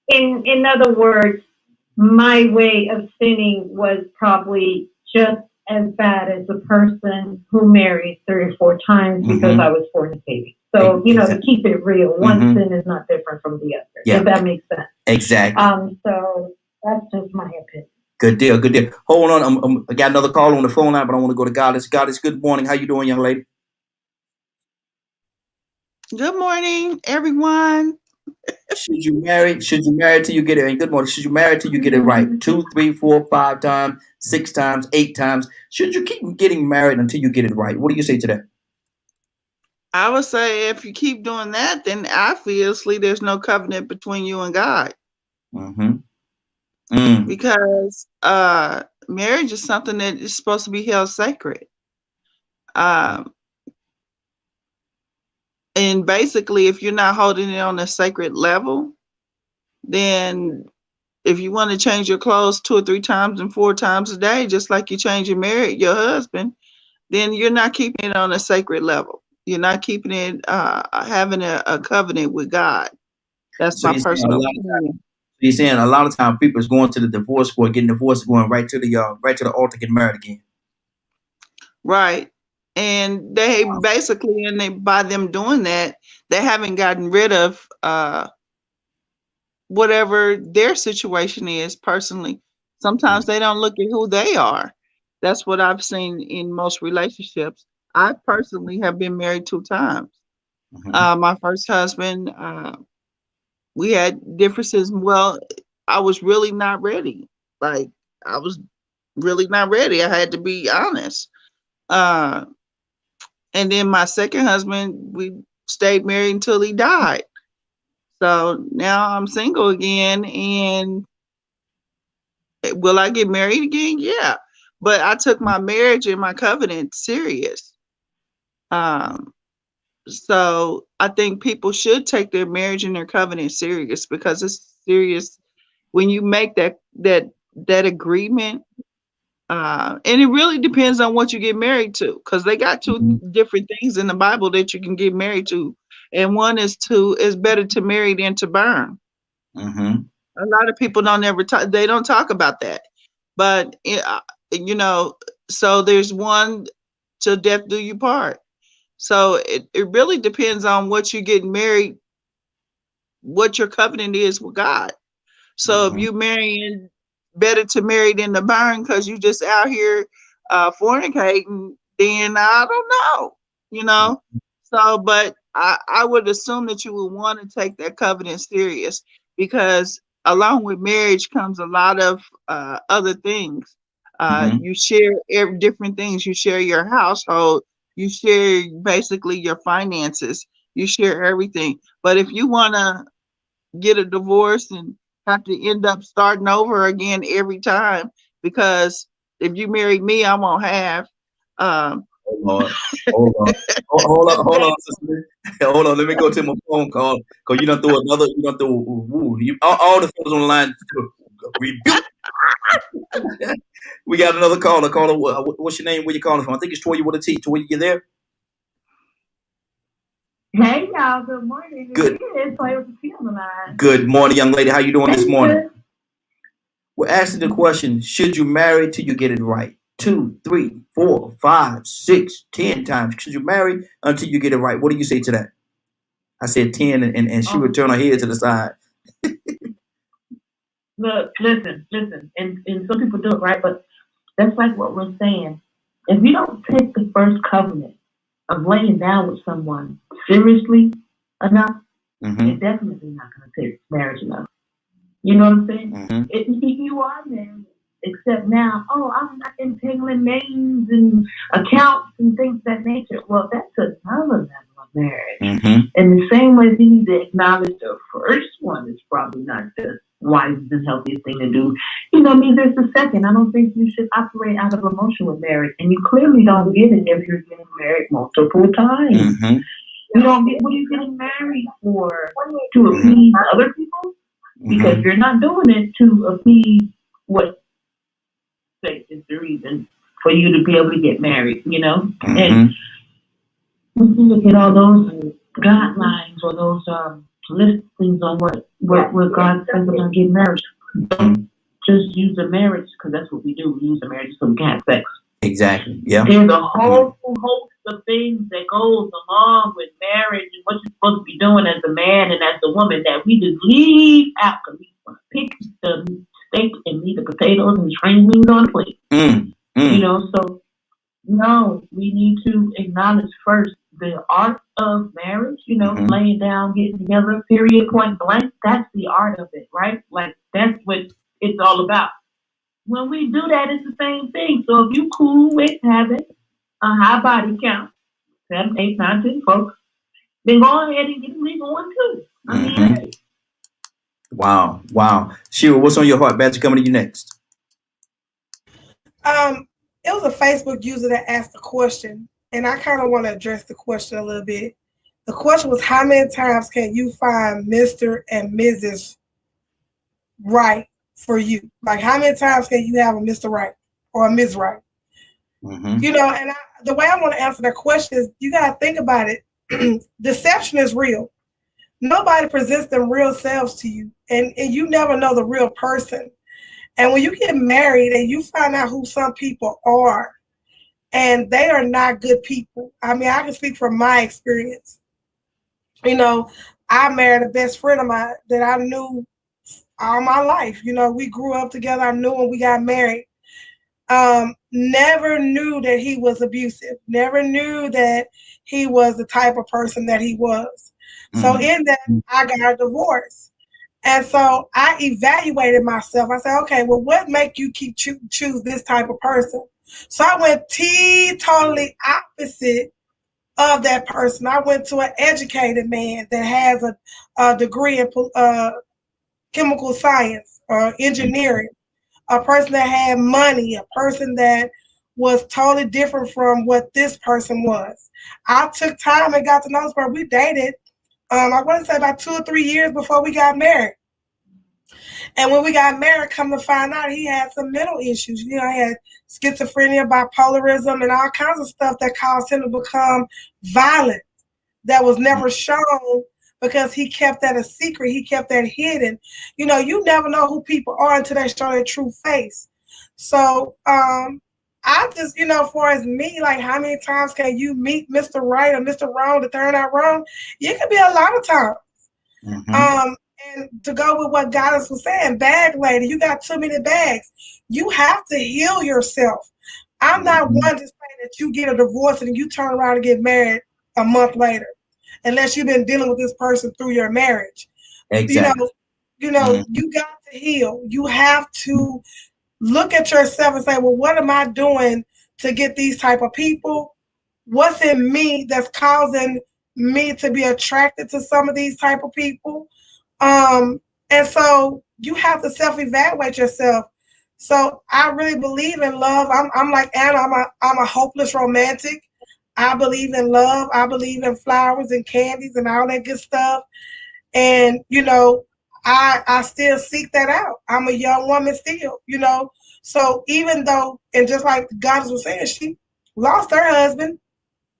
in other words, my way of sinning was probably just as bad as the person who married 3 or 4 times because I was fornicating. So, to keep it real, one sin is not different from the other, if that makes sense. Exactly. So that's just my opinion. Good deal. Hold on. I got another call on the phone line, but I want to go to Goddess. Goddess, good morning. How you doing, young lady? Good morning, everyone. Should you marry till you get it? And good morning. Should you marry till you get it right? 2, 3, 4, 5 times, 6 times, 8 times. Should you keep getting married until you get it right? What do you say to that? I would say if you keep doing that, then obviously there's no covenant between you and God. Because marriage is something that is supposed to be held sacred. And basically, if you're not holding it on a sacred level, then if you want to change your clothes 2 or 3 times and 4 times a day, just like you change your husband, then you're not keeping it on a sacred level. You're not keeping it, having a covenant with God. That's my personal opinion. You're saying a lot of times people is going to the divorce court, getting divorced, going right to the altar, getting married again. Right. And they basically, by them doing that, they haven't gotten rid of whatever their situation is personally. Sometimes they don't look at who they are. That's what I've seen in most relationships. I personally have been married 2 times. My first husband, we had differences. Well, I was really not ready. Like, I was really not ready. I had to be honest. And then my second husband, we stayed married until he died. So now I'm single again, and will I get married again? Yeah. But I took my marriage and my covenant serious. So I think people should take their marriage and their covenant serious, because it's serious when you make that agreement, and it really depends on what you get married to, because they got two different things in the Bible that you can get married to, and one is better to marry than to burn. A lot of people they don't talk about that, but you know, so there's one, till death do you part. So it really depends on what you're getting married, what your covenant is with God. So if you marrying, better to marry than to burn because you just out here fornicating, then I don't know, you know. So, but I would assume that you would want to take that covenant serious, because along with marriage comes a lot of other things. You share different things. You share your household. You share basically your finances. You share everything. But if you want to get a divorce and have to end up starting over again every time, because if you marry me, I won't have. Hold on, sister. Hold on. Let me go to my phone call, because you done throw another. You done throw all the phones on the line. Rebuke. We got another caller. Caller, what's your name? Where you calling from? I think it's Toya with a T. Toya, you there? Hey y'all, good morning. Good. It is Toya with a T on the line. Good morning, young lady. How you doing this morning? We're asking the question: should you marry till you get it right? 2, 3, 4, 5, 6, 10 times. Should you marry until you get it right? What do you say to that? I said 10, and she would turn her head to the side. Look, listen, and some people do it right, but that's like what we're saying. If you don't take the first covenant of laying down with someone seriously enough, you're definitely not going to take marriage enough. You know what I'm saying? If you are married, except now, I'm not entangling names and accounts and things of that nature. Well, that's another level of marriage. In the same way, you need to acknowledge the first one is probably not the wisest and healthiest thing to do. You know, there's the second. I don't think you should operate out of emotion with marriage, and you clearly don't get it if you're getting married multiple times. You don't get what are you getting married for? To appease other people? Because you're not doing it to appease what is the reason for you to be able to get married, you know? And when you look at all those guidelines or those listings on what God says about getting married, don't just use a marriage, because that's what we do. We use a marriage so we can have sex. Exactly. Yeah. There's a whole host of things that goes along with marriage and what you're supposed to be doing as a man and as a woman that we just leave out, because we want to pick the steak and leave the potatoes and string beans on the plate. You know, so no, we need to acknowledge first the art of marriage, you know, laying down, getting together, period, point blank. That's the art of it, right? Like, that's what it's all about. When we do that, it's the same thing. So if you cool with having a high body count, 7, 8, 9, 10 folks, then go ahead and get a legal one too. I mean, hey. Wow. Shira, what's on your heart? Badger, coming to you next. It was a Facebook user that asked a question, and I kind of want to address the question a little bit. The question was, how many times can you find Mr. and Mrs. Right for you? Like, how many times can you have a Mr. Right or a Ms. Right? You know, and the way I want to answer that question is, you got to think about it. Deception is real. Nobody presents their real selves to you, and you never know the real person. And when you get married and you find out who some people are, and they are not good people. I mean, I can speak from my experience. You know, I married a best friend of mine that I knew all my life. You know, we grew up together. I knew when we got married. Never knew that he was abusive. Never knew that he was the type of person that he was. So in that, I got a divorce. And so I evaluated myself. I said, okay, well, what make you keep choose this type of person? So I went totally opposite of that person. I went to an educated man that has a degree in chemical science or engineering, a person that had money, a person that was totally different from what this person was. I took time and got to know this person. We dated, I want to say about 2 or 3 years before we got married. And when we got married, come to find out he had some mental issues. You know, he had schizophrenia, bipolarism, and all kinds of stuff that caused him to become violent. That was never shown because he kept that a secret. He kept that hidden. You know, you never know who people are until they show their true face. So I just, you know, for as me, like how many times can you meet Mr. Right or Mr. Wrong to turn out wrong? It could be a lot of times. Mm-hmm. And to go with what Goddess was saying, bag lady, you got too many bags. You have to heal yourself. I'm not one to say that you get a divorce and you turn around and get married a month later, unless you've been dealing with this person through your marriage. Exactly. You got to heal. You have to look at yourself and say, well, what am I doing to get these type of people? What's in me that's causing me to be attracted to some of these type of people? And so you have to self-evaluate yourself. So I really believe in love. I'm like Anna, I'm a hopeless romantic. I believe in love. I believe in flowers and candies and all that good stuff. And, you know, I still seek that out. I'm a young woman still, you know. So even though, and just like Goddess was saying, she lost her husband.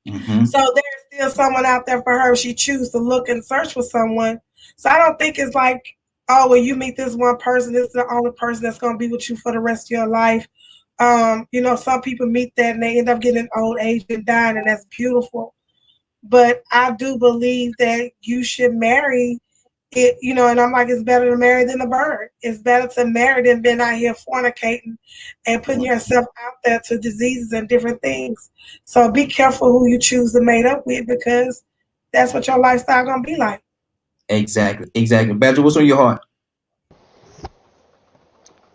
Mm-hmm. So there's still someone out there for her if she chooses to look and search for someone. So I don't think it's like, oh, well, you meet this one person, this is the only person that's going to be with you for the rest of your life. You know, some people meet that and they end up getting old age and dying, and that's beautiful. But I do believe that you should marry it, you know, and I'm like, it's better to marry than a bird. It's better to marry than being out here fornicating and putting yourself out there to diseases and different things. So be careful who you choose to mate up with, because that's what your lifestyle gonna be like. Exactly. Badger, what's on your heart?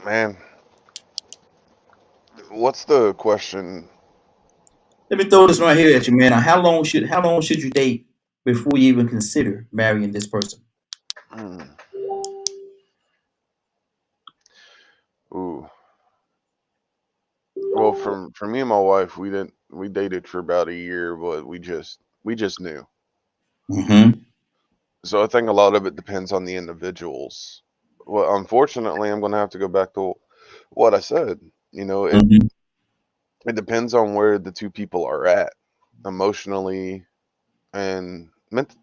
Man, what's the question? Let me throw this right here at you, man. Now, how long should you date before you even consider marrying this person? Ooh. Well, for me and my wife, we dated for about a year, but we just knew. Mm-hmm. So I think a lot of it depends on the individuals. Well, unfortunately, I'm going to have to go back to what I said. You know, it depends on where the two people are at emotionally and mentally,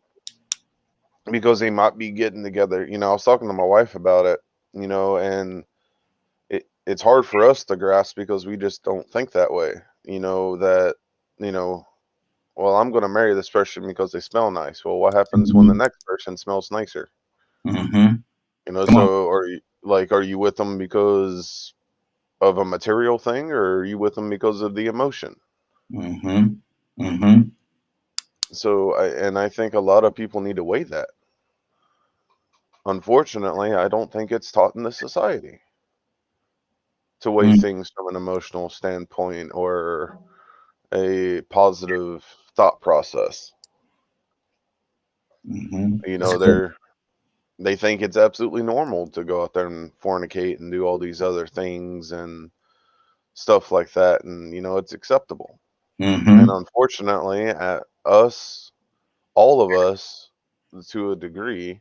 because they might be getting together. You know, I was talking to my wife about it, you know, and it's hard for us to grasp because we just don't think that way. You know, that, you know, well, I'm going to marry this person because they smell nice. Well, what happens when the next person smells nicer? Mm-hmm. You know, so are you with them because of a material thing, or are you with them because of the emotion? Mm-hmm. Mm-hmm. So, I think a lot of people need to weigh that. Unfortunately, I don't think it's taught in this society to weigh things from an emotional standpoint or a positive thought process. Mm-hmm. You know, they think it's absolutely normal to go out there and fornicate and do all these other things and stuff like that, and you know, it's acceptable. Mm-hmm. And unfortunately, all of us, to a degree,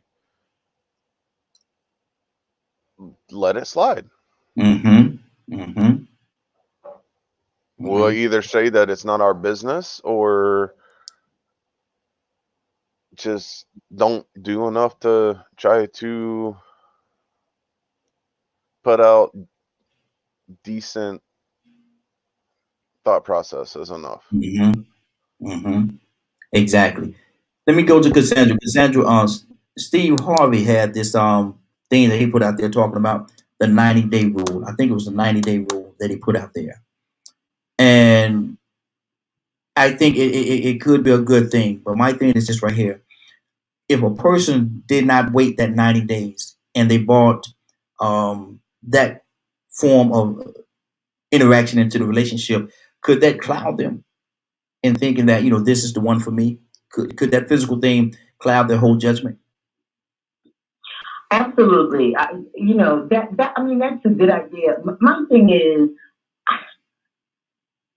let it slide. Mm-hmm. Mm-hmm. We'll either say that it's not our business or just don't do enough to try to put out decent thought processes enough. Mm-hmm. Mm-hmm. Exactly. Let me go to Cassandra. Cassandra, Steve Harvey had this thing that he put out there talking about the 90-day rule. I think it was the 90-day rule that he put out there. And I think it could be a good thing. But my thing is just right here. If a person did not wait that 90 days and they brought that form of interaction into the relationship, could that cloud them in thinking that, you know, this is the one for me? Could that physical thing cloud their whole judgment? Absolutely. You know, I mean, that's a good idea. My thing is,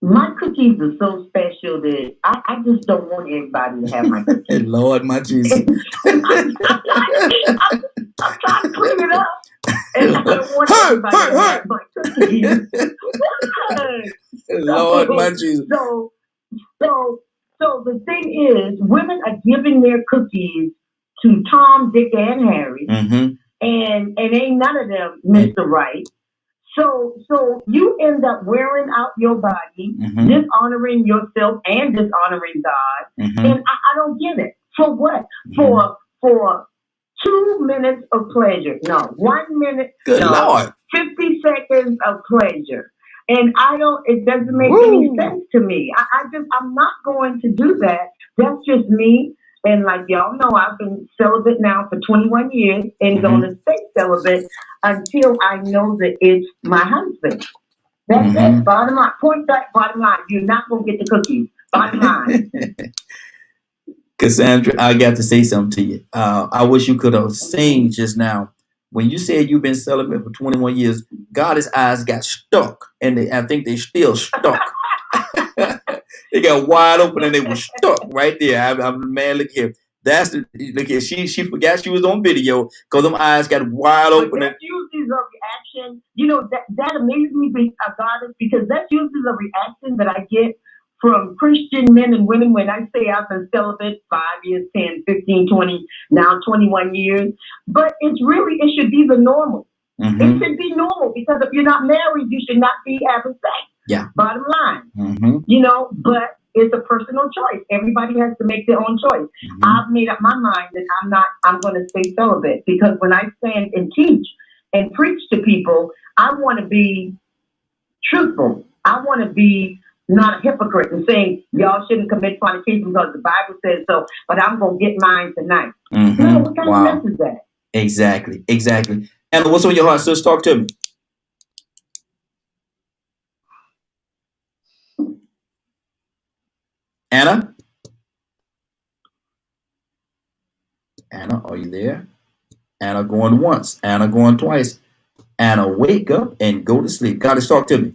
my cookies are so special that I just don't want everybody to have my cookies. Lord, my Jesus. I'm trying to clean it up. And I don't want everybody to have my cookies. Lord, my Jesus. So the thing is, women are giving their cookies to Tom, Dick, and Harry, and ain't none of them Mr. Right. So you end up wearing out your body, dishonoring yourself and dishonoring God, and I don't get it. For what? For 2 minutes of pleasure? No, 1 minute. Good Lord. 50 seconds of pleasure. And it doesn't make any sense to me. I'm not going to do that. That's just me. And like y'all know, I've been celibate now for 21 years and going to stay celibate until I know that it's my husband. That's it. Bottom line. Point blank, bottom line. You're not going to get the cookies. Bottom line. Cassandra, I got to say something to you. I wish you could have seen just now. When you said you've been celibate for 21 years, God's eyes got stuck. And I think they still stuck. They got wide open and they were stuck right there. I'm man, look here. Look here. She forgot she was on video because them eyes got wide open. But that's usually a reaction. You know, that amazes me, Goddess, because that's usually the reaction that I get from Christian men and women when I say I've been celibate 5 years, 10, 15, 20, now 21 years. But it should be the normal. It should be normal because if you're not married, you should not be having sex. Yeah. Bottom line. You know, but it's a personal choice. Everybody has to make their own choice. I've made up my mind that I'm going to stay celibate because when I stand and teach and preach to people, I want to be truthful. I want to be not a hypocrite and saying y'all shouldn't commit fornication because the Bible says so, but I'm going to get mine tonight. No, what kind of mess is that? Exactly. And what's on your heart, sis? Talk to me. Anna, are you there? Anna going once. Anna going twice. Anna, wake up and go to sleep. Goddess, talk to me.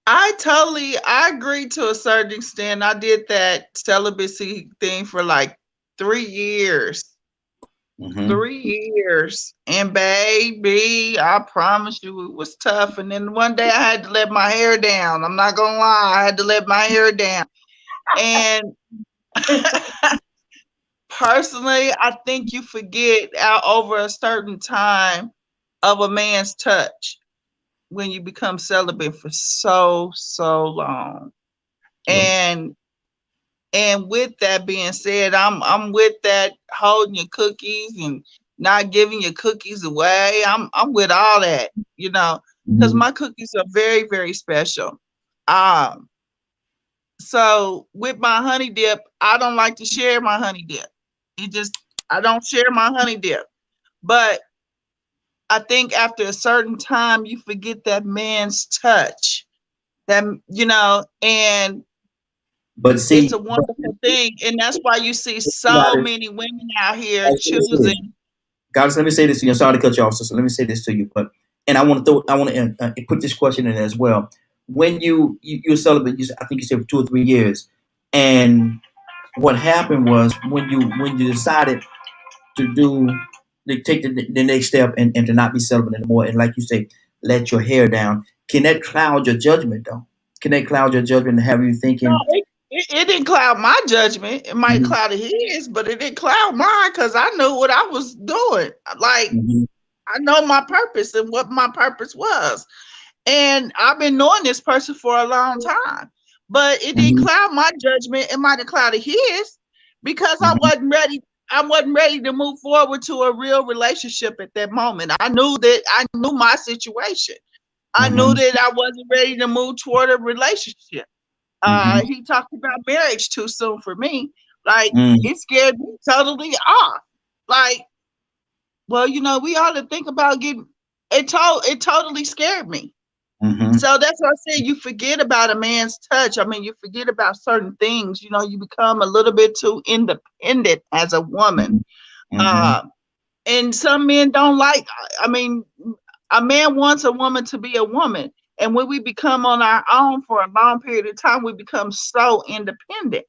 I agree to a certain extent. I did that celibacy thing for like 3 years. 3 years. And baby, I promise you it was tough. And then one day I had to let my hair down. I'm not gonna lie, I had to let my hair down. And personally, I think you forget over a certain time of a man's touch when you become celibate for so long. And with that being said, I'm with that holding your cookies and not giving your cookies away. I'm with all that, you know, because my cookies are very, very special. So with my honey dip, I don't like to share my honey dip. I don't share my honey dip. But I think after a certain time, you forget that man's touch. That, you know, but see, it's a wonderful thing, and that's why you see so many women out here choosing. Guys, let me say this to you. I'm sorry to cut you off, sister. Let me say this to you, and I want to put this question in as well. When you're celibate, I think you said for 2 or 3 years, and what happened was when you decided to take the next step and to not be celibate anymore, and like you say, let your hair down. Can that cloud your judgment though? Can that cloud your judgment and have you thinking? No, it didn't cloud my judgment. It might cloud his, but it didn't cloud mine because I knew what I was doing. Like I know my purpose and what my purpose was. And I've been knowing this person for a long time. But it didn't cloud my judgment. It might have clouded his because I wasn't ready. I wasn't ready to move forward to a real relationship at that moment. I knew my situation. I knew that I wasn't ready to move toward a relationship. He talked about marriage too soon for me. Like it scared me totally off. Like, well, you know, we ought to think about getting it. It totally scared me. So that's why I said you forget about a man's touch. I mean, you forget about certain things. You know, you become a little bit too independent as a woman. And some men don't like. I mean, a man wants a woman to be a woman. And when we become on our own for a long period of time, we become so independent.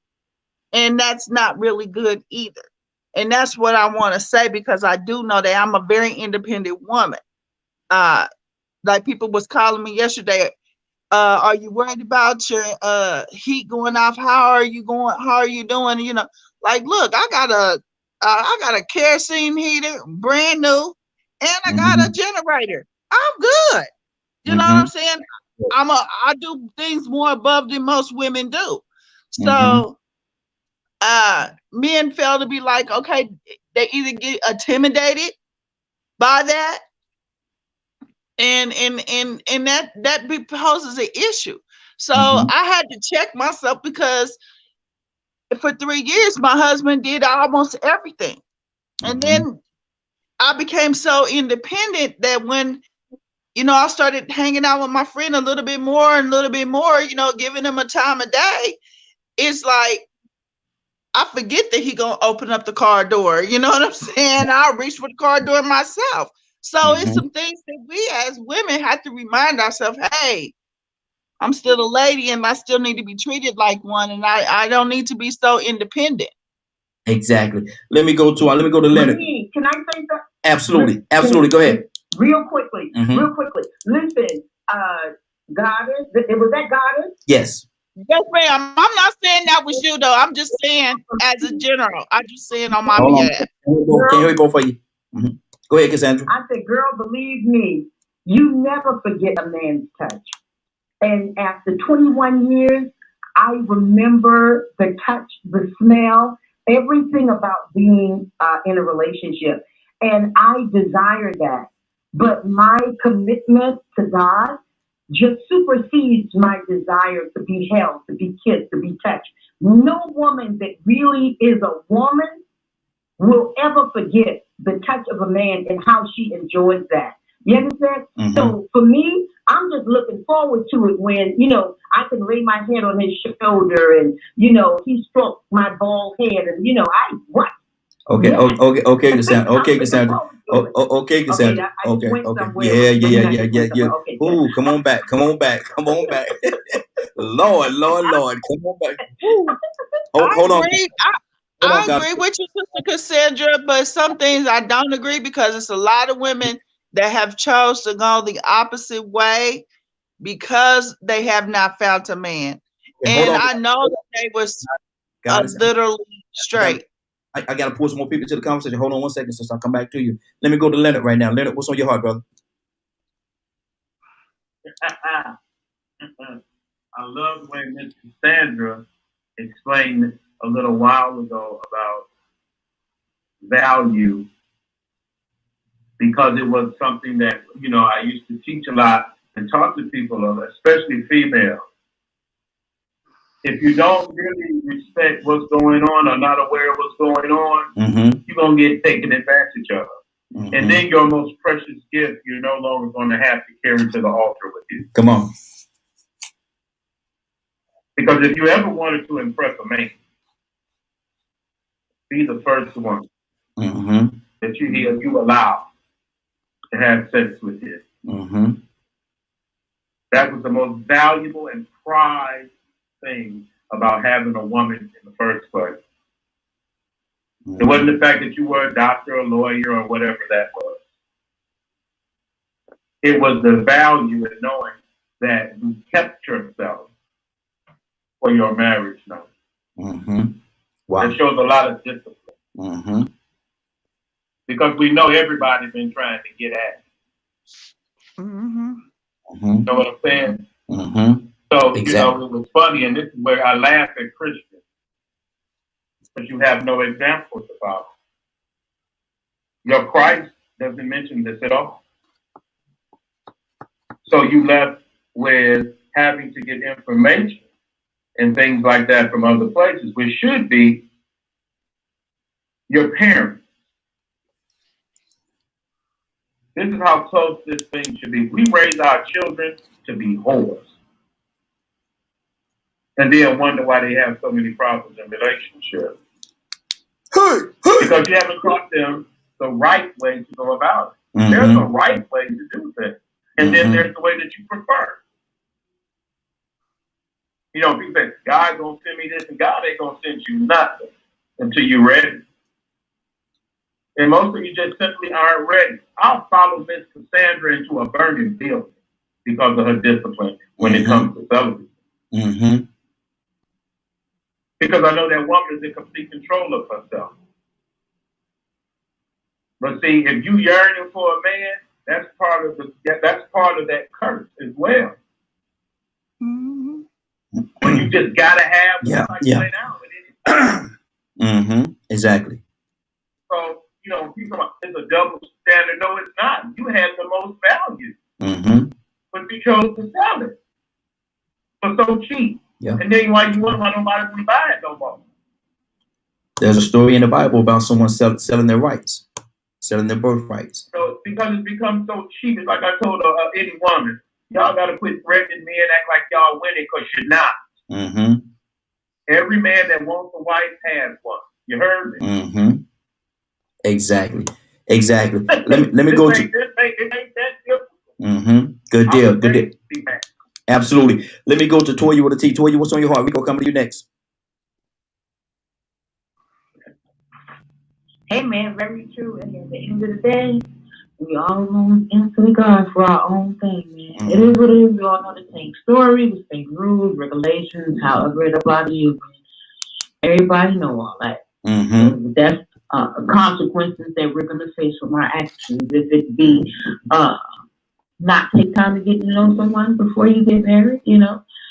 And that's not really good either. And that's what I want to say, because I do know that I'm a very independent woman. Like people was calling me yesterday, are you worried about your heat going off? How are you doing? You know, like, look, I got a kerosene heater, brand new, and I got a generator. I'm good. You know what I'm saying? I do things more above than most women do. So men fail to be like, okay, they either get intimidated by that, and that poses an issue. So I had to check myself, because for 3 years my husband did almost everything, and then I became so independent that when, you know, I started hanging out with my friend a little bit more, you know, giving him a time of day, it's like I forget that he gonna open up the car door. You know what I'm saying? I'll reach for the car door myself. So it's some things that we as women have to remind ourselves, hey, I'm still a lady and I still need to be treated like one, and I don't need to be so independent. Exactly. Let me go to Leonard. Can I say that? Absolutely. Go ahead. Real quickly. Listen, Goddess, was that Goddess? Yes. Yes, ma'am. I'm not saying that was you though. I'm just saying as a general. I'm just saying on my behalf. Can you go for you? Go ahead, Cassandra. I said, girl, believe me, you never forget a man's touch. And after 21 years, I remember the touch, the smell, everything about being in a relationship. And I desire that. But my commitment to God just supersedes my desire to be held, to be kissed, to be touched. No woman that really is a woman will ever forget the touch of a man and how she enjoys that. You understand? So for me, I'm just looking forward to it when, you know, I can lay my head on his shoulder and, you know, he strokes my bald head and, you know, Okay, Cassandra. Okay, Cassandra. Okay, Cassandra. Okay. Yeah. Ooh, come on back. Lord. Come on back. Hold on. I agree with you, Sister Cassandra, but some things I don't agree, because it's a lot of women that have chose to go the opposite way because they have not found a man. And I know that they was literally straight. I got to pull some more people to the conversation. Hold on 1 second, since I'll come back to you. Let me go to Leonard right now. Leonard, what's on your heart, brother? I love the way Miss Cassandra explained a little while ago about value, because it was something that, you know, I used to teach a lot and talk to people of, especially females. If you don't really respect what's going on or not aware of what's going on, you're going to get taken advantage of. And then your most precious gift, you're no longer going to have to carry to the altar with you. Come on. Because if you ever wanted to impress a man, be the first one that you allow to have sex with him. That was the most valuable and prized thing about having a woman in the first place. It wasn't the fact that you were a doctor, a lawyer, or whatever that was. It was the value in knowing that you kept yourself for your marriage now. Wow. It shows a lot of discipline. Because we know everybody's been trying to get at it. You know what I'm saying? So, you know, it was funny, and this is where I laugh at Christians, because you have no examples to follow. Your Christ doesn't mention this at all. So you left with having to get information and things like that from other places, which should be your parents. This is how close this thing should be. We raise our children to be whores. And then wonder why they have so many problems in relationships. Because you haven't taught them the right way to go about it. There's a right way to do things. And then there's the way that you prefer. You know, people say, God gonna send me this, and God ain't gonna send you nothing until you're ready. And most of you just simply aren't ready. I'll follow Miss Cassandra into a burning building because of her discipline when it comes to celibacy. Mm-hmm. Because I know that woman is in complete control of herself. But see, if you yearning for a man, that's part of that curse as well. Mm-hmm. When you just gotta have Exactly. So, people it's a double standard. No, it's not. You had the most value. Mm-hmm. But you chose to sell it for so cheap. Yeah. And then why you wonder why nobody will buy it no more. There's a story in the Bible about someone selling their rights, selling their birthrights. So because it's become so cheap, it's like I told any woman, y'all got to quit threatening me and act like y'all winning because you're not. Mm-hmm. Every man that wants a wife has one. You heard me? Mm-hmm. Exactly. Let me go to. Mm-hmm. Good deal. Good deal. Absolutely. Let me go to Toya with a T. Toya, what's on your heart? We gonna come to you next. Hey man, very true. And at the end of the day, we all going to answer to God for our own thing, man. It is what it is. We all know the same story, the same rules, regulations, however it applies to you. Everybody know all that. Mm-hmm. That's consequences that we're going to face from our actions. If it be not take time to get to know someone before you get married, you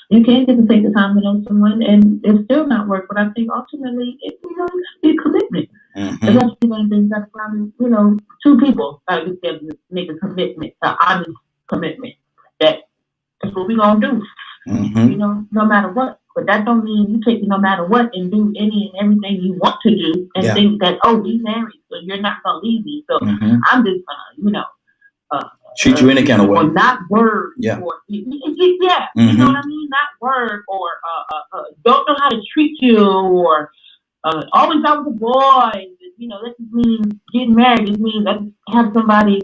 can get to take the time to know someone and it still not work. But I think ultimately, it's be a commitment. Especially when things got probably, two people got to make a commitment, an honest commitment. That's what we're going to do. No matter what. But that don't mean you take it no matter what and do any and everything you want to do and think that, we married, so you're not going to leave me. So I'm just treat you any kind of way. Or not word. Yeah. Or, you know what I mean? Not word or don't know how to treat you or always out with the boys. That just means getting married. It means have somebody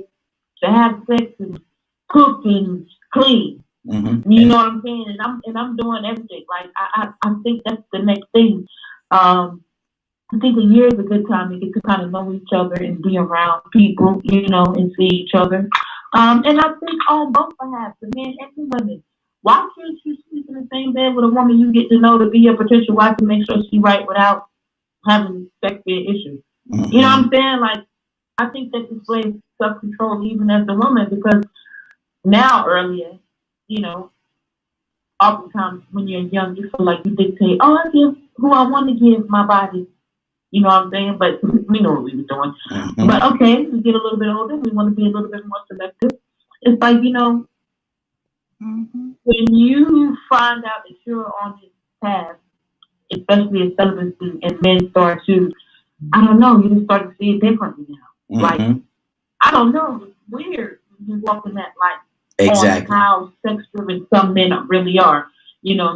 to have sex and cook and clean. You know what I'm saying? And I'm doing everything. Like I think that's the next thing. I think a year is a good time to get to kind of know each other and be around people, and see each other. And I think on both behalves, the men and the women, why can't you sleep in the same bed with a woman you get to know to be your potential wife and make sure she's right without having sexual issues? You know what I'm saying? Like, I think that displays self-control even as a woman because now earlier, oftentimes when you're young, you feel like you dictate, I give who I want to give my body. You know what I'm saying? But we know what we were doing. But okay, we get a little bit older. We want to be a little bit more selective. It's like, when you find out that you're on this path, especially in celibacy, and men start to, I don't know, you just start to see it differently now. Like, I don't know, it's weird when you walk in that light. Exactly. On how sex-driven some men really are.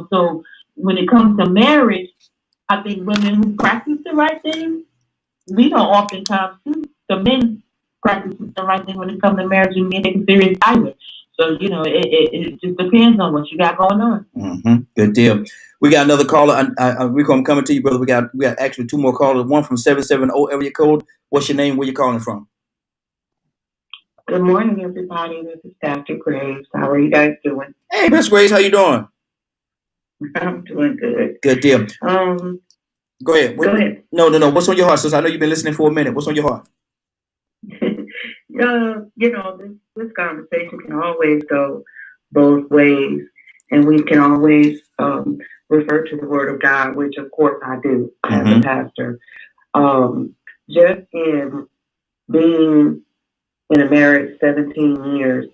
So when it comes to marriage, I think women who practice the right thing, we don't oftentimes see the men practice the right thing when it comes to marriage and being a serious either. So, it just depends on what you got going on. Good deal. We got another caller. We're going to come to you, brother. We got actually two more callers. One from 770 area code. What's your name? Where you calling from? Good morning, everybody. This is Dr. Graves. How are you guys doing? Hey, Miss Graves. How you doing? I'm doing good. Good deal. Go ahead. Go ahead. No. What's on your heart, sis? I know you've been listening for a minute. What's on your heart? This conversation can always go both ways, and we can always refer to the Word of God, which of course I do as a pastor. Just in being in a marriage 17 years,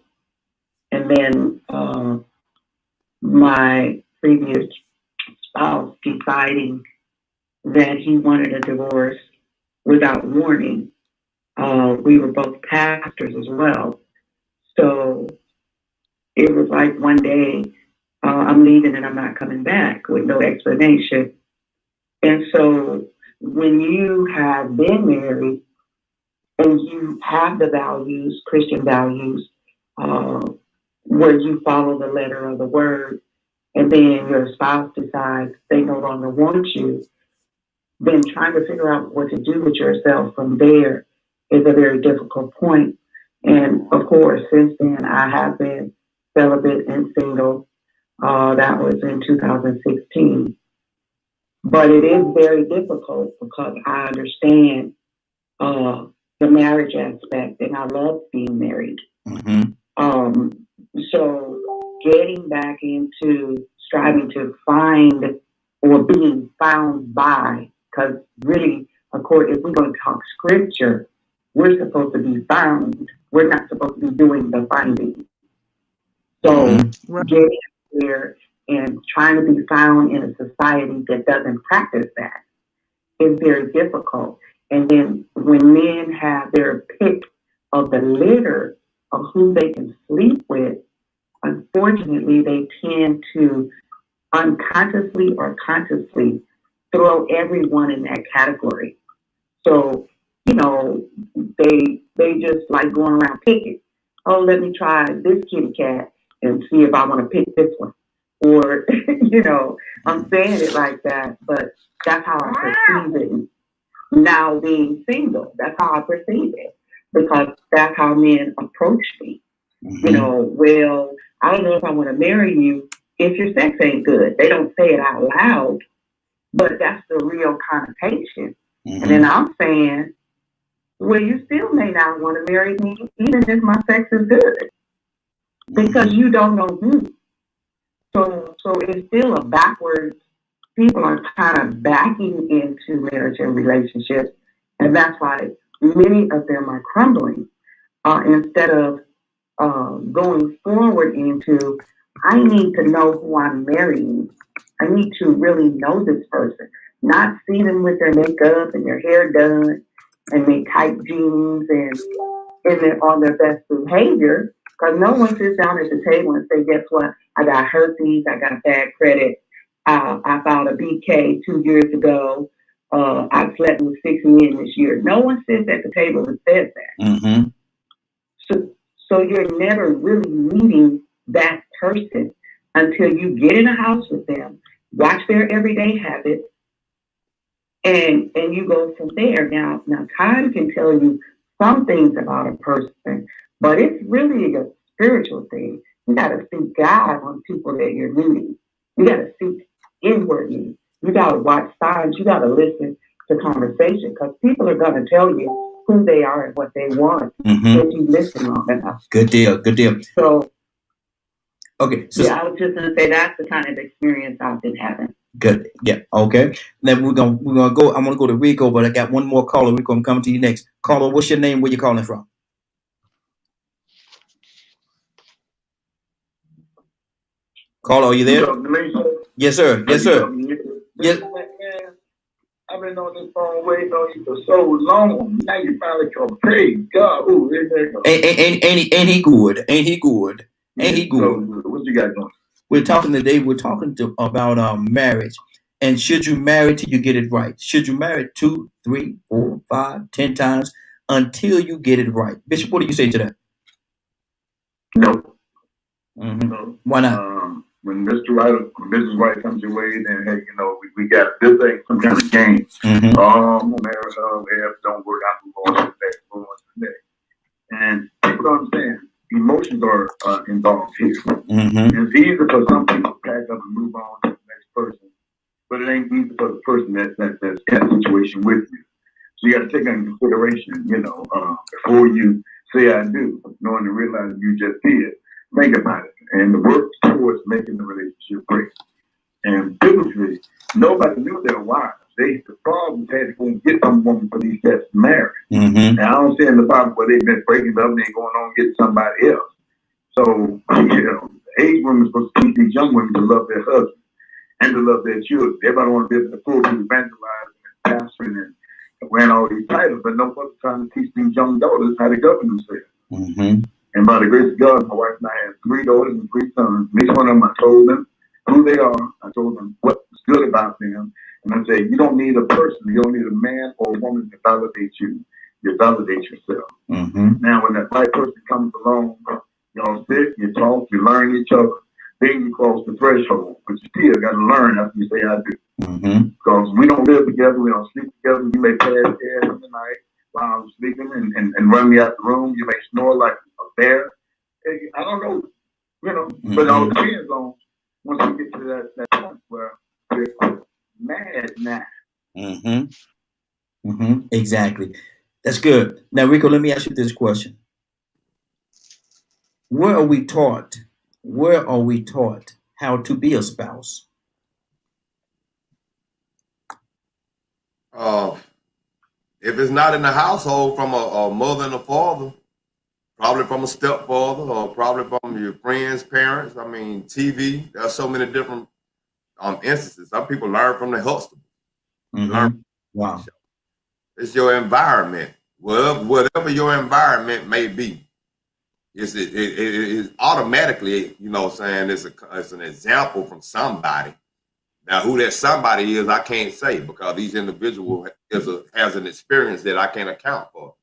and then my previous spouse deciding that he wanted a divorce without warning. We were both pastors as well. So it was like one day, I'm leaving and I'm not coming back with no explanation. And so when you have been married and you have the values, Christian values, where you follow the letter of the word, and then your spouse decides they no longer want you, then trying to figure out what to do with yourself from there is a very difficult point. And of course, since then, I have been celibate and single. That was in 2016. But it is very difficult because I understand the marriage aspect, and I love being married. So getting back into striving to find or being found by, because really, of course, if we're going to talk scripture, we're supposed to be found. We're not supposed to be doing the finding. So getting there and trying to be found in a society that doesn't practice that is very difficult. And then when men have their pick of the litter of who they can sleep with, unfortunately, they tend to unconsciously or consciously throw everyone in that category. So, you know, they just like going around picking. Oh, let me try this kitty cat and see if I want to pick this one. Or, you know, I'm saying it like that, but that's how I perceive it. Now being single, that's how I perceive it. Because that's how men approach me. You know, well, I don't know if I want to marry you if your sex ain't good. They don't say it out loud, but that's the real connotation. And then I'm saying, well, you still may not want to marry me even if my sex is good. Because you don't know me. So it's still a backwards. People are kind of backing into marriage and relationships, and that's why many of them are crumbling. Instead of going forward into, I need to know who I'm marrying. I need to really know this person, not see them with their makeup and their hair done and their tight jeans and they're on their best behavior. Because no one sits down at the table and say, guess what? I got herpes. I got bad credit. I filed a BK 2 years ago. I slept with 6 men this year. No one sits at the table and says that. So you're never really meeting that person until you get in a house with them, watch their everyday habits, and you go from there. Now time can tell you some things about a person, but it's really a spiritual thing. You got to seek God on people that you're meeting. You got to seek inwardly. You got to watch signs. You got to listen to conversation because people are going to tell you who they are and what they want if you listen long enough. Good deal. So, okay. So, yeah, I was just going to say that's the kind of experience I've been having. Good. Yeah. Okay. Then we're gonna go. I'm gonna go to Rico, but I got one more caller. Rico, I'm coming to you next. Caller, what's your name? Where you calling from? Caller, are you there? Yes, sir. Yes, sir. Yes. I've been on this phone waiting on you for so long. Now you finally come. Praise God. Ooh, ain't he good? Ain't he good? Ain't he good? So, what you got going? We're talking today. We're talking about marriage, and should you marry till you get it right? Should you marry 2, 3, 4, 5, 10 times until you get it right? Bishop, what do you say to that? No. No. Why not? When Mr. Right or Mrs. Right comes your way, then hey, you know we got this ain't some kind of game. I'm gonna marry her. If it don't work out, we're going to the next. And people don't understand. Emotions are involved here. It's easy for some people to pack up and move on to the next person, but it ain't easy for the person that's in a situation with you. So you got to take that into consideration, you know, before you say I do, knowing to realize you just did. Think about it and work towards making the relationship great. And biblically, nobody knew their wives. The fathers had to go and get some woman for these cats to marry. And I don't see in the Bible where they've been breaking up and they're going on and getting somebody else. So, you know, age women are supposed to teach these young women to love their husbands and to love their children. Everybody wants to be able to afford to evangelize and pastoring and wearing all these titles, but nobody's trying to teach these young daughters how to govern themselves. And by the grace of God, my wife and I have 3 daughters and 3 sons. And each one of them, I told them who they are. I told them what's good about them. And I say, you don't need a person. You don't need a man or a woman to validate you. You validate yourself. Now, when that right person comes along, y'all sit, you talk, you learn each other. Then you cross the threshold. But you still got to learn after you say I do. Because we don't live together. We don't sleep together. We may pass gas in the night. while I'm sleeping and run me out the room. You may snore like a bear. I don't know, but it all depends on once we get to that point where we're mad now. Exactly. That's good. Now, Rico, let me ask you this question. Where are we taught? Where are we taught how to be a spouse? If it's not in the household from a mother and a father, probably from a stepfather or probably from your friends' parents. I mean, TV. There are so many different instances. Some people learn from the hustle. Wow. It's your environment. Well, whatever your environment may be, it's automatically, saying it's an example from somebody. Now, who that somebody is, I can't say because these individuals has an experience that I can't account for.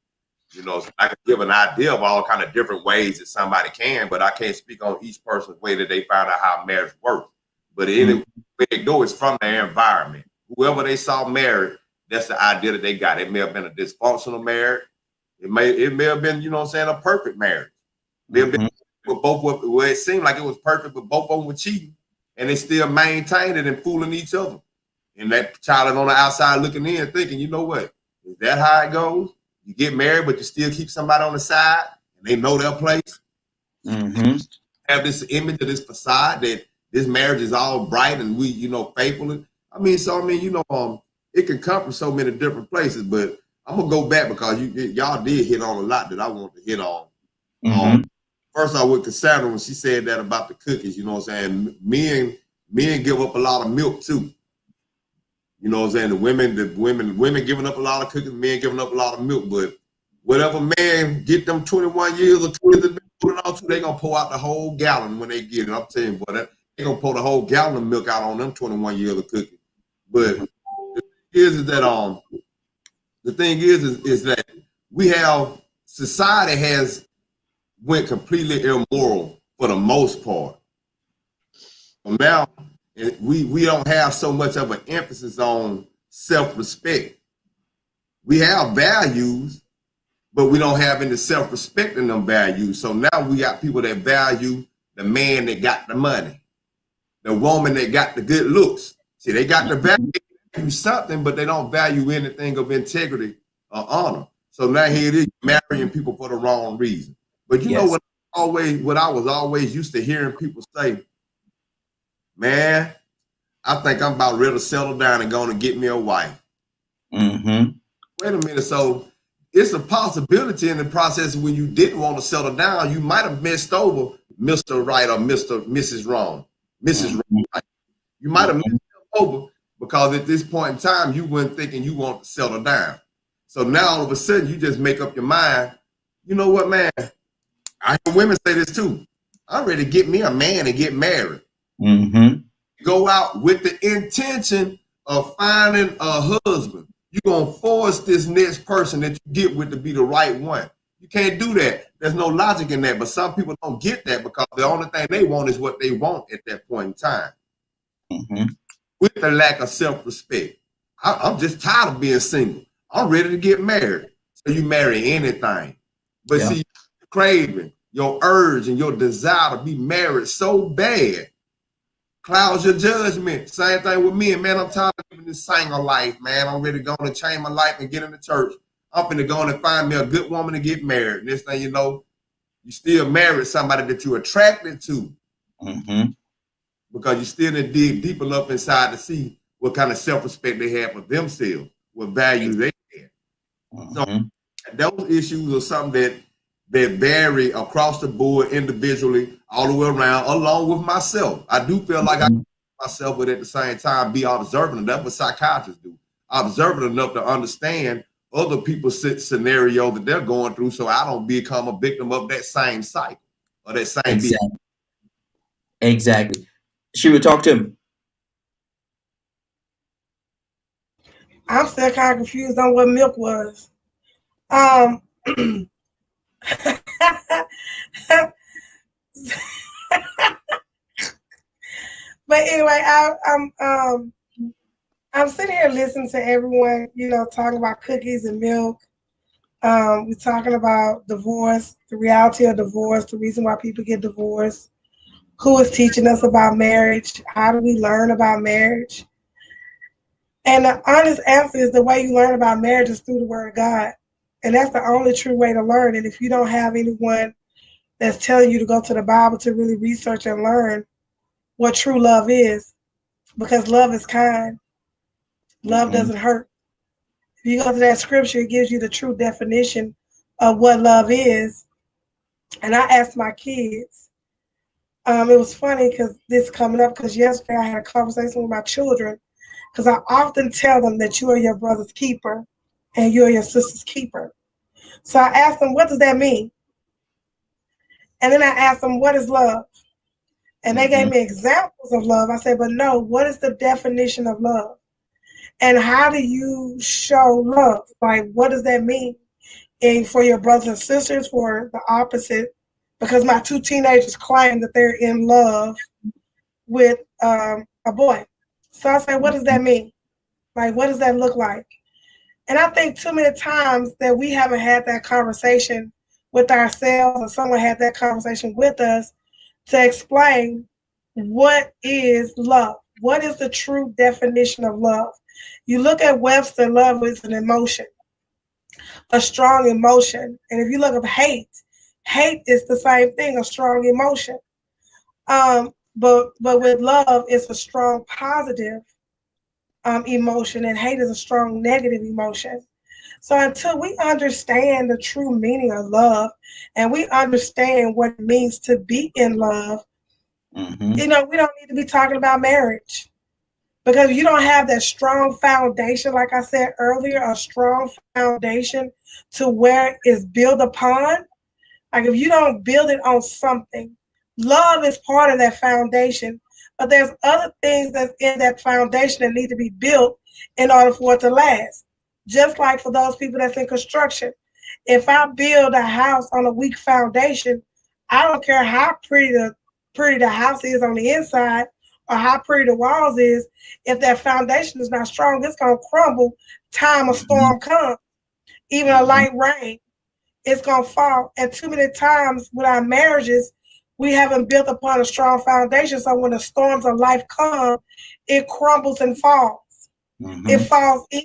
So I can give an idea of all kind of different ways that somebody can, but I can't speak on each person's way that they find out how marriage works. But anyway, they go is from their environment. Whoever they saw married, that's the idea that they got. It may have been a dysfunctional marriage. It may have been, a perfect marriage. May have been with both. Where it seemed like it was perfect, but both of them were cheating, and they still maintained it and fooling each other. And that child is on the outside looking in, thinking, you know what? Is that how it goes? You get married, but you still keep somebody on the side, and they know their place. Have this image of this facade that this marriage is all bright and we, faithful. It can come from so many different places. But I'm gonna go back because y'all did hit on a lot that I want to hit on. First, I with Cassandra when she said that about the cookies. You know what I'm saying? Men give up a lot of milk too. You know what I'm saying? The women giving up a lot of cookies, men giving up a lot of milk. But whatever man get them 21 years or 20 years, they gonna pour out the whole gallon when they get it. I'm telling you, boy, they gonna pour the whole gallon of milk out on them 21 years of cookies. But the thing is that we have society has went completely immoral for the most part. Now we don't have so much of an emphasis on self-respect. We have values, but we don't have any self-respect in them values. So now we got people that value the man that got the money, the woman that got the good looks. See, they got the value something, but they don't value anything of integrity or honor. So now here it is, marrying people for the wrong reason. But you know what I was always used to hearing people say, man, I think I'm about ready to settle down and go and get me a wife. Wait a minute. So it's a possibility in the process when you didn't want to settle down, you might have missed over Mr. Right or Mrs. Wrong. Mrs. Right. You might have missed over because at this point in time, you weren't thinking you want to settle down. So now all of a sudden you just make up your mind, you know what, man? I hear women say this too. I'm ready to get me a man and get married. Go out with the intention of finding a husband. You're going to force this next person that you get with to be the right one. You can't do that. There's no logic in that. But some people don't get that because the only thing they want is what they want at that point in time. With the lack of self-respect. I'm just tired of being single. I'm ready to get married. So you marry anything. But see, your craving, your urge, and your desire to be married so bad clouds your judgment. Same thing with me. And man, I'm tired of living this single life, man. I'm ready to go and change my life and get in the church. I'm finna go and find me a good woman to get married. Next thing you know, you still married somebody that you're attracted to. Because you still need to dig deep enough inside to see what kind of self-respect they have for themselves, what values they have. So those issues are something that vary across the board individually, all the way around, along with myself. I do feel like I can myself, but at the same time be observant, and that's what psychiatrists do. Observant enough to understand other people's scenario that they're going through, so I don't become a victim of that same cycle or that same behavior. Exactly. She would talk to me. I'm still kind of confused on what milk was. But anyway, I'm sitting here listening to everyone, talking about cookies and milk. We're talking about divorce, the reality of divorce, the reason why people get divorced, who is teaching us about marriage, how do we learn about marriage. And the honest answer is the way you learn about marriage is through the Word of God. And that's the only true way to learn. And if you don't have anyone that's telling you to go to the Bible to really research and learn what true love is, because love is kind, love doesn't hurt. If you go to that scripture, it gives you the true definition of what love is. And I asked my kids, it was funny because this coming up, because yesterday I had a conversation with my children, because I often tell them that you are your brother's keeper and you are your sister's keeper. So I asked them, what does that mean? And then I asked them, what is love? And they gave me examples of love. I said, but no, what is the definition of love? And how do you show love? Like, what does that mean? And for your brothers and sisters, for the opposite, because my two teenagers claim that they're in love with a boy. So I said, what does that mean? Like, what does that look like? And I think too many times that we haven't had that conversation with ourselves, or someone had that conversation with us to explain what is love. What is the true definition of love? You look at Webster, love is an emotion, a strong emotion. And if you look up hate, hate is the same thing, a strong emotion. But with love, it's a strong positive emotion, and hate is a strong negative emotion. So until we understand the true meaning of love, and we understand what it means to be in love, we don't need to be talking about marriage. Because you don't have that strong foundation, like I said earlier, a strong foundation to where it's built upon. Like if you don't build it on something, love is part of that foundation, but there's other things that's in that foundation that need to be built in order for it to last. Just like for those people that's in construction. If I build a house on a weak foundation, I don't care how pretty the house is on the inside or how pretty the walls is. If that foundation is not strong, it's going to crumble time a storm comes. Even a light rain, it's going to fall. And too many times with our marriages, we haven't built upon a strong foundation. So when the storms of life come, it crumbles and falls. It falls in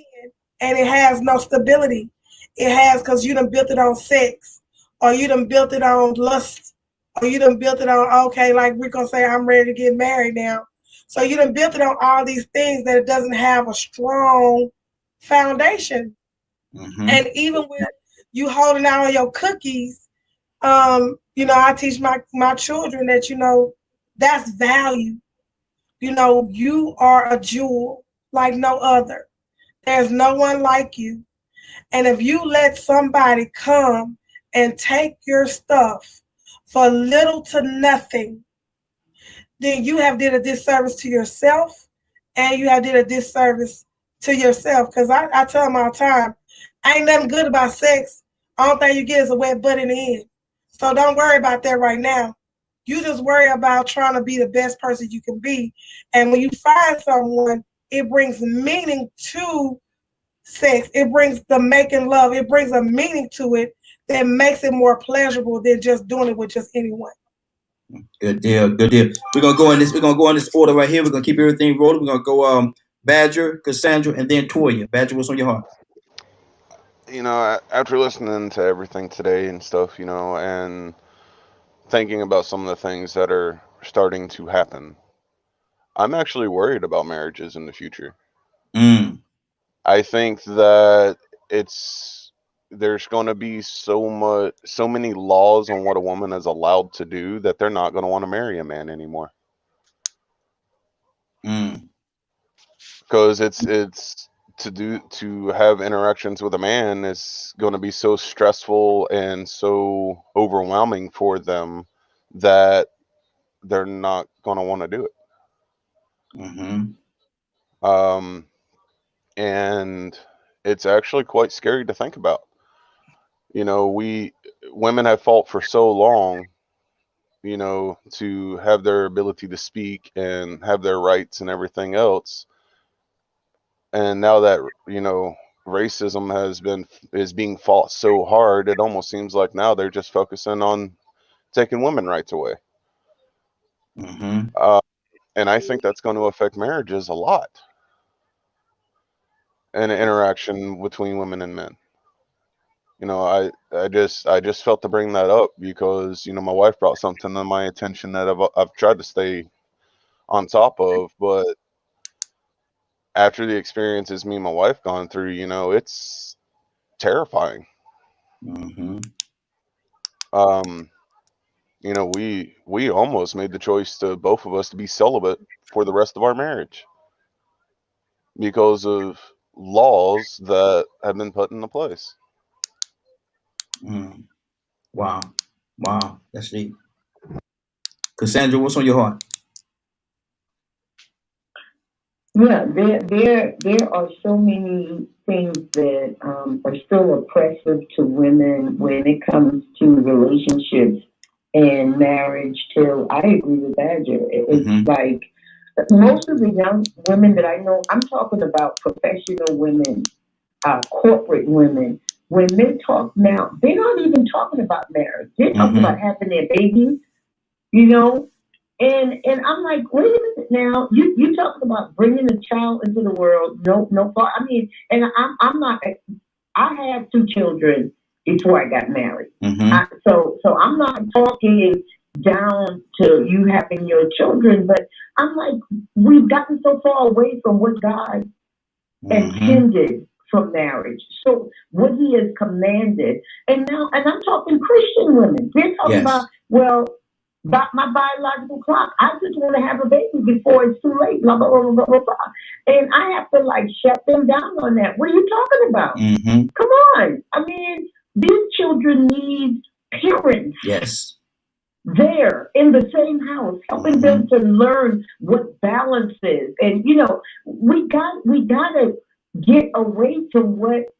and it has no stability. It has because you done built it on sex, or you done built it on lust, or you done built it on, okay, like we're going to say, I'm ready to get married now. So you done built it on all these things that it doesn't have a strong foundation. And even with you holding out on your cookies, I teach my children that, that's value. You are a jewel like no other. There's no one like you. And if you let somebody come and take your stuff for little to nothing, then you have did a disservice to yourself, and you have did a disservice to yourself. Because I tell them all the time, ain't nothing good about sex. All thing you get is a wet butt in the end. So don't worry about that right now. You just worry about trying to be the best person you can be. And when you find someone, it brings meaning to sex. It brings the making love. It brings a meaning to it that makes it more pleasurable than just doing it with just anyone. Good deal. Good deal. We're gonna go in this order right here. We're gonna keep everything rolling. We're gonna go Badger, Cassandra, and then Toya. Badger, what's on your heart? After listening to everything today and stuff, and thinking about some of the things that are starting to happen, I'm actually worried about marriages in the future. I think that there's going to be so many laws on what a woman is allowed to do that they're not going to want to marry a man anymore. Because it's to have interactions with a man is going to be so stressful and so overwhelming for them that they're not going to want to do it. And it's actually quite scary to think about. Women have fought for so long, to have their ability to speak and have their rights and everything else. And now that, racism is being fought so hard, it almost seems like now they're just focusing on taking women rights away. And I think that's going to affect marriages a lot, and interaction between women and men. I just felt to bring that up because my wife brought something to my attention that I've tried to stay on top of, but after the experiences me and my wife gone through, it's terrifying. We almost made the choice to both of us to be celibate for the rest of our marriage because of laws that have been put into place. Wow, that's deep. Cassandra, what's on your heart? Yeah, there are so many things that are still oppressive to women when it comes to relationships and marriage. Till I agree with Badger. It's like most of the young women that I know, I'm talking about professional women, corporate women. When they talk now, they're not even talking about marriage. They're talking about having their babies, And I'm like, wait a minute now. You talking about bringing a child into the world? No. I mean, and I'm not. I had 2 children before I got married. So I'm not talking down to you having your children, but I'm like, we've gotten so far away from what God intended from marriage. So what He has commanded, and I'm talking Christian women. They're talking about, well, my biological clock. I just want to have a baby before it's too late. Blah blah blah blah blah blah. And I have to shut them down on that. What are you talking about? Come on. I mean, these children need parents. Yes. There in the same house, helping them to learn what balance is. And we gotta get away from what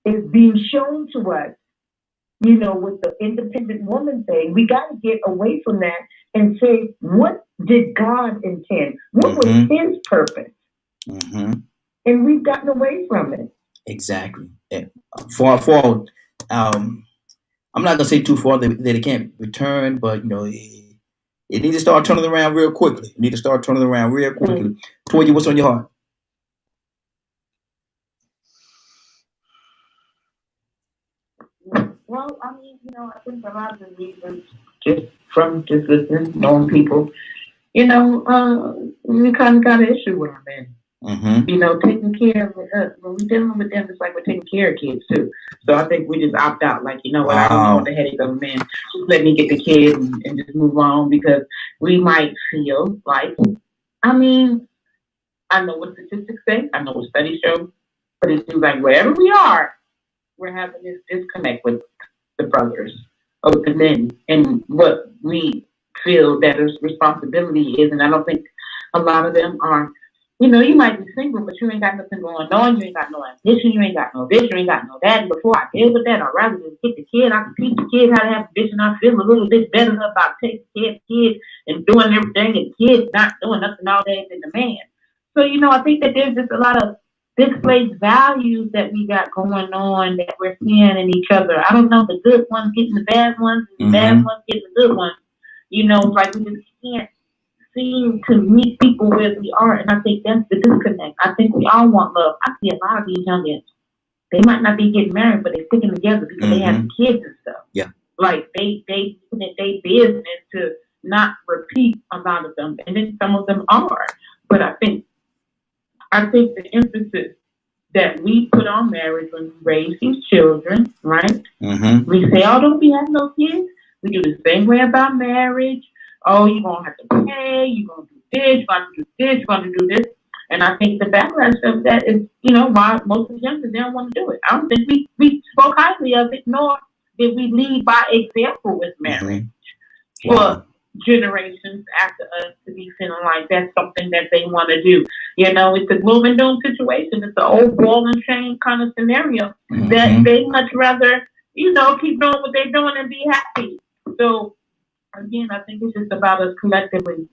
is being shown to us. With the independent woman thing, we got to get away from that and say, what did God intend? What was His purpose? And we've gotten away from it. Exactly. I'm not gonna say too far that it can't return, but it needs to start turning around real quickly. Toya, what's on your heart? Well, I mean, I think a lot of the reasons, just listening, knowing people, we kind of got an issue with our men. Taking care of us. When we're dealing with them, it's like we're taking care of kids too. So I think we just opt out. Like, I don't want the headache of men. Just let me get the kids and just move on, because we might feel like, I mean, I know what statistics say, I know what studies show, but it seems like wherever we are, we're having this disconnect with the brothers or the men and what we feel that his responsibility is. And I don't think a lot of them are, you might be single, but you ain't got nothing going on. You ain't got no ambition. You ain't got no this. You ain't got no that. And before I deal with that, I'd rather just get the kid. I can teach the kid how to have ambition. I feel a little bit better about taking care of the kid and doing everything, and the kid not doing nothing all day than the man. So, I think that there's just a lot of displaced values that we got going on that we're seeing in each other. I don't know, the good ones getting the bad ones, and the bad ones getting the good ones. It's like we just can't seem to meet people where we are, and I think that's the disconnect. I think we all want love. I see a lot of these youngins, they might not be getting married, but they're sticking together because they have kids and stuff. Yeah. Like they business to not repeat a lot of them, and then some of them are. But I think the emphasis that we put on marriage when we raise these children, right? We say, oh, don't be having no kids. We do the same way about marriage. Oh, you're going to have to pay. You're going to do this. You're going to do this. You're going to do this. And I think the backlash of that is, why most of the youngsters, they don't want to do it. I don't think we spoke highly of it, nor did we lead by example with marriage. For generations after us to be feeling like that's something that they want to do. It's a gloom and doom situation. It's an old ball and chain kind of scenario that they much rather, keep doing what they're doing and be happy. So, again, I think it's just about us collectively,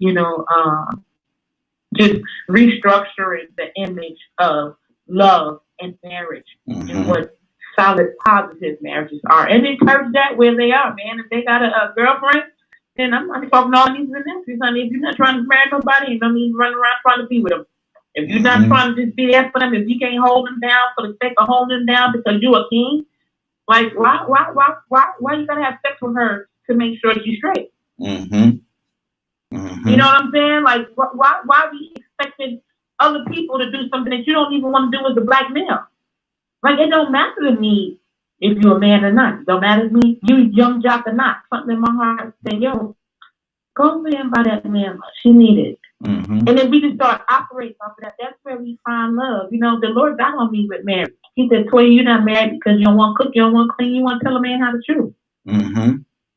just restructuring the image of love in marriage and what solid, positive marriages are. And encourage that where they are, man. If they got a girlfriend, then I'm not talking all these and nephews, honey. If you're not trying to marry nobody, you don't need to run around trying to be with them. If you're not trying to just be there for them, if you can't hold them down for the sake of holding them down because you're a king, like why you gotta have sex with her to make sure she's straight? You know what I'm saying? Like why we expecting other people to do something that you don't even want to do as a black male? Like it don't matter to me if you're a man or not. It don't matter to me you young jock or not. Something in my heart saying, yo, go man by that man. She needed. And then we just start operating off of that. That's where we find love. You know, the Lord got on me with marriage. He said, Toya, you're not married because you don't want to cook, you don't want to clean, you want to tell a man how to chew.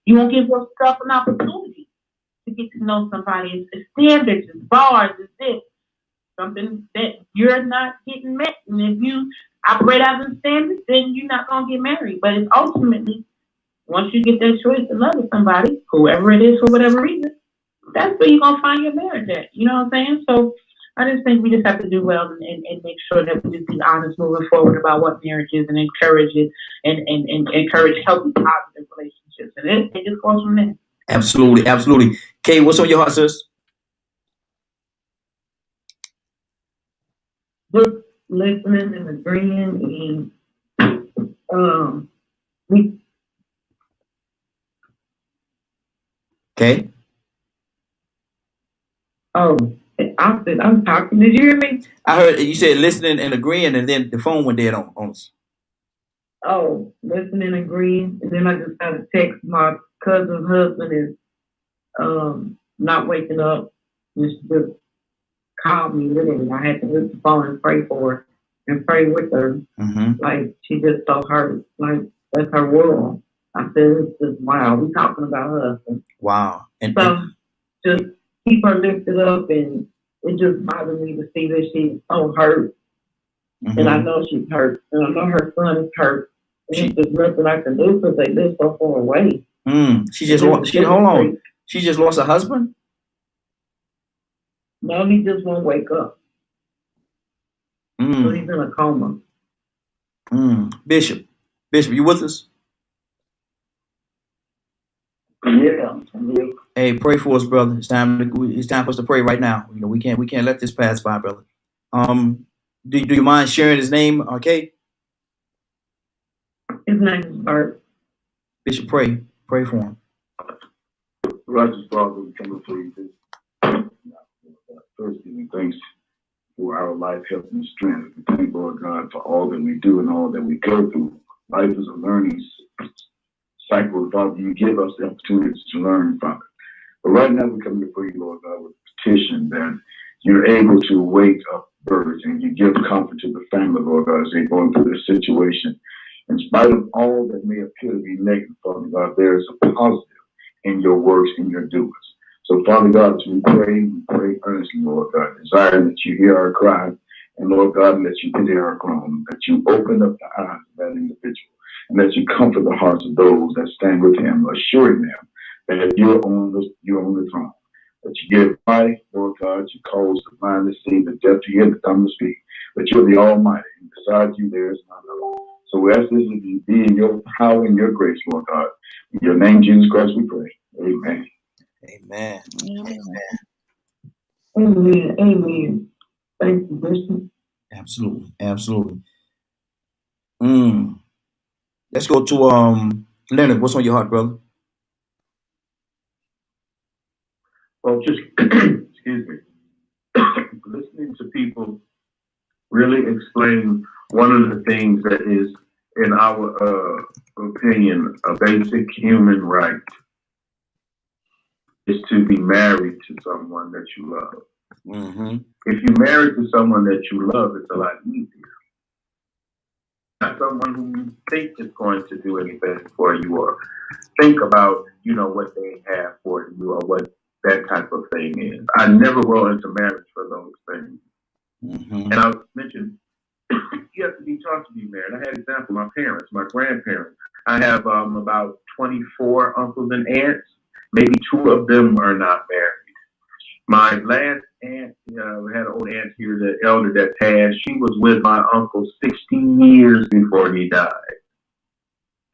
You won't give yourself an opportunity to get to know somebody. It's standards, it's bars, it's this. Something that you're not getting met. And if you operate out of the standards, then you're not going to get married. But it's ultimately, once you get that choice to love somebody, whoever it is for whatever reason, that's where you're going to find your marriage at. You know what I'm saying? So I just think we just have to do well and make sure that we just be honest moving forward about what marriage is and encourage it and encourage healthy, positive relationships. And it just goes from there. Absolutely, absolutely. Kay, what's on your heart, sis? Just listening and agreeing and Okay. Oh, I said I'm talking. Did you hear me? I heard you said listening and agreeing, and then the phone went dead on us. Oh, listening and agreeing, and then I just got a text. My cousin's husband is not waking up. Just called me literally. I had to hit the phone and pray for her and pray with her. Like she just so hurt. Like that's her world. I said it's just wow. We talking about her. Wow. And so just keep her lifted up, and it just bothers me to see that she's so hurt. And I know she's hurt, and I know her son is hurt. And there's nothing I can do because they live so far away. She just hold on. She just lost her husband? No, he just won't wake up. So he's in a coma. Bishop, you with us? Yeah. Hey, pray for us, brother. It's time for us to pray right now. You know, we can't let this pass by, brother. Do you mind sharing his name? Okay. His name is Bert. Bishop, pray for him. Righteous Father, we come before you this. First, giving thanks for our life, health, and strength. We thank, Lord God, for all that we do and all that we go through. Life is a learning cycle, Father. You give us the opportunities to learn, Father. But right now, we come before you, Lord God, with a petition that you're able to wake up birds and you give comfort to the family, Lord God, as they're going through this situation. In spite of all that may appear to be negative, Father God, there is a positive in your works and your doers. So, Father God, as we pray earnestly, Lord God, desiring that you hear our cry, and Lord God, that you pity our groan, that you open up the eyes of that individual, and that you comfort the hearts of those that stand with him, assuring them that you're on the throne. That you give life, Lord God, you cause the blind to see, the deaf to hear, the dumb to speak, that you're the Almighty, and beside you there is none other. So we ask this to be in your power and your grace, Lord God. In your name, Jesus Christ, we pray. Amen. Amen. Amen. Thank you, Bishop. Absolutely. Let's go to Leonard. What's on your heart, brother? Well, just excuse me. Listening to people really explain one of the things that is, in our opinion, a basic human right is to be married to someone that you love. If you're married to someone that you love, it's a lot easier. Not someone who you think is going to do anything for you or think about, what they have for you or what that type of thing is. I never go into marriage for those things. And I mentioned you have to be taught to be married. I had an example, my parents, my grandparents. I have about 24 uncles and aunts. Maybe 2 of them are not married. My last aunt, we had an old aunt here, the elder that passed. She was with my uncle 16 years before he died,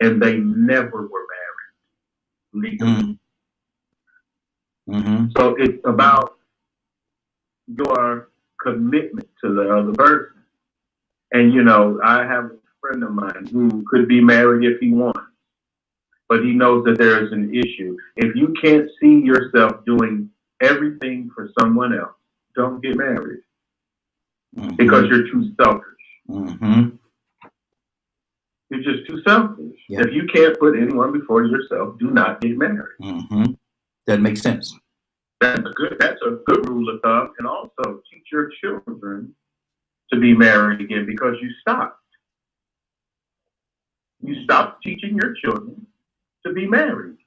and they never were married legally. Mm-hmm. So it's about your commitment to the other person. And you know, I have a friend of mine who could be married if he wants, but he knows that there is an issue. If you can't see yourself doing everything for someone else, don't get married, because you're too selfish. You're just too selfish. Yeah. If you can't put anyone before yourself, do not get married. That makes sense. That's a good rule of thumb. And also teach your children to be married again, because you stopped. You stopped teaching your children to be married.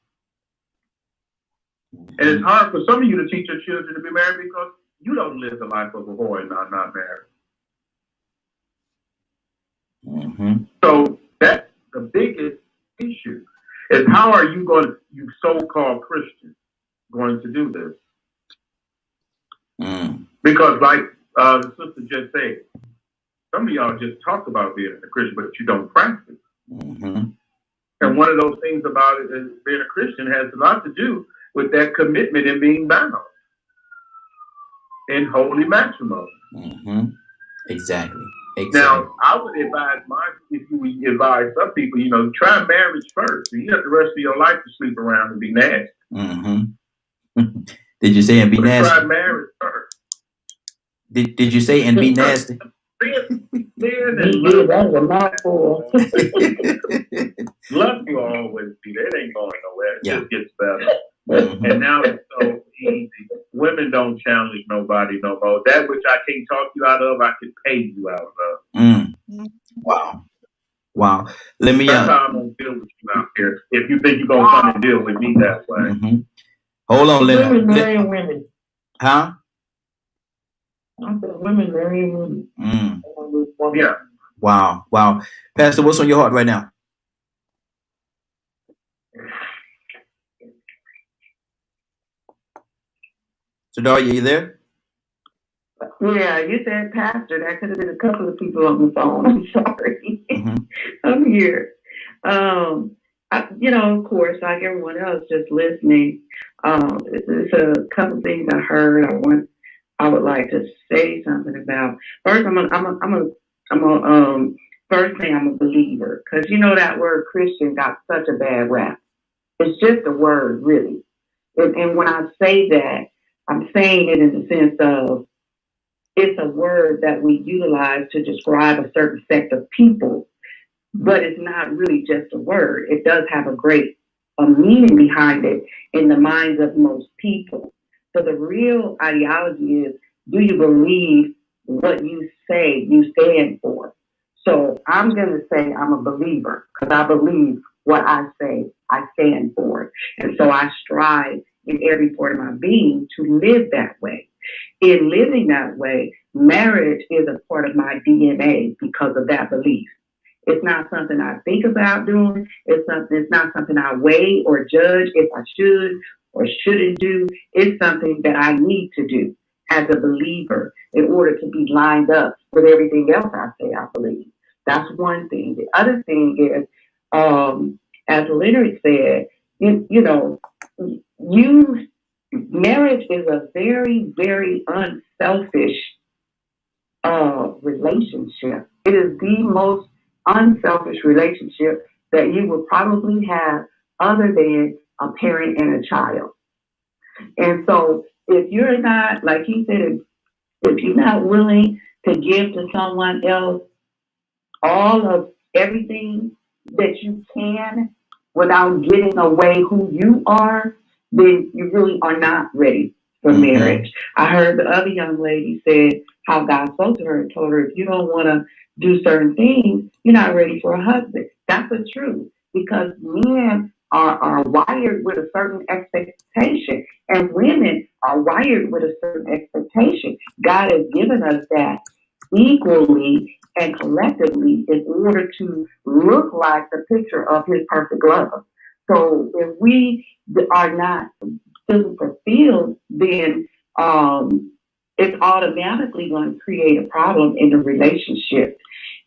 And it's hard for some of you to teach your children to be married because you don't live the life of a whore and are not married. So that's the biggest issue, is how are you going to, you so-called Christians, going to do this? Because like the sister just said, some of y'all just talk about being a Christian, but you don't practice. And one of those things about it is being a Christian has a lot to do with that commitment and being bound in holy matrimony. Exactly. Now, I would advise if you would advise some people, you know, try marriage first. You have the rest of your life to sleep around and be nasty. Did you say and be nasty? Try marriage first. Did you say and be nasty? That's a mouthful. Love you always be there. It ain't going nowhere. It just gets better. And now it's so easy. Women don't challenge nobody no more. That which I can't talk you out of, I can pay you out of. Wow. Let me. That's how I'm gonna deal with you out here. If you think you're gonna come and deal with me that way. Hold on, women marrying women. Huh? I said women marrying women. Yeah. Wow. Pastor, what's on your heart right now? So, Daria, you there? Yeah, you said pastor. That could have been a couple of people on the phone. I'm sorry. I'm here. You know, of course, like everyone else, just listening. It's a couple things I heard. I would like to say something about. First, first thing, I'm a believer, because you know that word Christian got such a bad rap. It's just a word, really. And when I say that, I'm saying it in the sense of it's a word that we utilize to describe a certain sect of people, but it's not really just a word. It does have a great meaning behind it in the minds of most people. So the real ideology is, do you believe what you say you stand for? So I'm going to say I'm a believer because I believe what I say I stand for. And so I strive in every part of my being to live that way. In living that way, marriage is a part of my DNA because of that belief. It's not something I think about doing. It's not something I weigh or judge if I should or shouldn't do. It's something that I need to do as a believer in order to be lined up with everything else I say I believe. That's one thing. The other thing is, as Leonard said, marriage is a very, very unselfish relationship. It is the most unselfish relationship that you will probably have other than a parent and a child. And so if you're not, like he said, if you're not willing to give to someone else all of everything that you can without giving away who you are, then you really are not ready for marriage. I heard the other young lady said how God spoke to her and told her, if you don't want to do certain things, you're not ready for a husband. That's the truth, because men are wired with a certain expectation and women are wired with a certain expectation. God has given us that equally and collectively in order to look like the picture of his perfect love. So if we are not fulfilled, then it's automatically going to create a problem in the relationship.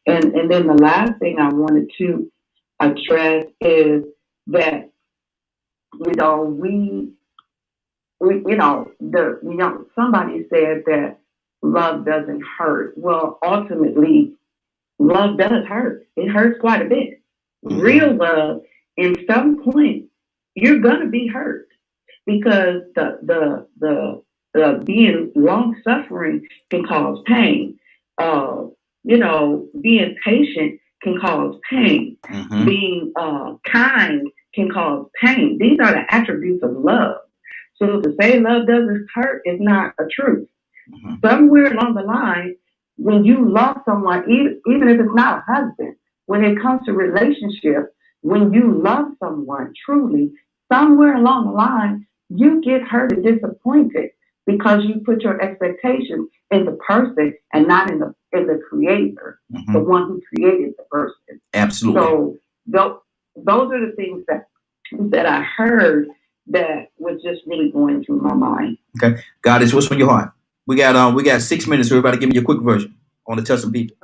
And then the last thing I wanted to address is that, somebody said that love doesn't hurt. Well, ultimately, love does hurt. It hurts quite a bit. Mm-hmm. Real love, in some point, you're gonna be hurt because the being long suffering can cause pain. Being patient can cause pain. Mm-hmm. Being kind can cause pain. These are the attributes of love. So to say love doesn't hurt is not a truth. Mm-hmm. Somewhere along the line, when you love someone, even if it's not a husband, when it comes to relationships, when you love someone truly, somewhere along the line, you get hurt and disappointed because you put your expectations in the person and not in the creator, mm-hmm. the one who created the person. Absolutely. So those are the things that I heard that was just really going through my mind. Okay. Goddess, what's on your heart? We got 6 minutes, so everybody give me a quick version. I want to tell some people.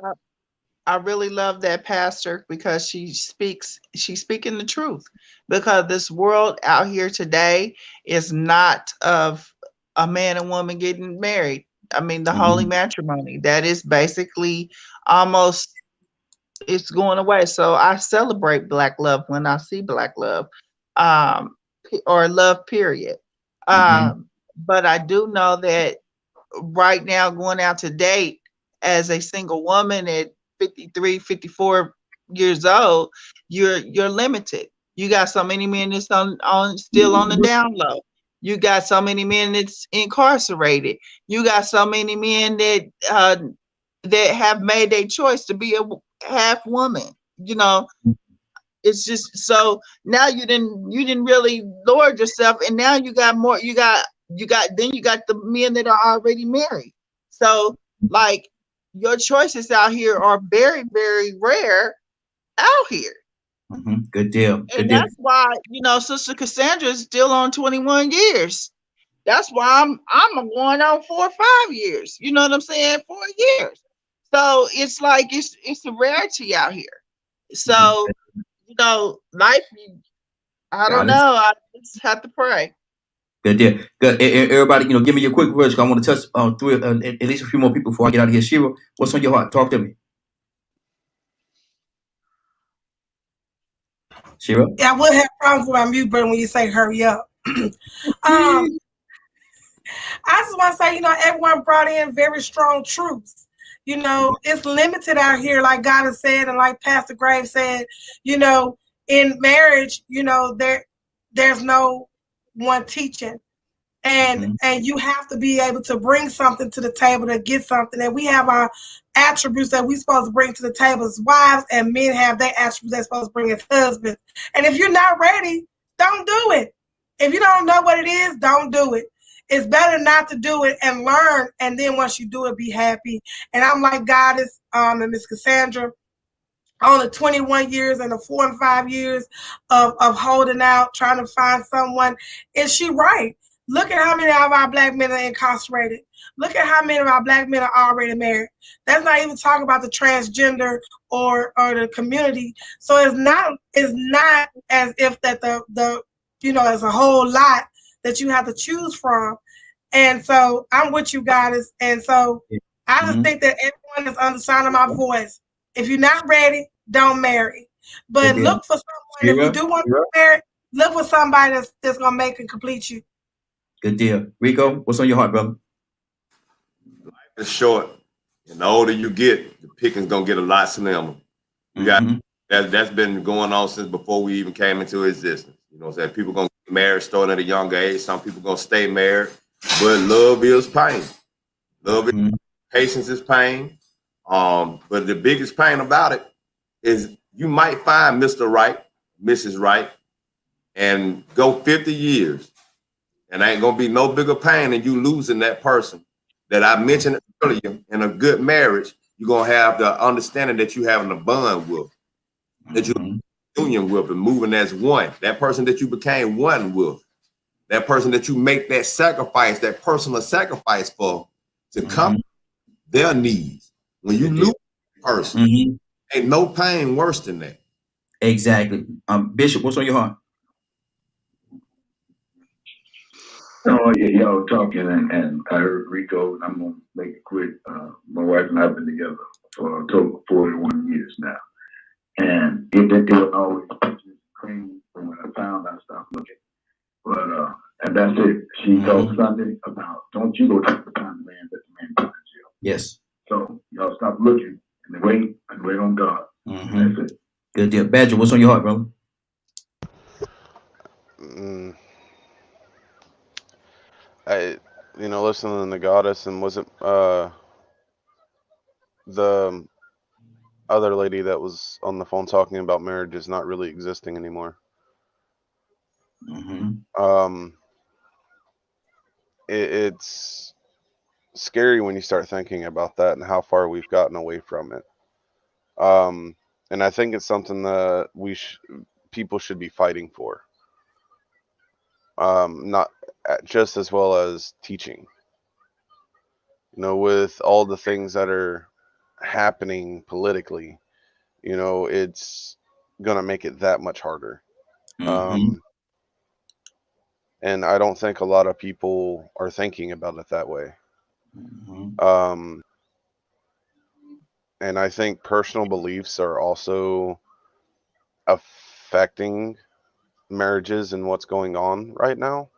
I really love that pastor because she's speaking the truth, because this world out here today is not of a man and woman getting married. I mean, the mm-hmm. holy matrimony, that is basically almost, it's going away. So I celebrate Black love when I see Black love, or love period. Mm-hmm. But I do know that right now, going out to date as a single woman at 53, 54 years old, you're limited. You got so many men that's still on the down low. You got so many men that's incarcerated. You got so many men that have made a choice to be a half woman. It's just, so now you didn't really lower yourself, and now you got more. You got the men that are already married. So like, your choices out here are very, very rare out here. Mm-hmm. Good deal. That's why, Sister Cassandra is still on 21 years. That's why I'm going on 4 or 5 years. You know what I'm saying? 4 years. So it's like, it's a rarity out here. So, life, I don't know. I just have to pray. Good deal. Good. Everybody, give me your quick words. I want to touch at least a few more people before I get out of here. Shira, what's on your heart? Talk to me. Shira? Yeah, I would have problems with my mute button when you say hurry up. I just want to say, everyone brought in very strong truths. It's limited out here, like God has said, and like Pastor Graves said, in marriage, there's no one teaching. And you have to be able to bring something to the table to get something. And we have our attributes that we're supposed to bring to the table as wives, and men have their attributes they're supposed to bring as husbands. And if you're not ready, don't do it. If you don't know what it is, don't do it. It's better not to do it and learn, and then once you do it, be happy. And I'm like Goddess and Miss Cassandra, on the 21 years and the 4 and 5 years of holding out, trying to find someone. Is she right? Look at how many of our Black men are incarcerated. Look at how many of our Black men are already married. That's not even talking about the transgender or the community. So it's not as if that the there's a whole lot that you have to choose from. And so I'm with you, Goddess. And so I just think that everyone is on the sound of my voice. If you're not ready, don't marry. But look for someone, if you do want to be married, look for somebody that's going to make and complete you. Good deal. Rico, what's on your heart, brother? Life is short. And the older you get, the picking's going to get a lot slimmer. You got that's been going on since before we even came into existence. You know what I'm saying? People going to get married starting at a younger age. Some people going to stay married. But love is pain. Love is patience is pain. But the biggest pain about it is you might find Mr. Right, Mrs. Right, and go 50 years. And ain't gonna be no bigger pain than you losing that person that I mentioned earlier. In a good marriage, you're gonna have the understanding that you having a bond with, that you're union with, and moving as one. That person that you became one with. that person that you make that sacrifice, that personal sacrifice for, to come their needs. When you lose a person, ain't no pain worse than that. Exactly. Bishop, what's on your heart? Oh, yeah, y'all talking, and I heard Rico, and I'm going to make it quick. My wife and I have been together for a total of 41 years now. And it was always cream. When I found I stopped looking. But, and that's it. She told Sunday about, don't you go take the time the man that the man finds you. Yes. So y'all stop looking and wait on God. That's it. Good deal. Badger, what's on your heart, brother? Listening to Goddess, and was it the other lady that was on the phone talking about marriage is not really existing anymore. It's scary when you start thinking about that and how far we've gotten away from it. And I think it's something that people should be fighting for. Not just as well as teaching. With all the things that are happening politically, it's gonna make it that much harder. And I don't think a lot of people are thinking about it that way. And I think personal beliefs are also affecting marriages and what's going on right now.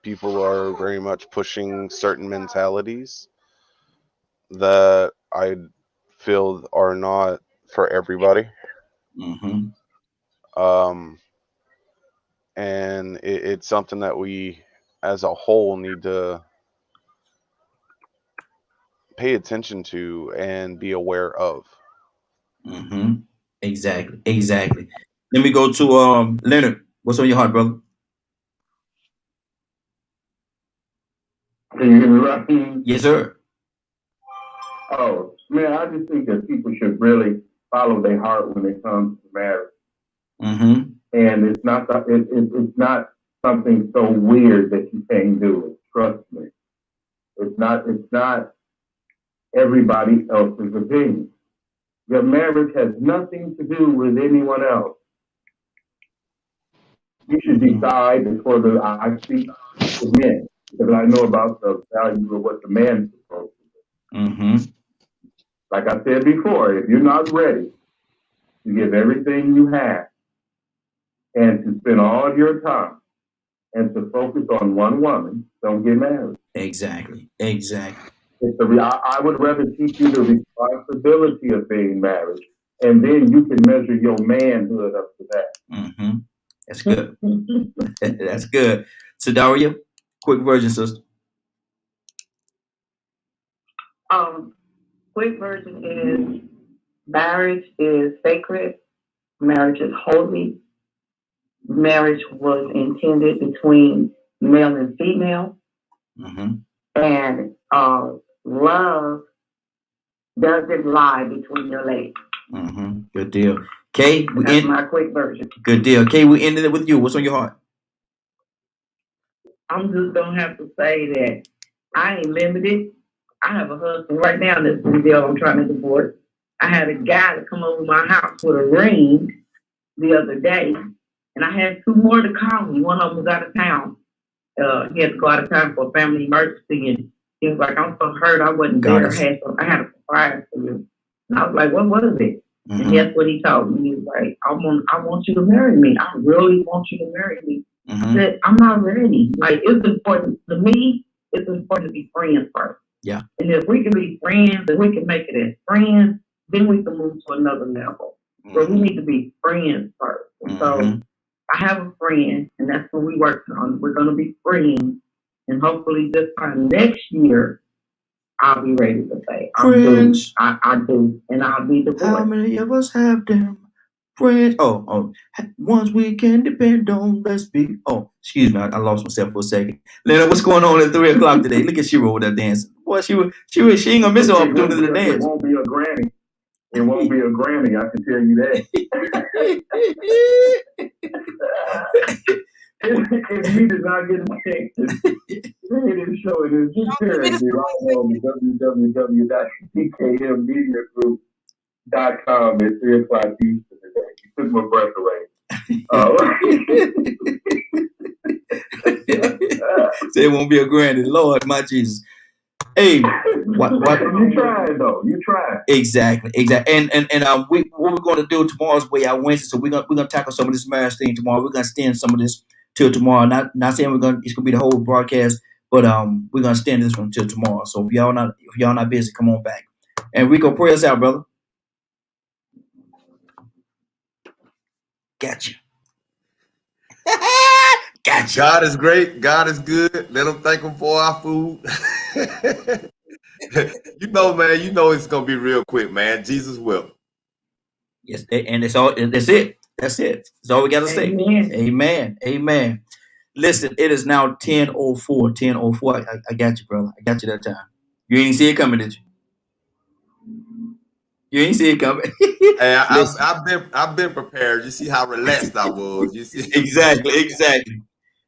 People are very much pushing certain mentalities that I feel are not for everybody. And it's something that we as a whole need to pay attention to and be aware of. Exactly. Let me go to Leonard. What's on your heart, brother? Can you hear me right? Yes, sir. Oh, man, I just think that people should really follow their heart when it comes to marriage. And it's not it's not something so weird that you can't do it. Trust me. It's not everybody else's opinion. Your marriage has nothing to do with anyone else. You should decide before I speak to men, because I know about the value of what the man is supposed to do. Like I said before, if you're not ready to give everything you have and to spend all your time and to focus on one woman, don't get married. Exactly. I would rather teach you the responsibility of being married, and then you can measure your manhood up to that. That's good. That's good. So Daria, quick version, sister. Quick version is marriage is sacred. Marriage is holy. Marriage was intended between male and female. And love doesn't lie between your legs. Good deal. Kay, that's my quick version. Good deal. Kay, we ended it with you. What's on your heart? I'm just gonna have to say that I ain't limited. I have a husband right now that's the deal I'm trying to divorce. I had a guy to come over my house with a ring the other day, and I had two more to call me. One of them was out of town. He had to go out of town for a family emergency, and he was like, "I'm so hurt, I wasn't there. I had a surprise for you." And I was like, "What was it?" And guess what he told me? He was like, I want you to marry me. I really want you to marry me." I said, "I'm not ready. Like, it's important to me. It's important to be friends first. Yeah. And if we can be friends, and we can make it as friends, then we can move to another level. So we need to be friends first." And so I have a friend, and that's what we're working on. We're going to be friends, and hopefully this time next year, I'll be ready to say, Friends. I do, and I'll be divorced. How many of us have them? Friends. Oh, ones we can depend on. Let's be. Oh, excuse me, I lost myself for a second. Leonard, what's going on at 3:00 today? Look at Shira over there dancing. Boy, she ain't gonna miss her opportunity to dance. It won't be a Grammy. It won't be a Grammy, I can tell you that. If you did not get a chance to hear this show, it is just sharing it on www.dkmmediagroup.com at 3 o'clock Eastern today. You took my breath away. Say it won't be a granted. Lord, my Jesus. Hey, what? You tried though. You tried. Exactly. And what we're going to do tomorrow's Way Out Wednesday. So we're gonna tackle some of this marriage thing tomorrow. We're gonna extend some of this till tomorrow. Not saying it's gonna be the whole broadcast, but we're gonna extend this one till tomorrow. So if y'all not busy, come on back. And Rico, pray us out, brother. Gotcha. Gotcha. God is great. God is good. Let him thank him for our food. Man, it's going to be real quick, man. Jesus will. Yes, and that's all. That's it. That's it. That's all we got to say. Amen. Amen. Listen, it is now 10:04. 10:04. I got you, brother. I got you that time. You ain't see it coming, did you? You ain't see it coming. Hey, I've been prepared. You see how relaxed I was. You see exactly.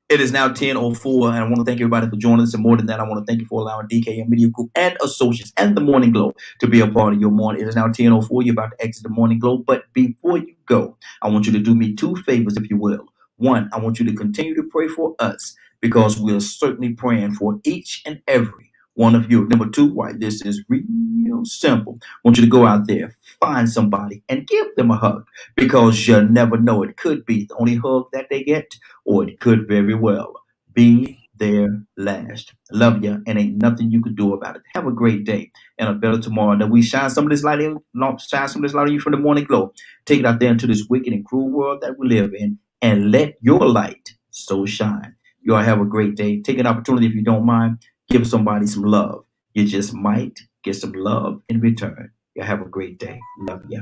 It is now 10:04, and I want to thank everybody for joining us. And more than that, I want to thank you for allowing DKM Media Group and Associates and the Morning Glow to be a part of your morning. It is now 10:04. You're about to exit the Morning Glow, but before you go, I want you to do me two favors, if you will. One, I want you to continue to pray for us because we're certainly praying for each and every one of you. Number two, why this is real simple. I want you to go out there, find somebody, and give them a hug because you never know. It could be the only hug that they get, or it could very well be their last. Love you, and ain't nothing you could do about it. Have a great day and a better tomorrow. That we shine some of this light in, shine some of this light on you from the Morning Glow. Take it out there into this wicked and cruel world that we live in, and let your light so shine. You all have a great day. Take an opportunity, if you don't mind, give somebody some love. You just might get some love in return. You have a great day. Love ya.